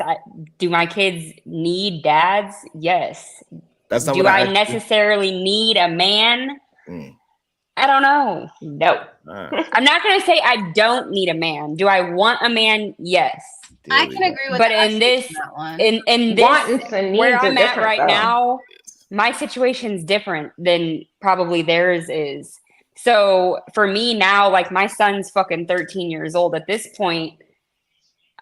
Do my kids need dads? Yes. That's not Do what I I asked you. necessarily need a man? Mm. I don't know. No. All right. I'm not going to say I don't need a man. Do I want a man? Yes. There I we can go. agree with But Ashley in this, on that one. in Wants this, and where needs are I'm at different, right though. now, my situation's different than probably theirs is. So for me now, like my son's fucking 13 years old at this point.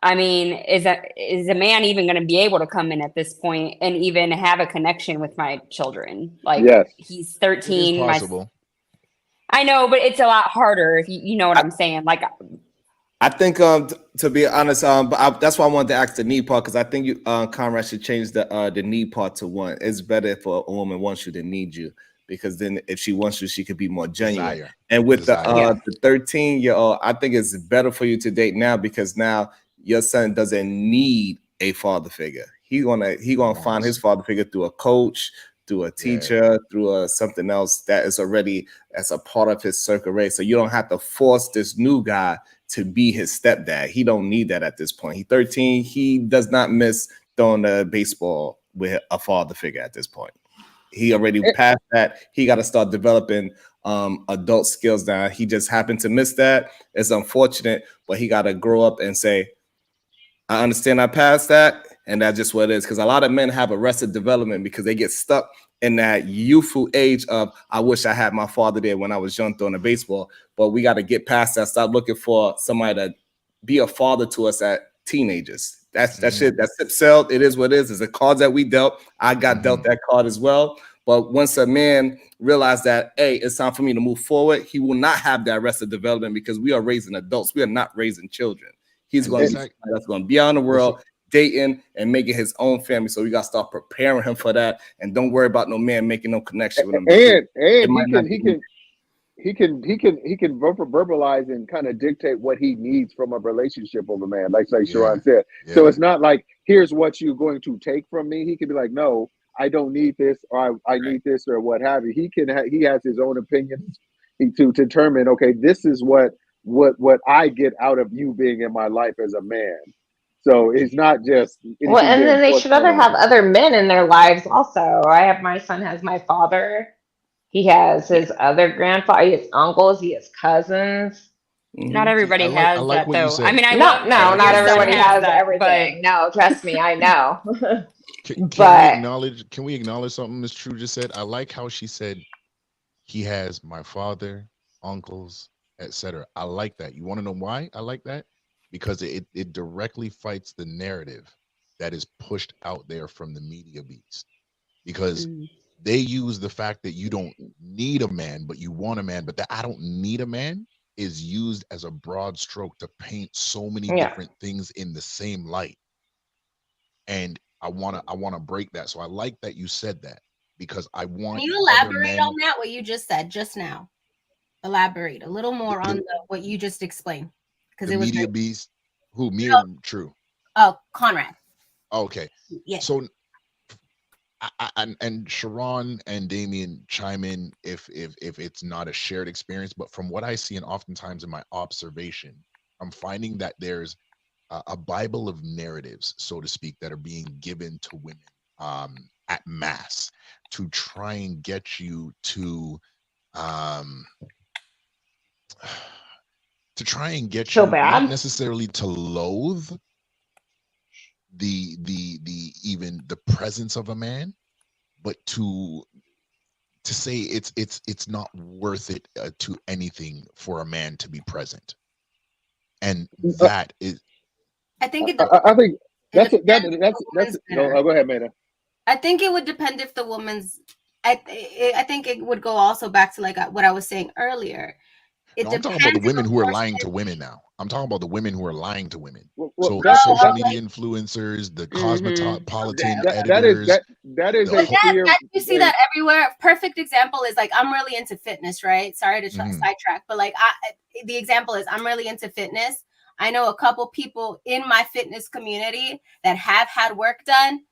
I mean, is a man even going to be able to come in at this point and even have a connection with my children? Like Yes. he's It is 13. possible. I know, but it's a lot harder if you know what I'm saying. Like I think to be honest, that's why I wanted to ask the need part, because I think you Conrad should change the need part to one. It's better if a woman wants you than needs you, because then if she wants you, she could be more genuine. Desire. And with Desire. the 13-year-old, I think it's better for you to date now, because now your son doesn't need a father figure. He gonna find his father figure through a coach, through a teacher, through something else that is already as a part of his circle race. So you don't have to force this new guy to be his stepdad. He don't need that at this point. He's 13. He does not miss throwing a baseball with a father figure at this point. He already passed that. He got to start developing adult skills now. He just happened to miss that. It's unfortunate, but he got to grow up and say, I understand I passed that, and that's just what it is. Because a lot of men have arrested development because they get stuck in that youthful age of, I wish I had my father there when I was young throwing a baseball. But we got to get past that. Stop looking for somebody to be a father to us at teenagers. That shit, that's it sell. It is what it is. It's a card that we dealt. I got dealt that card as well. But once a man realized that, hey, it's time for me to move forward, he will not have that arrested development, because we are raising adults. We are not raising children. He's going to be somebody that's going to be out in the world, dating and making his own family. So we got to start preparing him for that, and don't worry about no man making no connection with him. And he can verbalize and kind of dictate what he needs from a relationship of a man, like Sharon said. So it's not like, here's what you're going to take from me. He can be like, no, I don't need this, or I need this, or what have you. He has his own opinions to determine, okay, this is what I get out of you being in my life as a man. So it's not just well, and then they should have other men in their lives also. My son has my father. He has his other grandfather, he has uncles, he has cousins. not everybody I has like that what you though. said. I mean, not everybody has that, everything. No, trust me, I know. Can we acknowledge something Ms. True just said? I like how she said he has my father, uncles, etc. I like that. You want to know why I like that? Because it directly fights the narrative that is pushed out there from the media beast. Because they use the fact that you don't need a man, but you want a man, but that I don't need a man is used as a broad stroke to paint so many different things in the same light. And I wanna break that. So I like that you said that, because I want. Can you elaborate on that? What you just said just now. Elaborate a little more on what you just explained, because the it was media beast. Who, me or True? Oh, Conrad. Okay. Yeah. So and Sharon and Damien chime in if it's not a shared experience, but from what I see and oftentimes in my observation, I'm finding that there's a Bible of narratives, so to speak, that are being given to women at mass to try and get you um, to try and get So you not bad. necessarily to loathe the even the presence of a man, but to say it's not worth it to anything for a man to be present, and that is I think I think it that's depends if that's the woman's bitter. go ahead, Maynard. I think it would depend if the woman's. I think it would go also back to like what I was saying earlier. It no, I'm talking depends about the if the women who are person lying to is. women now. I'm talking about the women who are lying to women. Well, So the that Oh, social that media okay. influencers, the Mhm. cosmopolitan that is editors, that is the a But whole. clear you see way. that everywhere. Perfect example is like I'm really into fitness, right? Sorry to Mhm. sidetrack, but like the example is I'm really into fitness. I know a couple people in my fitness community that have had work done,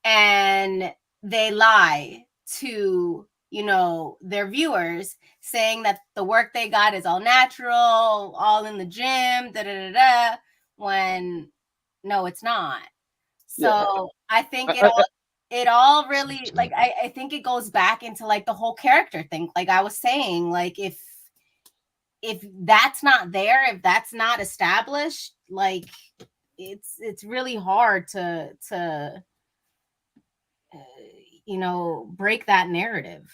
and they lie to their viewers, saying that the work they got is all natural, all in the gym, da da da da. When no, it's not. Yeah, So I think I, it all really like I think it goes back into like the whole character thing. Like I was saying, like if that's not there, if that's not established, like it's really hard to break that narrative.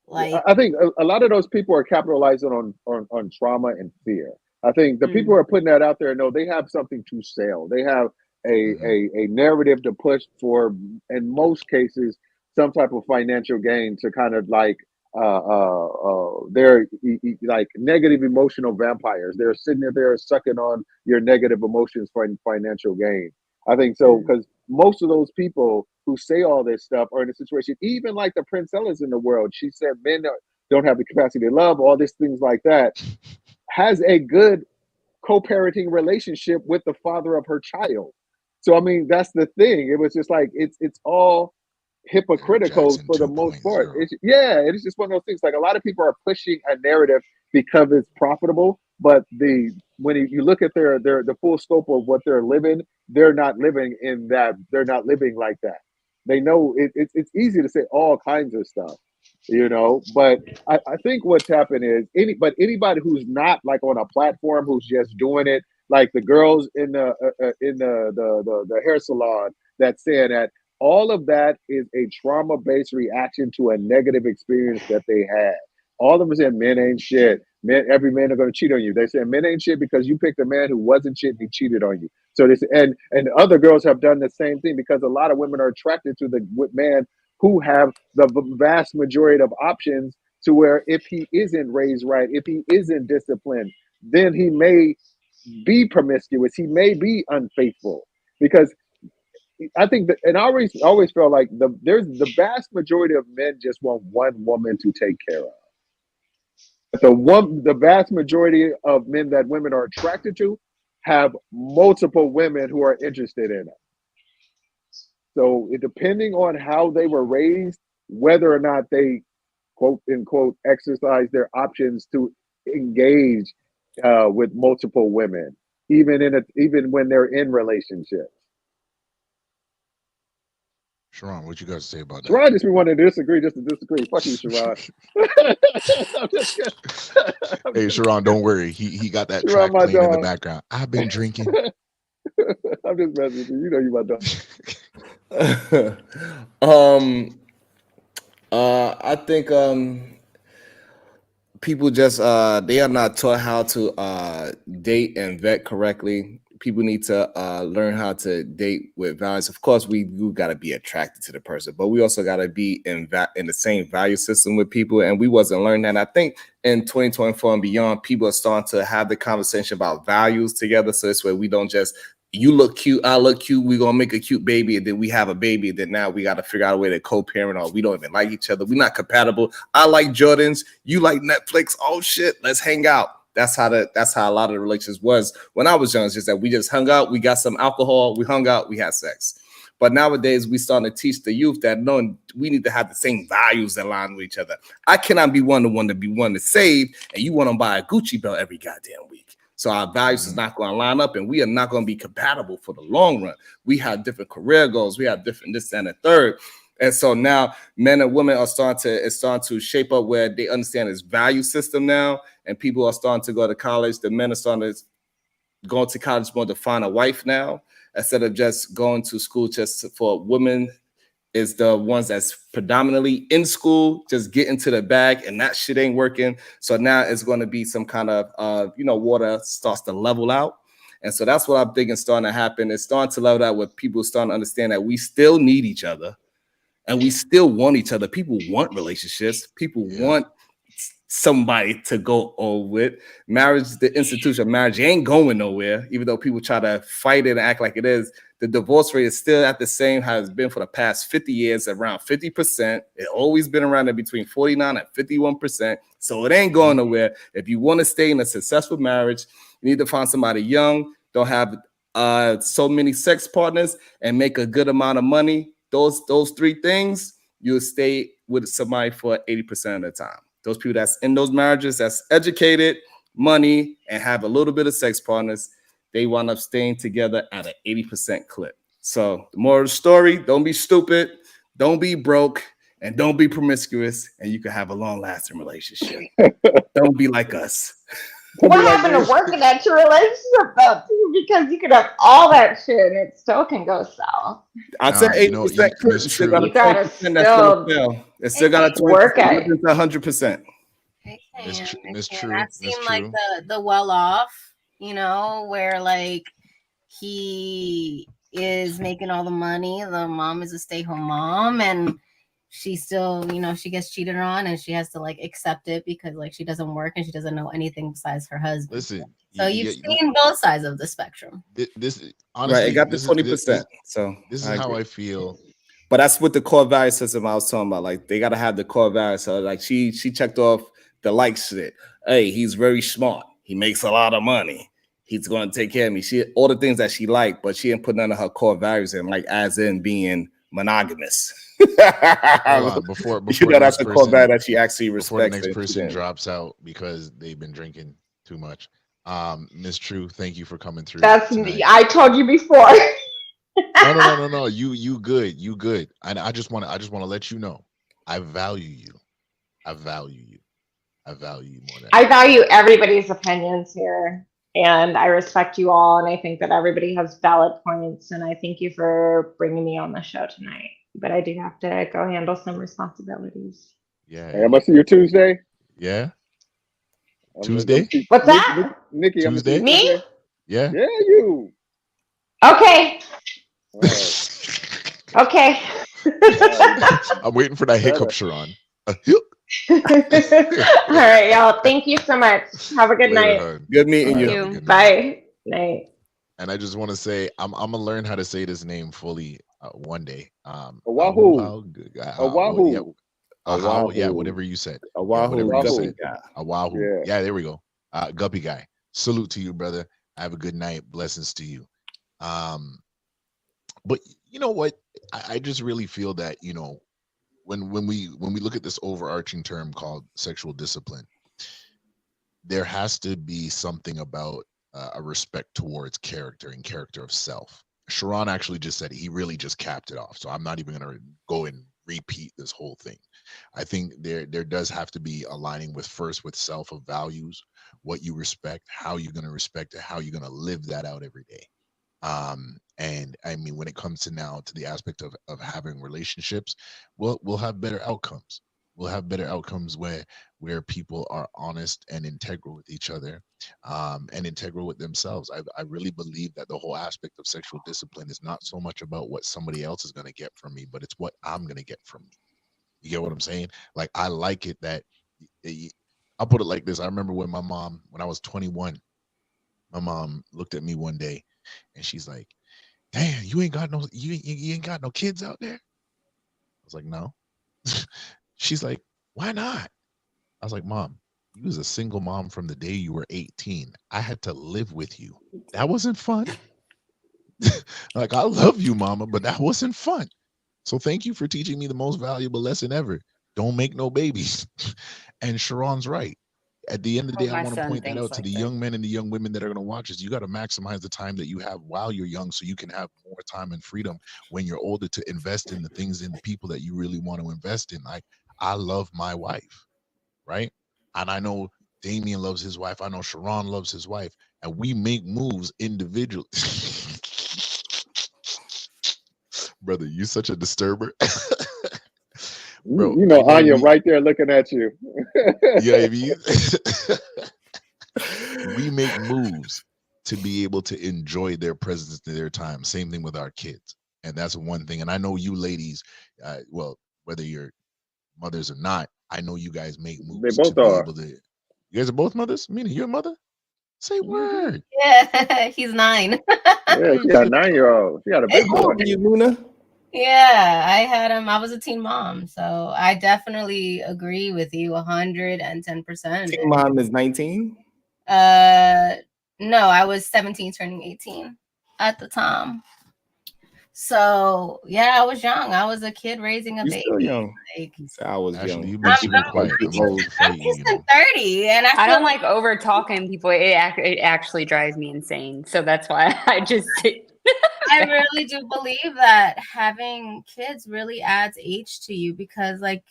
Like I think a lot of those people are capitalizing on trauma and fear. I think the people who are putting that out there know they have something to sell. They have a narrative to push for, in most cases, some type of financial gain to kind of like they're like negative emotional vampires. They're sitting there sucking on your negative emotions for financial gain. I think so because most of those people who say all this stuff are in a situation, even like the Princellas in the world. She said men don't have the capacity to love, all these things like that. Has a good co-parenting relationship with the father of her child. So I mean, that's the thing. It was just like it's all Janet hypocritical Jackson for the most part. 2.0. It's just one of those things. Like a lot of people are pushing a narrative because it's profitable, but when you look at their the full scope of what they're living, they're not living in that. They're not living like that. They know it's easy to say all kinds of stuff, but I think what's happened is anybody who's not like on a platform who's just doing it, like the girls in the hair salon that's saying that all of that is a trauma-based reaction to a negative experience that they had. All of them saying men ain't shit. Every man are going to cheat on you. They say men ain't shit because you picked a man who wasn't shit and he cheated on you. So this and other girls have done the same thing because a lot of women are attracted to the man who have the vast majority of options, to where if he isn't raised right, if he isn't disciplined, then he may be promiscuous. He may be unfaithful because I think that, and I always felt like there's the vast majority of men just want one woman to take care of. But the vast majority of men that women are attracted to have multiple women who are interested in it. So depending on how they were raised, whether or not they quote unquote exercise their options to engage with multiple women, even when they're in relationships. Sharon, what you got to say about that? Sherrod just be wanting to disagree just to disagree. Fuck you, Sherrod. I'm just kidding. Hey, Sharon, don't worry. He got that Sherrod, track my playing in the dog. background. I've been drinking. I'm just messing with you. You know you my dog. I think people just they are not taught how to date and vet correctly. People need to learn how to date with values. Of course, we got to be attracted to the person, but we also got to be in the same value system with people. And we wasn't learning that. I think in 2024 and beyond, people are starting to have the conversation about values together. So this way we don't just, you look cute, I look cute, we're going to make a cute baby, and then we have a baby, and then now we got to figure out a way to co-parent, or we don't even like each other. We're not compatible. I like Jordans, you like Netflix. Oh, shit, let's hang out. That's how a lot of the relationships was when I was young. It's just that we just hung out, we got some alcohol, we hung out, we had sex. But nowadays, we starting to teach the youth that no, we need to have the same values that align with each other. I cannot be one to be one to save, and you want to buy a Gucci belt every goddamn week. So our values is not going to line up, and we are not going to be compatible for the long run. We have different career goals. We have different this and the third. And so now men and women are starting to shape up where they understand this value system now, and people are starting to go to college. The men are starting to go to college more to find a wife now, instead of just going to school just for women is the ones that's predominantly in school, just get into the bag, and that shit ain't working. So now it's going to be some kind of, water starts to level out. And so that's what I'm thinking starting to happen. It's starting to level out with people starting to understand that we still need each other and we still want each other. People want relationships. People want somebody to go on with. Marriage, the institution of marriage ain't going nowhere, even though people try to fight it and act like it is. The divorce rate is still at the same how it's been for the past 50 years, around 50%. It's always been around there between 49 and 51%. So it ain't going nowhere. If you want to stay in a successful marriage, you need to find somebody young, don't have so many sex partners, and make a good amount of money. Those three things, you'll stay with somebody for 80% of the time. Those people that's in those marriages, that's educated, money, and have a little bit of sex partners, they wind up staying together at an 80% clip. So the moral of the story, don't be stupid, don't be broke, and don't be promiscuous, and you can have a long-lasting relationship. Don't be like us. What happened to working at your relationship though? Because you could have all that shit and it still can go south. I'd say 80% clip. Miss Still True. got a 20% that's gonna fail. It's still got a 20%. Work at it. 100%. Miss True. I've seen like the well off, where like he is making all the money. The mom is a stay-home mom, and she still, she gets cheated on, and she has to like accept it because like she doesn't work and she doesn't know anything besides her husband. Listen, so you've seen both sides of the spectrum. This honestly, right, it got the 20%. So this is how I feel. But that's what the core value system I was talking about. Like they gotta have the core value. So like she checked off the like shit. Hey, he's very smart. He makes a lot of money. He's gonna take care of me. She all the things that she liked, but she didn't put none of her core values in, like as in being monogamous. Hold on, before that's the core value that she actually respects. Before the next person drops out because they've been drinking too much. Miss True, thank you for coming through. That's me. I told you before. No. You good. And I just want to let you know, I value you. I value you more than I value everybody's opinions here, and I respect you all, and I think that everybody has valid points, and I thank you for bringing me on the show tonight. But I do have to go handle some responsibilities. Yeah. Hey, I must see you Tuesday. Yeah. Tuesday? What's that? Nikki, I'm Tuesday? Me? Tuesday. Yeah. Yeah, you. Okay. Right. Okay. I'm waiting for that hiccup, Sharon. All right, y'all. Thank you so much. Have a good night. Good meeting you. Bye. Night. And I just want to say, I'm gonna learn how to say this name fully one day. Oahu. Oahu. Yeah, whatever you said. Oahu. Oahu. Yeah, there we go. Guppy guy. Salute to you, brother. Have a good night. Blessings to you. But you know what? I just really feel that, when we look at this overarching term called sexual discipline, there has to be something about a respect towards character and character of self. Sharon actually just said it. He really just capped it off. So I'm not even going to go and repeat this whole thing. I think there does have to be aligning with self of values, what you respect, how you're going to respect it, how you're going to live that out every day. And I mean, when it comes to the aspect of having relationships, we'll have better outcomes. We'll have better outcomes where people are honest and integral with each other, and integral with themselves. I really believe that the whole aspect of sexual discipline is not so much about what somebody else is going to get from me, but it's what I'm going to get from me. You get what I'm saying? Like, I like it that I'll put it like this. I remember when I was 21, my mom looked at me one day and she's like, "Damn, you ain't got no kids out there?" I was like, "No." She's like, "Why not?" I was like, "Mom, You was a single mom from the day you were 18. I had to live with you. That wasn't fun. Like, I love you, mama, but that wasn't fun. So thank you for teaching me the most valuable lesson ever. Don't make no babies. And Sharon's right. At the end of the Hope day, I my want to son point that thinks out to like the that. young men and the young women that are going to watch this. You got to maximize the time that you have while you're young so you can have more time and freedom when you're older to invest in the things and the people that you really want to invest in. Like, I love my wife, right? And I know Damien loves his wife. I know Sharon loves his wife. And we make moves individually. Brother, you such a disturber. Bro, You I know, know Anya right there looking at you. you know what I mean? We make moves to be able to enjoy their presence in their time. Same thing with our kids. And that's one thing. And I know you ladies, well, whether you're mothers or not, I know you guys make They moves to both be are. able to. You guys are both mothers? Meaning you're a mother? Say Mhm. word. Yeah, he's 9. Yeah, she got a 9-year-old. She got a big How boy. old are you, Luna? Yeah, I had him. I was a teen mom, so I definitely agree with you 110%. Teen mom is 19. Uh, no, I was 17 turning 18 at the time. So yeah, I was young. I was a kid raising a You still baby. young. Like, He said I was Ashley, young. you've been super quiet. I'm about to I'm fight you, you kissing know. 30, and I I feel don't like over talking people. It actually drives me insane. So that's why I just I really do believe that having kids really adds age to you because, like,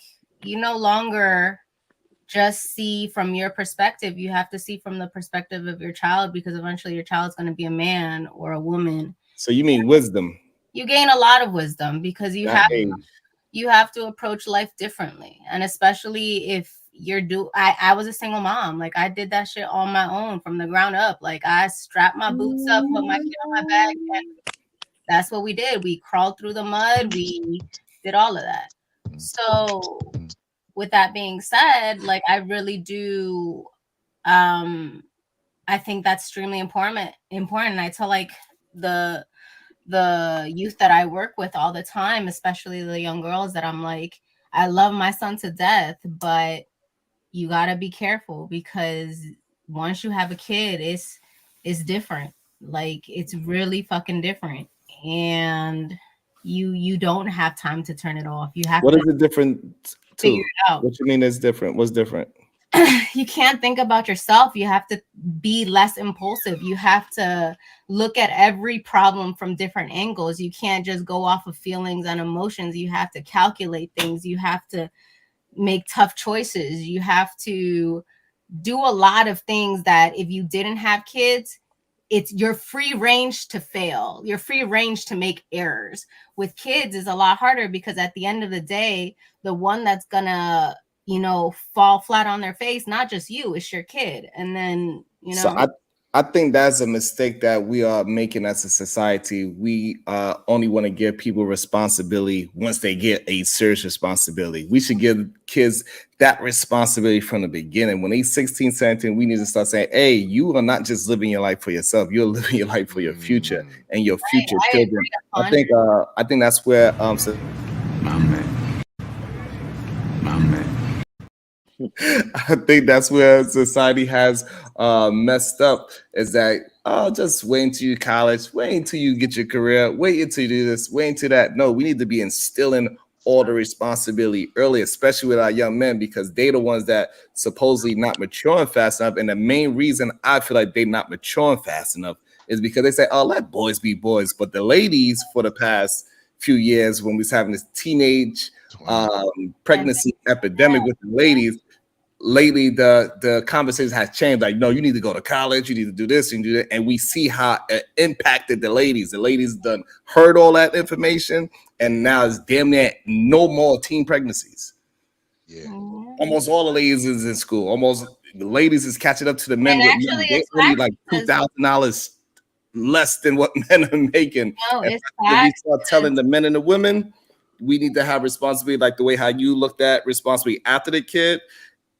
you no longer just see from your perspective. You have to see from the perspective of your child because eventually your child is going to be a man or a woman. So you mean wisdom? You gain a lot of wisdom because Not age. you have to approach life differently, and especially if I was a single mom. Like, I did that shit on my own from the ground up. Like, I strapped my boots up, put my kid on my back, and that's what we did. We crawled through the mud. We did all of that. So with that being said, like, I really do I think that's extremely important. I tell, like, the youth that I work with all the time, especially the young girls, that I'm like, I love my son to death, but you got to be careful because once you have a kid, it's different. Like, it's really fucking different. And you don't have time to turn it off. You have What to is it different figure to? it out. What you mean is different? What's different? You can't think about yourself. You have to be less impulsive. You have to look at every problem from different angles. You can't just go off of feelings and emotions. You have to calculate things. You have to make tough choices. You have to do a lot of things that if you didn't have kids, it's your free range to fail. You're free range to make errors. With kids is a lot harder because at the end of the day, the one that's gonna, fall flat on their face, not just you, it's your kid. And then, So I think that's a mistake that we are making as a society. We only want to give people responsibility once they get a serious responsibility. We should give kids that responsibility from the beginning. When they're 16, 17, we need to start saying, hey, you are not just living your life for yourself. You're living your life for your future and your future children. I think that's where My man. My man. I think that's where society has messed up, is that just wait until you college, wait until you get your career, wait until you do this, wait until that. No, we need to be instilling all the responsibility early, especially with our young men, because they're the ones that supposedly not maturing fast enough. And the main reason I feel like they're not maturing fast enough is because they say, oh, let boys be boys. But the ladies for the past few years, when we was having this teenage pregnancy epidemic with the ladies, lately the conversation has changed. Like, no, you need to go to college, you need to do this and do that. And we see how it impacted the ladies. The ladies done heard all that information, and now it's damn near no more teen pregnancies. Yeah. Almost all the ladies is in school. Almost the ladies is catching up to the men And with actually, money. They it's only like $2,000 less than what men are making. no, it's If we start telling the men and the women, we need to have responsibility, like the way how you looked at responsibility after the kid.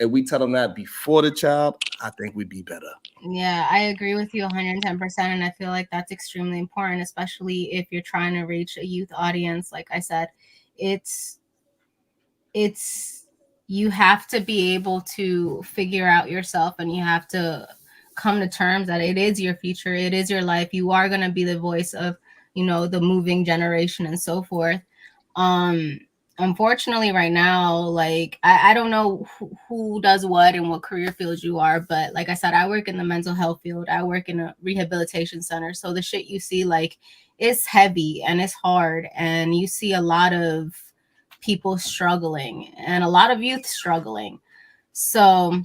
If we tell them that before the child, I think we'd be better. Yeah, I agree with you 110%. And I feel like that's extremely important, especially if you're trying to reach a youth audience. Like I said, it's you have to be able to figure out yourself, and you have to come to terms that it is your future, it is your life. You are going to be the voice of, you know, the moving generation and so forth. Unfortunately right now, like I don't know who does what and what career fields you are, but like I said, I work in the mental health field. I work in a rehabilitation center. So the shit you see, like, it's heavy and it's hard, and you see a lot of people struggling and a lot of youth struggling. So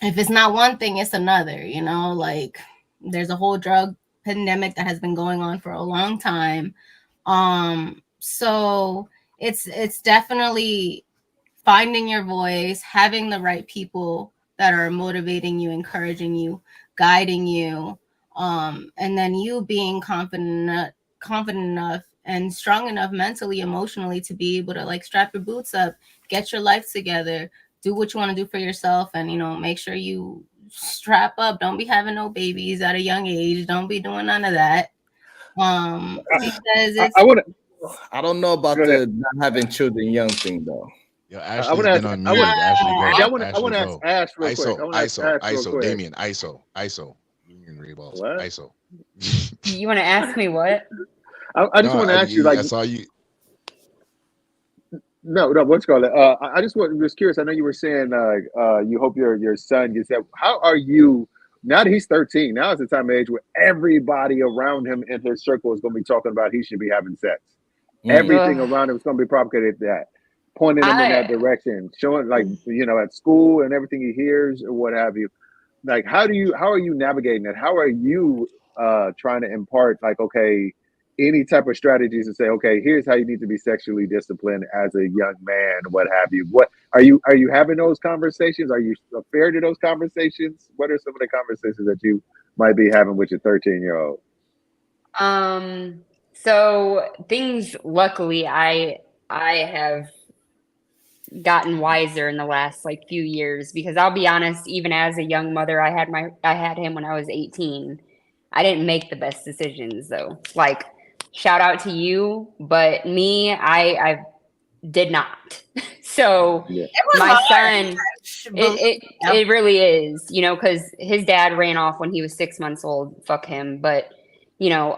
if it's not one thing, it's another, you know, like there's a whole drug pandemic that has been going on for a long time. So it's definitely finding your voice, having the right people that are motivating you, encouraging you, guiding you, and then you being confident enough and strong enough mentally, emotionally to be able to like strap your boots up, get your life together, do what you want to do for yourself, and, you know, make sure you strap up. Don't be having no babies at a young age. Don't be doing none of that. Because it's I want to. I don't know about Go ahead. the not having children young thing though. Yo, I Ashley's want to been ask. unmuted. Ashley, go. I want Ashley, to ask go. Ash real quick. I ISO, want to ask ISO, Ash real ISO, quick. Damien, ISO. Union Reballs, What? ISO. You want to ask me what? I just want to ask you, like, I saw you. no, what's called it? I just was curious. I know you were saying you hope your son gets that. How are you now that he's 13? Now is the time of age where everybody around him in his circle is going to be talking about he should be having sex. Everything Ugh. around him is going to be propagated that, pointing him in that I direction, showing, like, you know, at school and everything he hears or what have you. Like, how are you navigating that? How are you trying to impart, like, okay, any type of strategies to say, okay, here's how you need to be sexually disciplined as a young man, what have you? What are you having those conversations? Are you fair to those conversations? What are some of the conversations that you might be having with your 13-year-old? So things, luckily, I have gotten wiser in the last like few years, because I'll be honest, even as a young mother, I had him when I was 18. I didn't make the best decisions though. Like, shout out to you, but me, I did not. So Yeah. my son, it really is, you know, because his dad ran off when he was 6 months old. Fuck him. But, you know,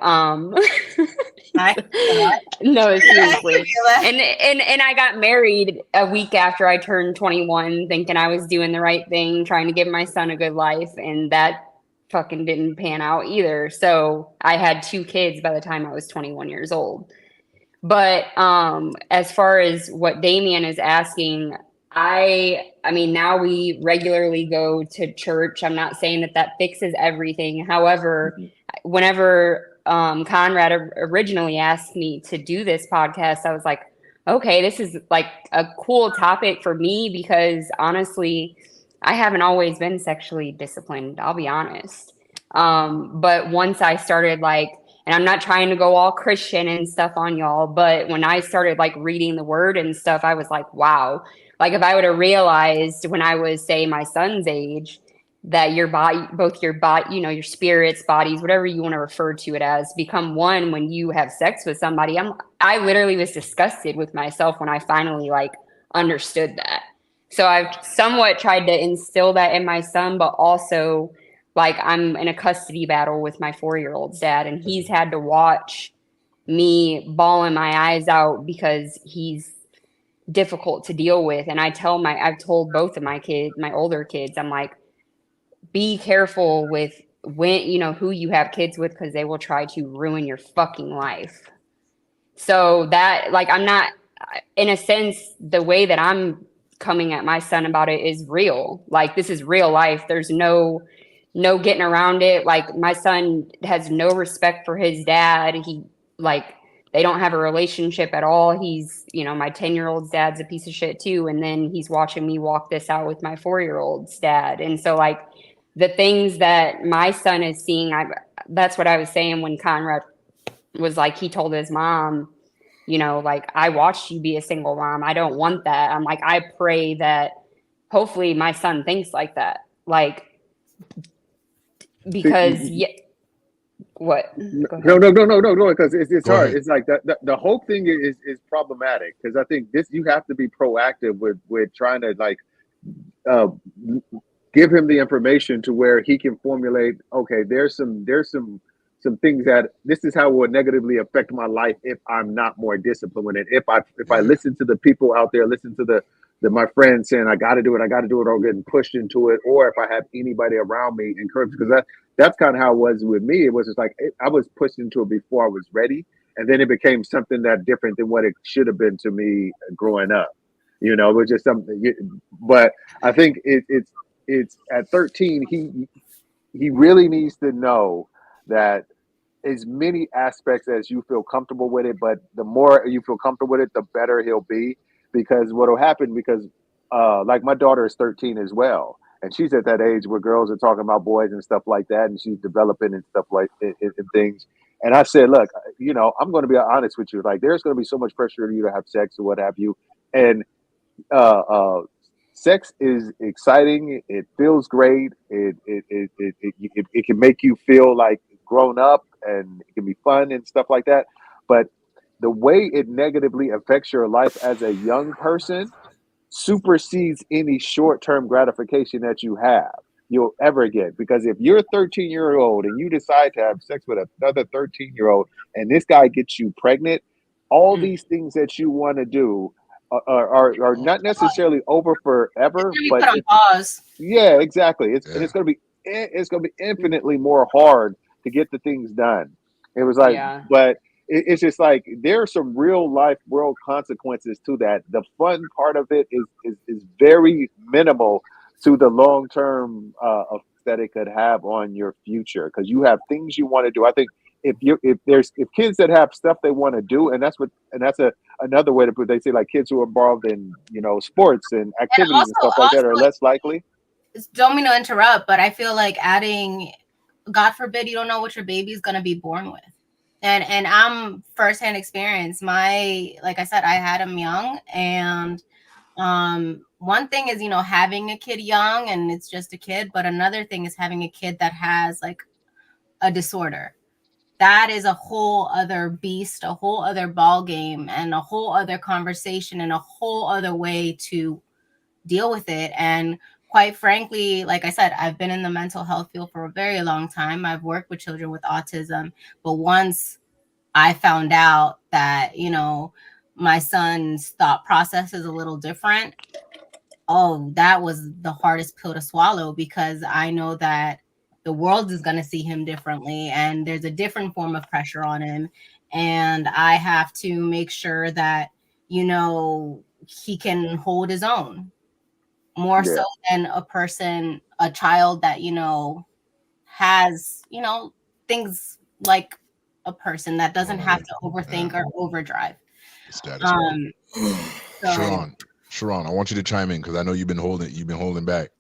no, seriously. And I got married a week after I turned 21, thinking I was doing the right thing, trying to give my son a good life, and that fucking didn't pan out either. So I had 2 kids by the time I was 21 years old. But as far as what Damien is asking, I mean, now we regularly go to church. I'm not saying that fixes everything. However, whenever Conrad originally asked me to do this podcast, I was like, okay, this is like a cool topic for me, because honestly, I haven't always been sexually disciplined, I'll be honest. But once I started, like, and I'm not trying to go all Christian and stuff on y'all, but when I started like reading the word and stuff, I was like, wow. Like, if I would have realized when I was, say, my son's age, that your body, both your body, you know, your spirits, bodies, whatever you want to refer to it as, become one when you have sex with somebody. I literally was disgusted with myself when I finally like understood that. So I've somewhat tried to instill that in my son, but also, like, I'm in a custody battle with my 4-year-old's dad, and he's had to watch me bawling my eyes out because he's difficult to deal with. And I've told both of my kids, my older kids, I'm like, be careful with when, you know, who you have kids with, because they will try to ruin your fucking life. So that, like, I'm not, in a sense, the way that I'm coming at my son about it is real. Like, this is real life. There's no getting around it. Like, my son has no respect for his dad. They don't have a relationship at all. He's, you know, my 10-year-old's dad's a piece of shit too. And then he's watching me walk this out with my 4-year-old's dad. And so, like, the things that my son is seeing, that's what I was saying when Conrad was like, he told his mom, you know, like, I watched you be a single mom. I don't want that. I'm like, I pray that hopefully my son thinks like that. Like, because What? Go No, ahead. no, because it's Go hard. ahead. It's like the whole thing is problematic because I think this you have to be proactive with trying to like uh, give him the information to where he can formulate. Okay, there's some things that this is how it will negatively affect my life if I'm not more disciplined with it. If I Yeah. listen to the people out there, listen to the my friends saying I got to do it, or getting pushed into it, or if I have anybody around me encourage, because that's kind of how it was with me. It was just like I was pushed into it before I was ready, and then it became something that different than what it should have been to me growing up. You know, it was just something. But I think it's at 13 he really needs to know that as many aspects as you feel comfortable with it, but the more you feel comfortable with it, the better he'll be. Because what'll happen, because like my daughter is 13 as well, and she's at that age where girls are talking about boys and stuff like that, and she's developing and stuff like and things. And I said, look, you know, I'm going to be honest with you. Like, there's going to be so much pressure on you to have sex or what have you, and uh, uh, sex is exciting. It feels great. It can make you feel like grown up, and it can be fun and stuff like that. But the way it negatively affects your life as a young person supersedes any short-term gratification that you'll ever get. Because if you're a 13-year-old and you decide to have sex with another 13-year-old and this guy gets you pregnant, all these things that you want to do are not necessarily over It's forever, gonna be but put on pause. yeah, exactly. And Yeah. it's going to be infinitely more hard to get the things done. It was like, Yeah. but it's just like there are some real life world consequences to that. The fun part of it is very minimal to the long term effects that it could have on your future, because you have things you want to do. I think if kids that have stuff they want to do, and that's another way to put it, they say like kids who are involved in sports and And activities and stuff like that are less likely. don't mean to interrupt, but I feel like adding, God forbid, you don't know what your baby's gonna be born with. And I'm firsthand experience. Like I said, I had him young, and one thing is, having a kid young and it's just a kid, but another thing is having a kid that has like a disorder. That is a whole other beast, a whole other ball game, and a whole other conversation, and a whole other way to deal with it. And quite frankly, like I said, I've been in the mental health field for a very long time. I've worked with children with autism, but once I found out that, my son's thought process is a little different, oh, that was the hardest pill to swallow, because I know that the world is going to see him differently, and there's a different form of pressure on him. And I have to make sure that, he can hold his own more so than a child that, has, things like a person that doesn't have to overthink or overdrive. Status quo. So Sharon, I want you to chime in because I know you've been holding back.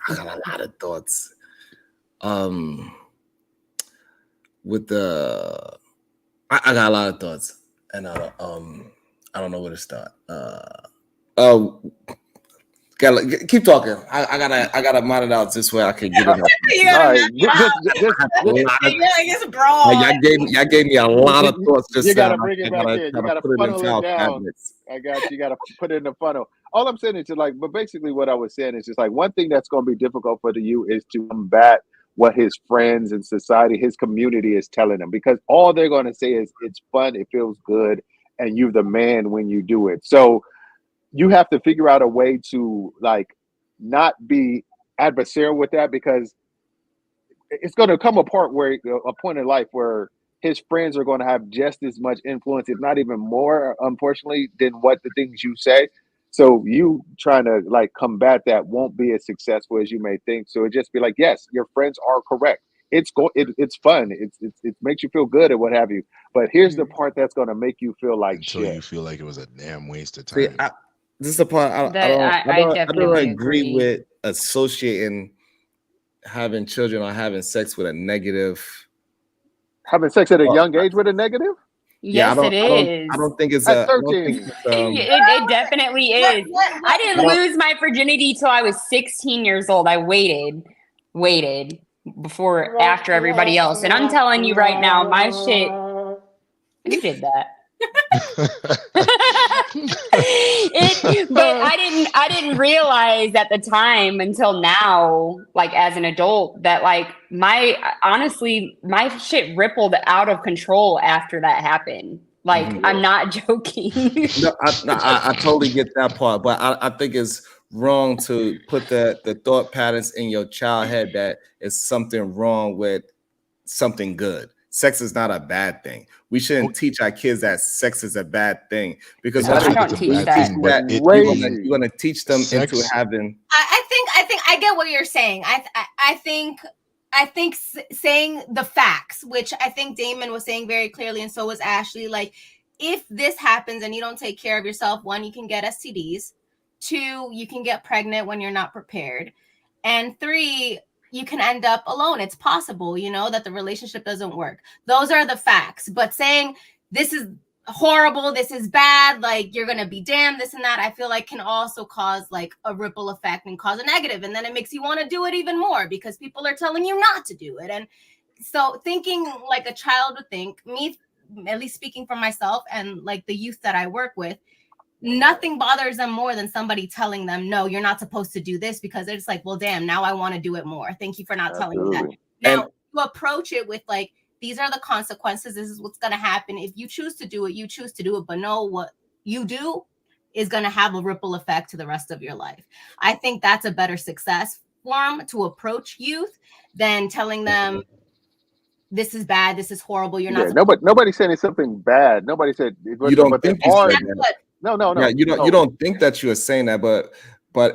I got a lot of thoughts. With the, I got a lot of thoughts, and I don't know where to start. Keep talking. I gotta mount it out this way I can get it up. Y'all gave me a lot of thoughts. Just you gotta bring it back in. You gotta funnel it down. I got you. You gotta put it in the funnel. All I'm saying is just like, but basically what I was saying is just like one thing that's going to be difficult for you is to combat what his friends and society, his community is telling him, because all they're going to say is it's fun, it feels good, and you're the man when you do it. So you have to figure out a way to like not be adversarial with that, because it's going to come a point in life where his friends are going to have just as much influence, if not even more, unfortunately, than what the things you say. So you trying to like combat that won't be as successful as you may think. So it just be like, yes, your friends are correct. It's fun. It makes you feel good and what have you. But here's the part that's going to make you feel like until shit. you feel like it was a damn waste of See, time. this is the part I don't agree with associating having children or having sex with a negative. Having sex at a young age with a negative? Yes, it is. I don't think it's at 13. It definitely is. I didn't lose my virginity till I was 16 years old. I waited. before after everybody else. And I'm telling you right now, my shit. Who did that? But I didn't realize at the time until now, like as an adult, that like my shit rippled out of control after that happened. Like I'm not joking. I totally get that part, but I think it's wrong to put the thought patterns in your child head that is something wrong with something good. Sex is not a bad thing. We shouldn't teach our kids that sex is a bad thing, because I don't teach that. You're gonna teach them into having. I think I get what you're saying. I think saying the facts, which I think Damon was saying very clearly, and so was Ashley. Like, if this happens and you don't take care of yourself, one, you can get STDs. Two, you can get pregnant when you're not prepared. And three, you can end up alone. It's possible, that the relationship doesn't work. Those are the facts. But saying this is horrible, this is bad, like you're going to be damned, this and that, I feel like can also cause like a ripple effect and cause a negative. And then it makes you want to do it even more because people are telling you not to do it. And so thinking like a child would think, me, at least speaking for myself and like the youth that I work with, nothing bothers them more than somebody telling them, no, you're not supposed to do this, because it's like, well, damn, now I want to do it more. Thank you for not telling me that. Now, you approach it with like, these are the consequences. This is what's going to happen. If you choose to do it, you choose to do it. But know what you do is going to have a ripple effect to the rest of your life. I think that's a better success form to approach youth than telling them, this is bad, this is horrible, you're not. Nobody said it's something bad. Nobody said you don't think No. Yeah, you don't think that you are saying that, but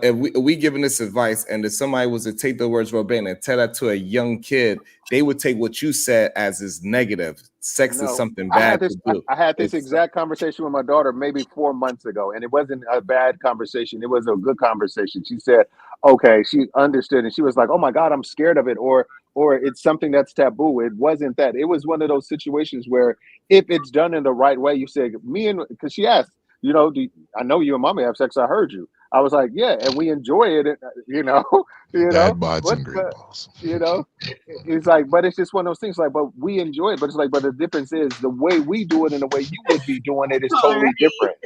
if we giving this advice, and if somebody was to take the words verbatim and tell that to a young kid, they would take what you said as is negative. Sex is something bad to do. I had this exact conversation with my daughter maybe 4 months ago, and it wasn't a bad conversation. It was a good conversation. She said, okay, she understood, and she was like, oh my God, I'm scared of it, or it's something that's taboo. It wasn't that. It was one of those situations where if it's done in the right way, you say, because she asked, I know you and mommy have sex. I heard you. I was like, yeah, and we enjoy it. Dad bods and great balls. It's like, but it's just one of those things. Like, but we enjoy it. But it's like, but the difference is the way we do it and the way you would be doing it is totally different.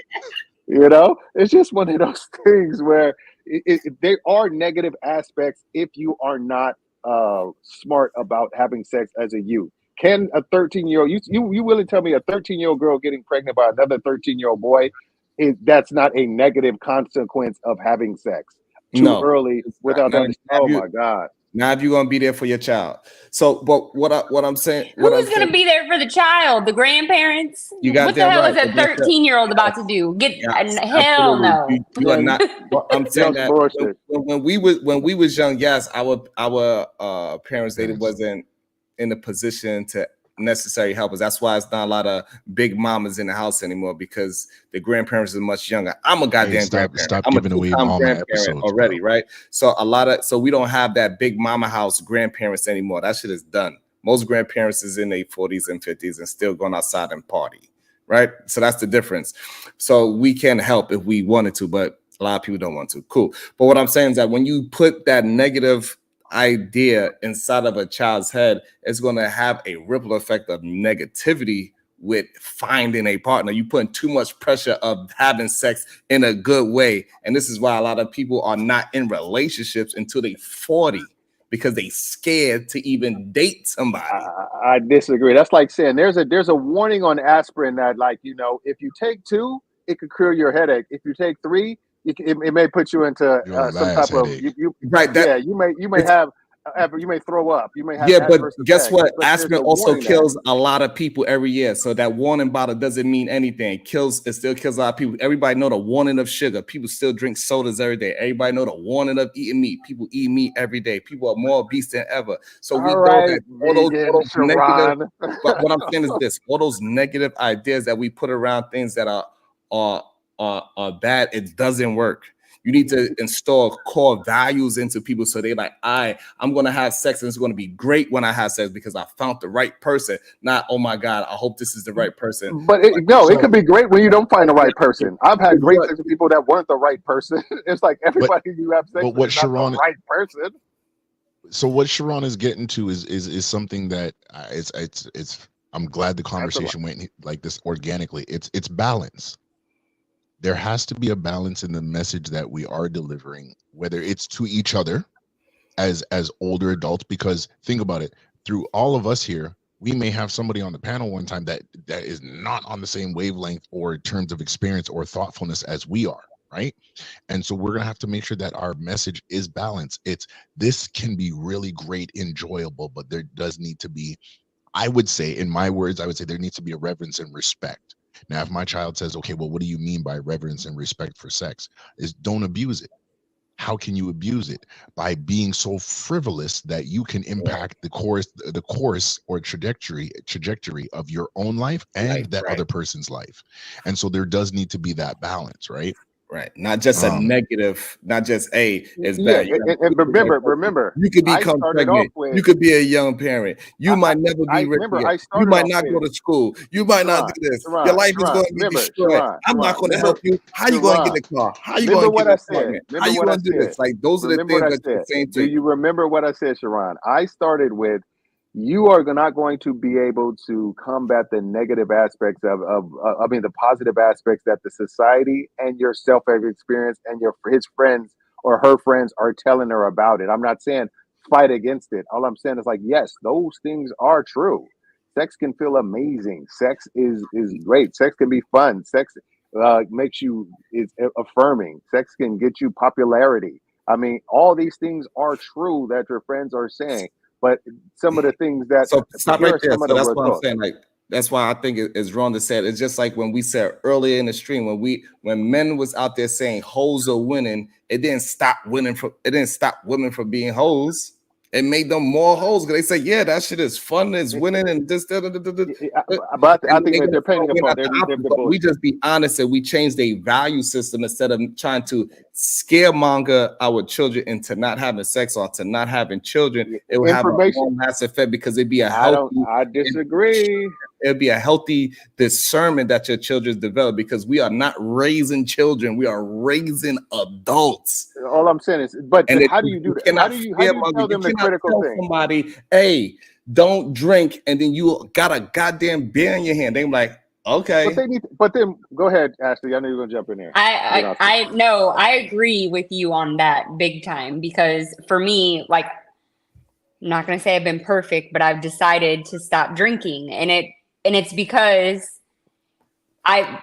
It's just one of those things where there are negative aspects if you are not smart about having sex as a youth. Can a 13-year-old, you really tell me a 13-year-old girl getting pregnant by another 13-year-old boy, that's not a negative consequence of having sex too early without that? Oh my God. Now, if you're gonna be there for your child. So, but what I'm saying, who's gonna be there for the child? The grandparents? What the hell is a 13-year-old about to do? Hell no. You are not. I'm saying that when we was young, yes, our parents, they wasn't in a position to necessarily help us. That's why it's not a lot of big mamas in the house anymore, because the grandparents are much younger. I'm a goddamn grandparent. Stop I'm giving away mama episodes already, right? So so we don't have that big mama house grandparents anymore. That shit is done. Most grandparents is in their 40s and 50s and still going outside and party, right? So that's the difference. So we can help if we wanted to, but a lot of people don't want to. Cool. But what I'm saying is that when you put that negative idea inside of a child's head, it's going to have a ripple effect of negativity with finding a partner. You putting too much pressure of having sex in a good way. And this is why a lot of people are not in relationships until they 40, because they scared to even date somebody. I disagree. That's like saying there's a warning on aspirin that, like, if you take 2, it could cure your headache. If you take 3, it may put you into some type of you may throw up. You may have but guess what? Aspirin also kills a lot of people every year. So that warning bottle doesn't mean anything. It still kills a lot of people. Everybody know the warning of sugar. People still drink sodas every day. Everybody know the warning of eating meat. People eat meat every day. People are more obese than ever. So we know that all those negative. But what I'm saying is this: all those negative ideas that we put around things that are bad, it doesn't work. You need to install core values into people so they're like, I'm going to have sex and it's going to be great when I have sex because I found the right person. Not, oh my God, I hope this is the right person. But it could be great when you don't find the right person. I've had great sex with people that weren't the right person. It's like everybody you have sex with is not the right person. So what Sharon is getting to is something that it's I'm glad the conversation went like this organically. It's balance. There has to be a balance in the message that we are delivering, whether it's to each other as older adults, because think about it, through all of us here, we may have somebody on the panel one time that is not on the same wavelength or in terms of experience or thoughtfulness as we are, right? And so we're going to have to make sure that our message is balanced. This can be really great, enjoyable, but there does need to be, I would say, in my words, I would say there needs to be a reverence and respect. Now, if my child says, okay, well, what do you mean by reverence and respect for sex? Is don't abuse it. How can you abuse it? By being so frivolous that you can impact the course or trajectory of your own life and that other person's life. And so there does need to be that balance, right? Right. Not just a negative, not just it's bad. And remember, you could become pregnant. You could be a young parent. You might never be rich. You might not go to school. You might not do this. Your life is going to be destroyed. I'm not going to help you. How you going to get a car? How you going to get a apartment? How you going to do this? Like, those are the things that you're saying to you. Do you remember what I said, Sharon? I started with, you are not going to be able to combat the negative aspects the positive aspects that the society and yourself have experienced and his friends or her friends are telling her about it. I'm not saying fight against it. All I'm saying is like, yes, those things are true. Sex can feel amazing. Sex is great. Sex can be fun. Sex makes you is affirming. Sex can get you popularity. I mean, all these things are true that your friends are saying. But some of the things that stop right there. So that's what I'm saying. Like, that's why I think it's wrong to say it. It's just like when we said earlier in the stream, when men was out there saying hoes are winning, it didn't stop women from being hoes. It made them more hoes because they say, yeah, that shit is fun, it's winning, and this. But I think that they're painting a part. We just be honest and we change their value system instead of trying to scaremonger our children into not having sex or to not having children. It will have a mass effect because it'd be a healthy. I disagree. It'd be a healthy discernment that your children develop because we are not raising children, we are raising adults. All I'm saying is, but how do you do that? How do you tell them the critical thing? Somebody, hey, don't drink, and then you got a goddamn beer in your hand. They're like, okay. But then go ahead, Ashley. I know you're gonna jump in there. I agree with you on that big time because for me, like, I'm not gonna say I've been perfect, but I've decided to stop drinking, and it's because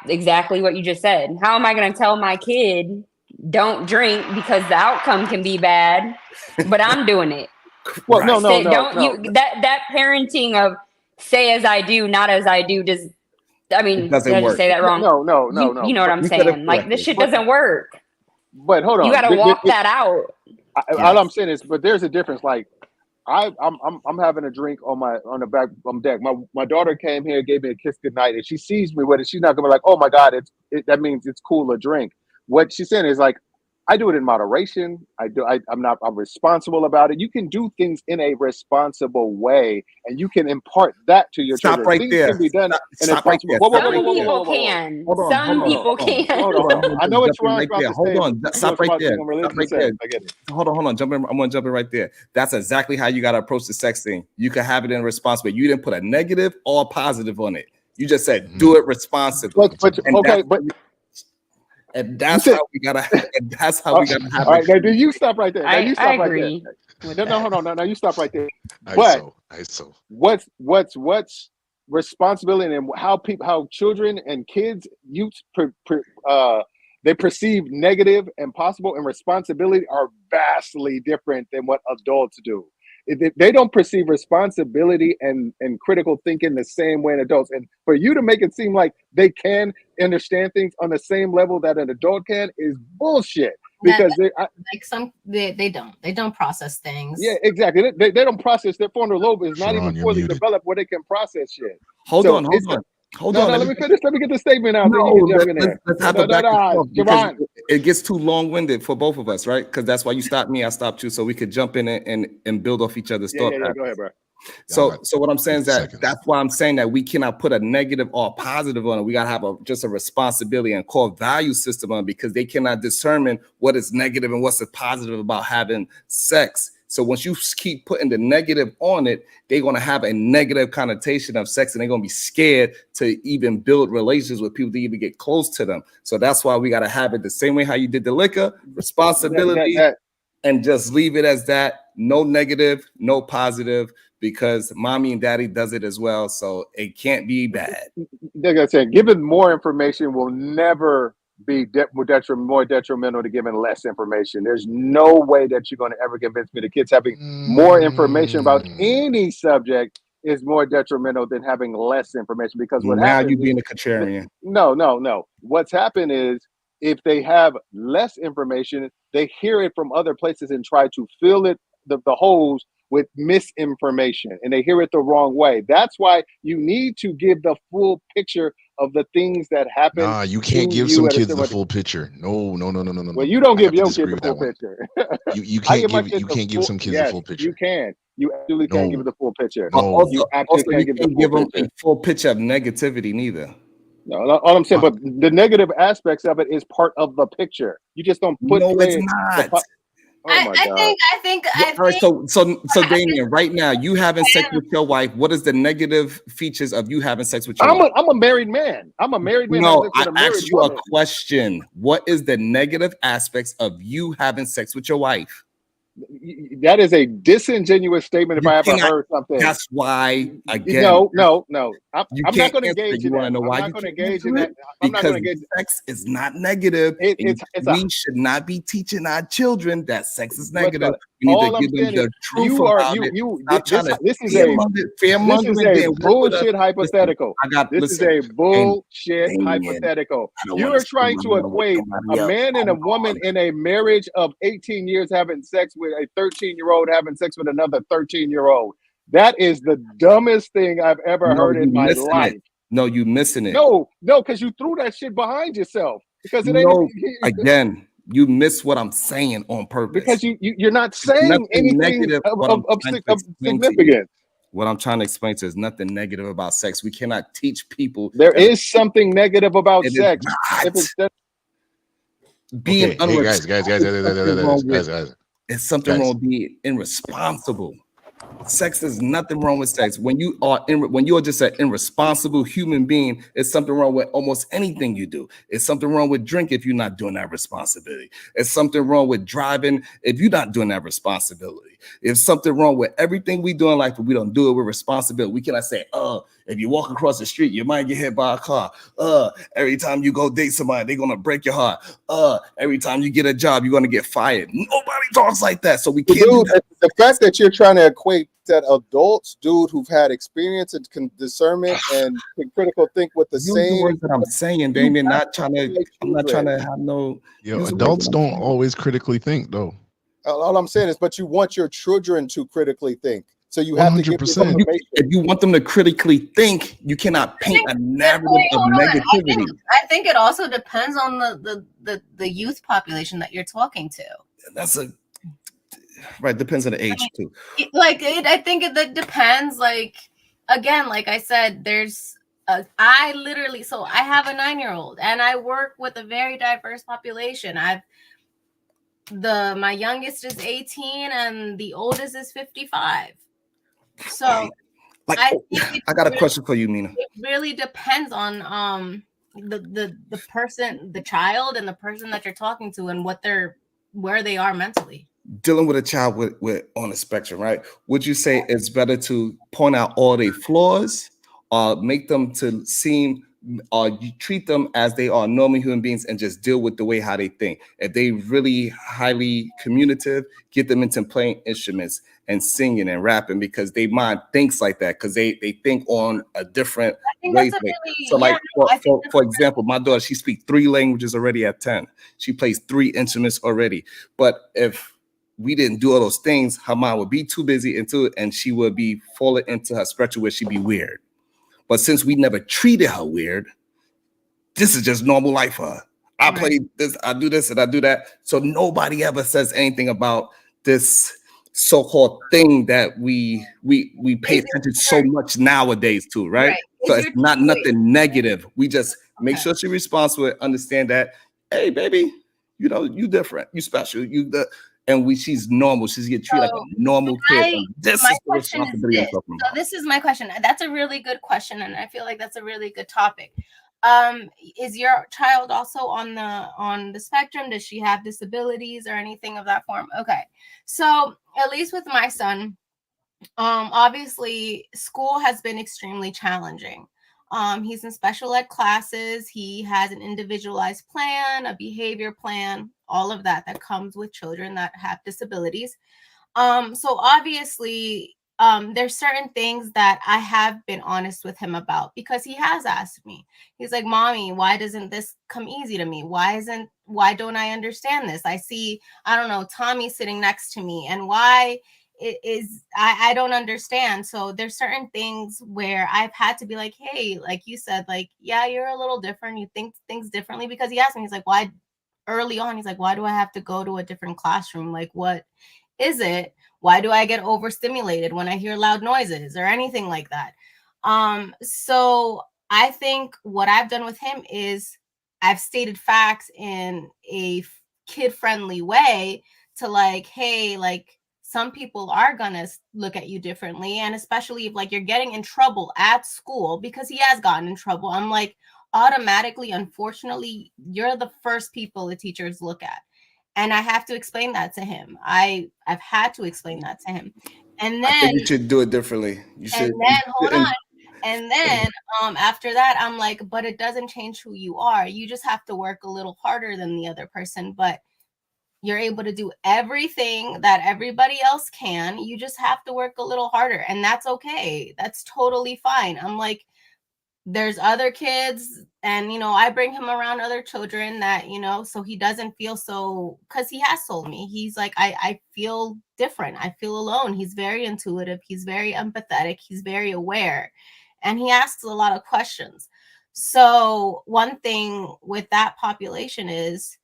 exactly what you just said. How am I gonna tell my kid don't drink because the outcome can be bad, but I'm doing it? Well, no. That parenting of say as I do, not as I do does. I mean, did I just say that wrong? No. You know what I'm saying? Like, this shit doesn't work. But hold on, you got to walk that out. All I'm saying is, but there's a difference. Like, I'm having a drink on the back deck. My daughter came here, gave me a kiss goodnight, and she sees me with it. She's not gonna be like, oh my God, that means it's cool to drink. What she's saying is like, I do it in moderation. I'm responsible about it. You can do things in a responsible way, and you can impart that to your children. Right things there. can be done in a right there. Some people can. Some people can. Hold on. I know it's wrong. Hold on. Stop right there. Hold on. Jump in. I'm gonna jump in right there. That's exactly how you gotta approach the sex thing. You can have it in responsible. You didn't put a negative or positive on it. You just said do it responsibly. And that's how we gotta have all right, now, do you stop right there? I agree. No, hold on. No, you stop right there. What's responsibility and how children and kids they perceive negative and possible and responsibility are vastly different than what adults do. They don't perceive responsibility and critical thinking the same way in adults. And for you to make it seem like they can understand things on the same level that an adult can is bullshit. Because they don't process things. Yeah, exactly. They don't process. Their frontal lobe is not even fully developed where they can process shit. Hold on. Let me finish. Let me get the statement out. Let's have a back and forth. It gets too long-winded for both of us, right? Because that's why you stopped me, I stopped you, so we could jump in and build off each other's thought. Yeah, go ahead, bro. So what I'm saying is that's why I'm saying that we cannot put a negative or a positive on it. We gotta have just a responsibility and core value system on it because they cannot determine what is negative and what's positive about having sex. So once you keep putting the negative on it, they're going to have a negative connotation of sex, and they're going to be scared to even build relations with people to even get close to them. So that's why we got to have it the same way how you did the liquor, responsibility, and just leave it as that. No negative, no positive, because mommy and daddy does it as well. So it can't be bad. Like I said, giving more information will never be more detrimental to giving less information. There's no way that you're going to ever convince me the kids having more information about any subject is more detrimental than having less information. Because what now happens you being a contrarian. No. What's happened is if they have less information, they hear it from other places and try to fill it the holes with misinformation, and they hear it the wrong way. That's why you need to give the full picture of the things that happen. Nah, you can't give some kids the full picture. No. Well, you don't give your kid the full picture. You can't give some kids the full picture. You can. You absolutely can't give it the full picture. No. You can't give them a full picture of negativity neither. No, all I'm saying, but the negative aspects of it is part of the picture. You just don't put. No, it's not. I think. All right, so Damien, right now you having sex with your wife. What is the negative features of you having sex with your wife? I'm a married man. I'm a married man. No, I asked you a question. What is the negative aspects of you having sex with your wife? That is a disingenuous statement if I ever heard something. That's why, again. No. I'm not going to engage in that. I'm not going to engage in that. Because sex is not negative. We should not be teaching our children that sex is negative. We need to give them the truth about it. This is a bullshit hypothetical. This is a bullshit hypothetical. You are trying to equate a man and a woman in a marriage of 18 years having sex with a 13-year-old having sex with another 13-year-old. That is the dumbest thing I've ever heard in my life. No, you missing it. No, because you threw that shit behind yourself. Because it ain't. Again, you miss what I'm saying on purpose. Because you're not saying anything negative of significance. What I'm trying to explain to you is nothing negative about sex. We cannot teach people. There is something negative about sex. Being guys. It's something wrong with being irresponsible. Sex is nothing wrong with sex. When you are just an irresponsible human being, it's something wrong with almost anything you do. It's something wrong with drink if you're not doing that responsibility. It's something wrong with driving if you're not doing that responsibility. It's something wrong with everything we do in life, but we don't do it with responsibility. We cannot say, if you walk across the street, you might get hit by a car. Every time you go date somebody, they're gonna break your heart. Every time you get a job, you're gonna get fired. Nobody talks like that. So we can't do that. The fact that you're trying to equate that adults, who've had experience and discernment and can critical think with the same words that I'm saying, Damien. I'm not trying to have no. Adults don't always critically think, though. All I'm saying is, but you want your children to critically think. So you have 100%. To give them if you want them to critically think, you cannot paint a narrative of negativity. I think it also depends on the youth population that you're talking to. That's right. Depends on the age too. I think it depends. Like again, like I said, I have a 9-year-old and I work with a very diverse population. My youngest is 18 and the oldest is 55. So I got a question for you, Mina. It really depends on the person, the child, and the person that you're talking to, and where they are mentally. Dealing with a child with on a spectrum, right? Would you say it's better to point out all their flaws, or make them to seem, or you treat them as they are normal human beings and just deal with the way how they think? If they really highly communicative, get them into playing instruments and singing and rapping, because their mind thinks like that, because they think on a different way. For example, my daughter, she speaks 3 languages already at 10. She plays 3 instruments already. But if we didn't do all those things, her mind would be too busy into it, and she would be falling into her spectrum where she'd be weird. But since we never treated her weird, this is just normal life for her. I play this, I do this, and I do that. So nobody ever says anything about this so-called thing that we pay attention so much nowadays to, right? So it's not nothing negative. We just make sure she's responsible, understand that, hey, baby, you different, you special, and she's normal. She's get treated like a normal kid. This is the responsibility I'm talking about. So this is my question. That's a really good question, and I feel like that's a really good topic. Is your child also on the spectrum? Does she have disabilities or anything of that form? Okay, so at least with my son, obviously school has been extremely challenging. He's in special ed classes. He has an individualized plan, a behavior plan, all of that comes with children that have disabilities. So obviously, there's certain things that I have been honest with him about, because he has asked me. He's like, "Mommy, why doesn't this come easy to me? Why don't I understand this? I see, I don't know, Tommy sitting next to me, and why I don't understand." So there's certain things where I've had to be like, "Hey, like you said, like, yeah, you're a little different. You think things differently." Because he asked me, he's like, "Why?" Early on, he's like, "Why do I have to go to a different classroom? Like, what is it? Why do I get overstimulated when I hear loud noises or anything like that?" So I think what I've done with him is I've stated facts in a kid-friendly way to like, hey, like, some people are gonna look at you differently, and especially if like you're getting in trouble at school, because he has gotten in trouble. I'm like, automatically, unfortunately, you're the first people the teachers look at. And I have to explain that to him. I've had to explain that to him. And then I think you should do it differently. You should. And then hold on. And then after that, I'm like, but it doesn't change who you are. You just have to work a little harder than the other person, but you're able to do everything that everybody else can. You just have to work a little harder, and that's okay. That's totally fine. I'm like, there's other kids, and I bring him around other children that, so he doesn't feel so, because he has told me, he's like, I feel different. I feel alone. He's very intuitive. He's very empathetic. He's very aware, and he asks a lot of questions. So one thing with that population is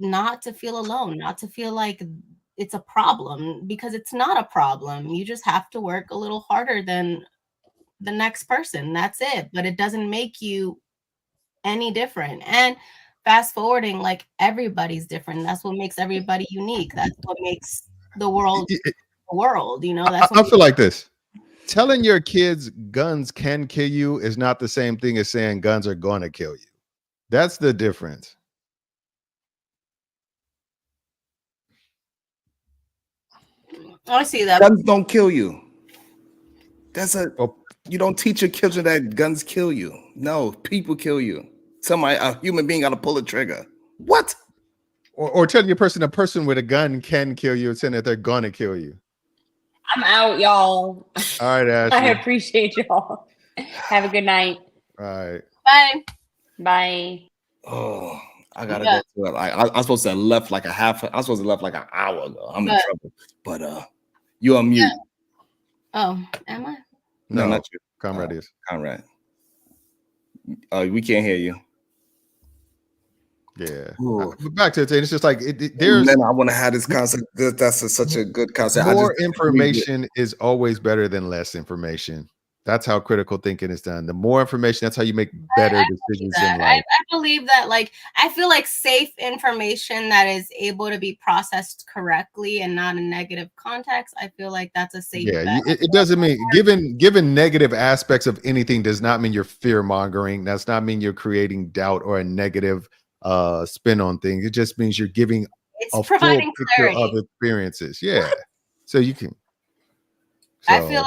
not to feel alone, not to feel like it's a problem, because it's not a problem. You just have to work a little harder than the next person. That's it. But it doesn't make you any different. And fast forwarding, like, everybody's different. That's what makes everybody unique. That's what makes the world the world. That's I feel like this. Telling your kids guns can kill you is not the same thing as saying guns are going to kill you. That's the difference. I see that. Guns don't kill you. You don't teach your children that guns kill you. No, people kill you. A human being got to pull a trigger. What? Or telling a person with a gun can kill you, saying that they're going to kill you. I'm out, y'all. All right, Ashley. I appreciate y'all. Have a good night. All right. Bye. Bye. Oh, I gotta go to it. I'm supposed to have left like an hour ago. I'm in trouble. But you on mute. Oh, am I? No, not you. Conrad is. Conrad. We can't hear you. Yeah. But back to the thing, it's just like there's. Man, I want to have this concept. That's such a good concept. More information is always better than less information. That's how critical thinking is done. The more information, that's how you make better decisions in life. I believe that, like, I feel like safe information that is able to be processed correctly and not in negative context, I feel like that's a safe bet. It doesn't mean given negative aspects of anything does not mean you're fear mongering. Does not mean you're creating doubt or a negative spin on things. It just means you're giving a full picture of experiences. Yeah. So you can. I feel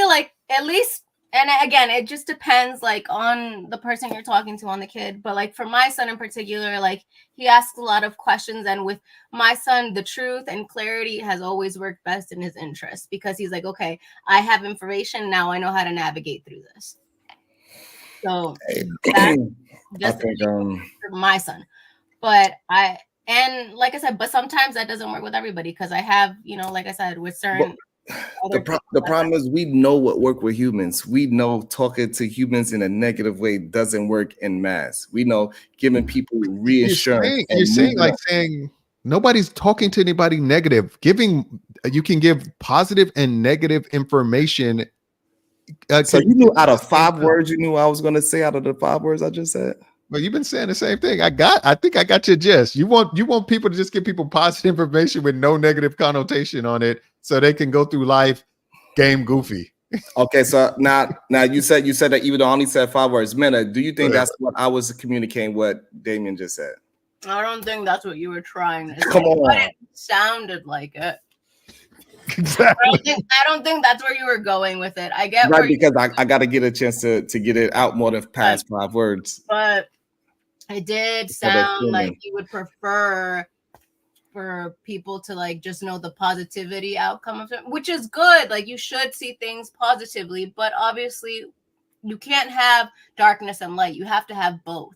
like at least, and again, it just depends like on the person you're talking to, on the kid. But like for my son in particular, like he asks a lot of questions, and with my son, the truth and clarity has always worked best in his interest, because he's like, okay, I have information now, I know how to navigate through this. So that's just for my son. But and like I said, but sometimes that doesn't work with everybody, because I have, like I said, with certain. The problem is we know what works with humans. We know talking to humans in a negative way doesn't work in mass. We know giving people reassurance. You're saying nobody's talking to anybody negative. You can give positive and negative information. So you knew out of 5 words, you knew I was going to say out of the 5 words I just said? But you've been saying the same thing. I think I got your gist. You want people to just give people positive information with no negative connotation on it, so they can go through life game goofy. Okay, so now you said that even though I only said 5 words, Minna, do you think that's what I was communicating? What Damien just said? I don't think that's what you were trying to say. Come on. But it sounded like it. Exactly. I don't think that's where you were going with it. I get Right, because I got to get a chance to get it out more than past 5 words. But it did sound like you would prefer for people to like just know the positivity outcome of it, which is good. Like you should see things positively, but obviously you can't have darkness and light. You have to have both.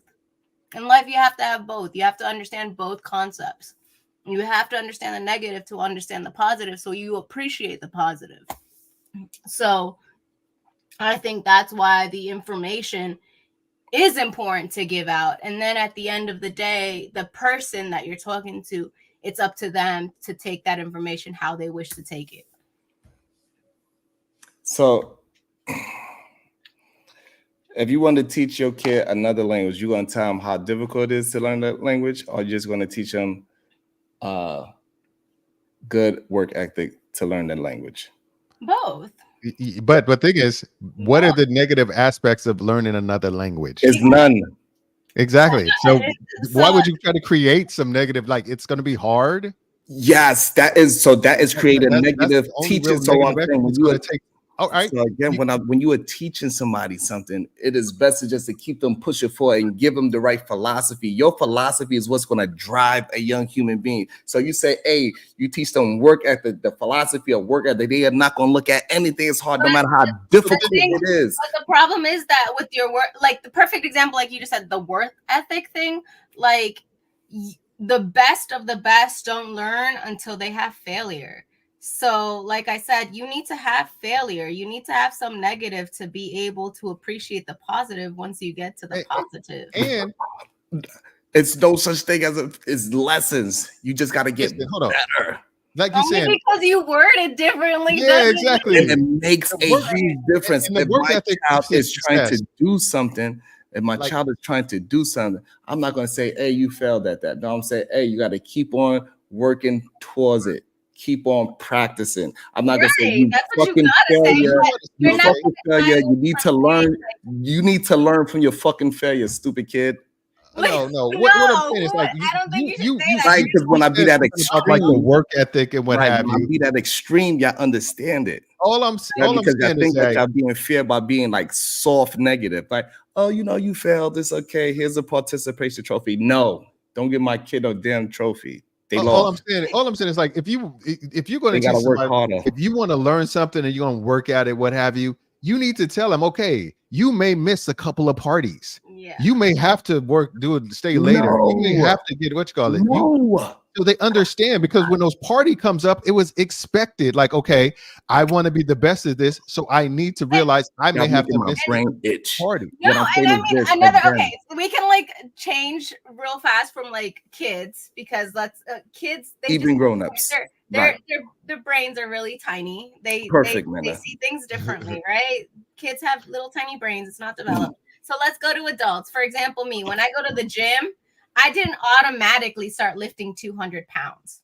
In life, you have to have both. You have to understand both concepts. You have to understand the negative to understand the positive, so you appreciate the positive. So I think that's why the information is important to give out. And then at the end of the day, the person that you're talking to, it's up to them to take that information how they wish to take it. So if you want to teach your kid another language, you going to tell them how difficult it is to learn that language, or you're just going to teach them good work ethic to learn the language? Both. But the thing is, what are the negative aspects of learning another language? It's none. Exactly. So why would you try to create some negative? Like it's going to be hard. Yes, that is creating negative teaching. So I'm saying when you take. All right. So again, when you are teaching somebody something, it is best to just to keep them pushing forward and give them the right philosophy. Your philosophy is what's going to drive a young human being. So you say, hey, you teach them work ethic, the philosophy of work ethic. They are not going to look at anything as hard, no matter how difficult it is. But the problem is that with your work, like the perfect example, like you just said, the work ethic thing, like the best of the best don't learn until they have failure. So, like I said, you need to have failure. You need to have some negative to be able to appreciate the positive once you get to the positive. And it's no such thing as lessons. You just got to get better. Like you said, because you word it differently. Yeah, exactly. And it makes a huge difference. If my child is trying to do something, if my child is trying to do something, I'm not going to say, hey, you failed at that. No, I'm saying, hey, you got to keep on working towards it. Keep on practicing. I'm not gonna say you fucking failure. You fucking failure. You need to learn. You need to learn from your fucking failure, stupid kid. No. What I'm saying is like I don't think you should say that. Right, because when I be that extreme, like the work ethic and what have you. When I be that extreme, y'all understand it. All I'm saying because I think that y'all y'all being fair by being like soft negative. Like, oh, you failed. It's okay. Here's a participation trophy. No, don't give my kid a damn trophy. All I'm saying is like if you're going to teach somebody, if you want to learn something and you're going to work at it, what have you, you need to tell them, okay, you may miss a couple of parties. Yeah. You may have to stay later. You may have to get so they understand, because when those party comes up, it was expected. Like, okay, I want to be the best at this, so I need to realize I may have to miss a party. No, and I mean okay, so we can like change real fast from like kids, because kids, they even grown-ups. Their brains are really tiny. They see things differently, right? Kids have little tiny brains. It's not developed. So let's go to adults. For example, me, when I go to the gym, I didn't automatically start lifting 200 pounds,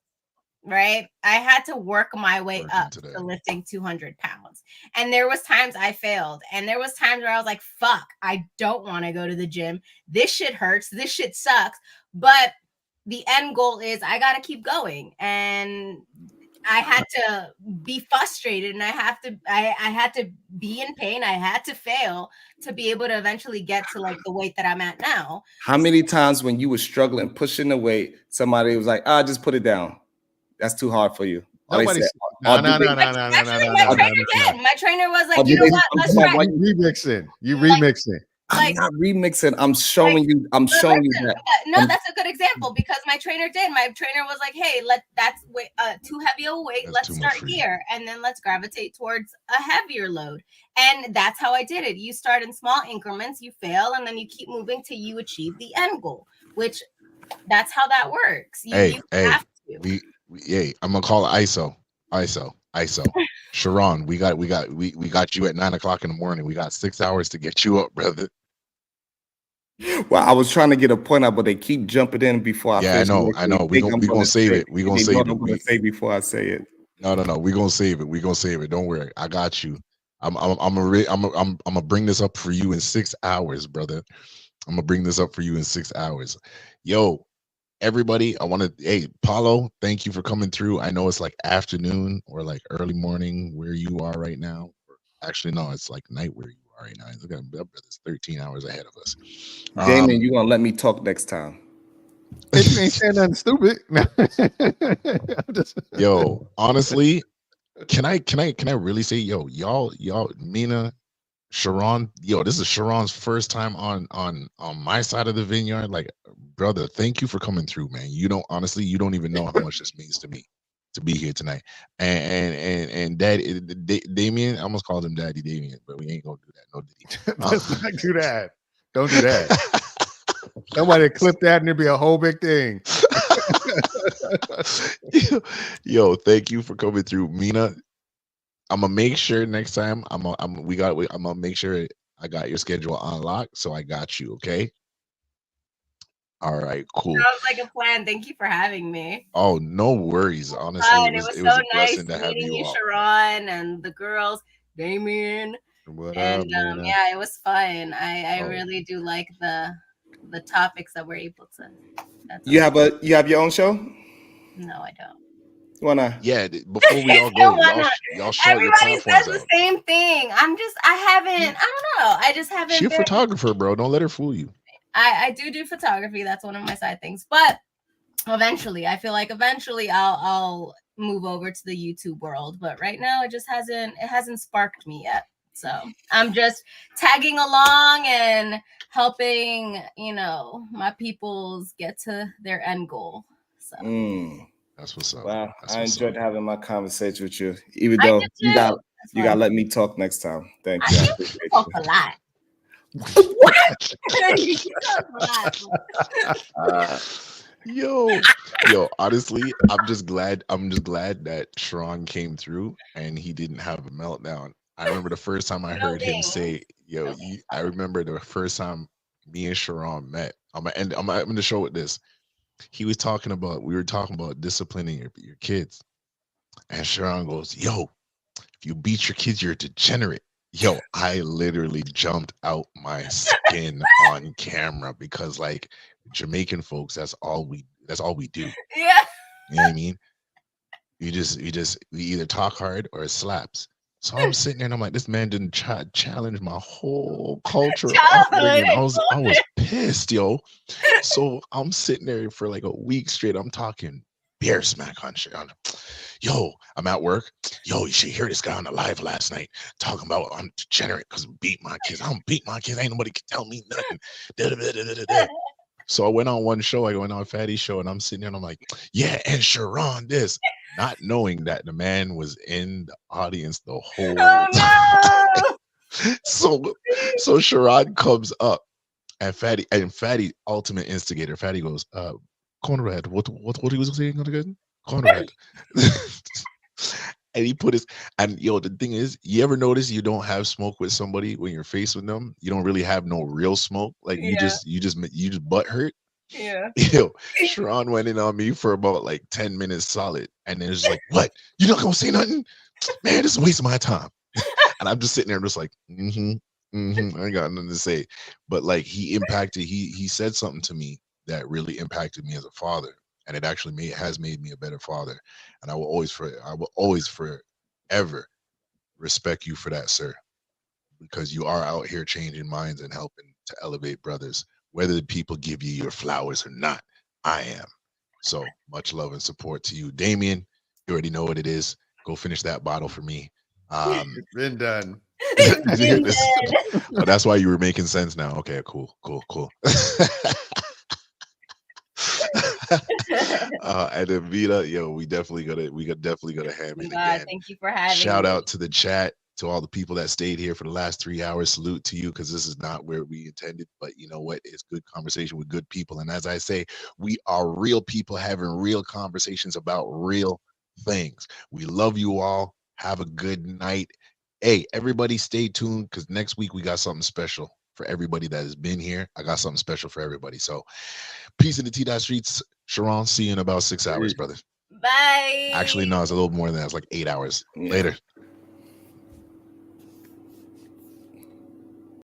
right? I had to work my way up to lifting 200 pounds. And there was times I failed. And there was times where I was like, fuck, I don't want to go to the gym. This shit hurts. This shit sucks. But the end goal is I got to keep going. And I had to be frustrated, and I had to be in pain. I had to fail to be able to eventually get to like the weight that I'm at now. How many times when you were struggling, pushing the weight, somebody was like, just put it down. That's too hard for you. Nobody said, no. My trainer was like, you know what? Let's try. You remixing. I'm not remixing. I'm showing you. That. No, that's a good example, because my trainer did. My trainer was like, "Hey, that's too heavy a weight. Let's start here, and then let's gravitate towards a heavier load." And that's how I did it. You start in small increments, you fail, and then you keep moving till you achieve the end goal. Which, that's how that works. You have to. I'm gonna call it ISO. Sharon, we got you at 9 o'clock in the morning. We got 6 hours to get you up, brother. Well, I was trying to get a point out, but they keep jumping in before I Yeah, finish. I know. We gonna save it. We gonna save it. I'm gonna say before I say it. No. We gonna save it. We gonna save it. Don't worry. I got you. I'm gonna bring this up for you in 6 hours, brother. I'm gonna bring this up for you in 6 hours. Yo, everybody, I want to, hey, Paulo, thank you for coming through. I know it's like afternoon or like early morning where you are right now. Actually, no, it's like night where you are right now. Look at that, brother's 13 hours ahead of us. Damien, you gonna let me talk next time? If you ain't saying nothing stupid. Yo, honestly, can I really say, yo, y'all, Mina, Sharon, yo, this is Sharon's first time on my side of the vineyard. Like, brother, thank you for coming through, man. You don't even know how much this means to me to be here tonight. And Daddy Damien, I almost called him Daddy Damien, but we ain't gonna do that. No, let's not do that. Don't do that. Somebody clip that and it'd be a whole big thing. Yo, thank you for coming through, Mina. I'm gonna make sure next time I'm gonna make sure I got your schedule on lock, so I got you. Okay. All right. Cool. Sounds like a plan. Thank you for having me. Oh, no worries. Honestly, it was so a nice blessing to have meeting you, all. Sharon, and the girls, Damien. What and up, Mina? yeah, it was fun. I really do like the topics that we're able to. You have your own show? No, I don't. Why not? Yeah, before we all go, y'all shout your Everybody platforms says out. the same thing. I don't know. I just haven't. She's a photographer, bro. Don't let her fool you. I do photography. That's one of my side things. But eventually, I feel like I'll move over to the YouTube world. But right now, it hasn't sparked me yet. So I'm just tagging along and helping, my peoples get to their end goal. So that's what's up. Wow, I enjoyed having my conversation with you, even though you got to let me talk next time. Thank you. I appreciate you. Talk a lot. What? You talk a lot. Yo, honestly, I'm just glad that Sharon came through and he didn't have a meltdown. I remember the first time I heard him say, "Yo," I remember the first time me and Sharon met. I'm gonna show with this. We were talking about disciplining your kids, and Sharon goes, "Yo, if you beat your kids, you're a degenerate." Yo, I literally jumped out my skin on camera because, like, Jamaican folks, that's all we do. Yeah. You know what I mean? We either talk hard or it slaps. So I'm sitting there and I'm like, this man didn't challenge my whole culture upbringing. I was pissed, yo. So I'm sitting there for like a week straight. I'm talking bear smack on shit. Yo, I'm at work. Yo, you should hear this guy on the live last night talking about I'm degenerate because I beat my kids. I don't beat my kids. Ain't nobody can tell me nothing. So I went on one show. I went on Fatty's show, and I'm sitting there and I'm like, yeah, and Sharon this. Not knowing that the man was in the audience the whole time. So Sharon comes up, and Fatty, ultimate instigator. Fatty goes, Conrad, what he was saying again? Conrad. And he put the thing is, you ever notice you don't have smoke with somebody when you're faced with them? You don't really have no real smoke. Like you just butt hurt. Yeah. Yo, Sharon went in on me for about like 10 minutes solid. And then it's like, what? You not gonna say nothing? Man, this is a waste of my time. And I'm just sitting there just like, I ain't got nothing to say. But like he said something to me that really impacted me as a father. And it actually has made me a better father. And I will always forever respect you for that, sir. Because you are out here changing minds and helping to elevate brothers. Whether the people give you your flowers or not, I am. So much love and support to you. Damien, you already know what it is. Go finish that bottle for me. It's been done. Oh, that's why you were making sense now. Okay, cool. And then Vita, yo, we definitely gotta ham it again. Thank you for having Shout me. out to the chat, to all the people that stayed here for the last 3 hours. Salute to you, because this is not where we intended, but you know what? It's good conversation with good people. And as I say, we are real people having real conversations about real things. We love you all. Have a good night. Hey, everybody stay tuned, because next week we got something special. for everybody that has been here. I got something special for everybody. So peace in the T-Dot streets. Sharon, see you in about 6 hours, brother. Bye. Actually, no, it's a little more than that. It's like 8 hours. Later.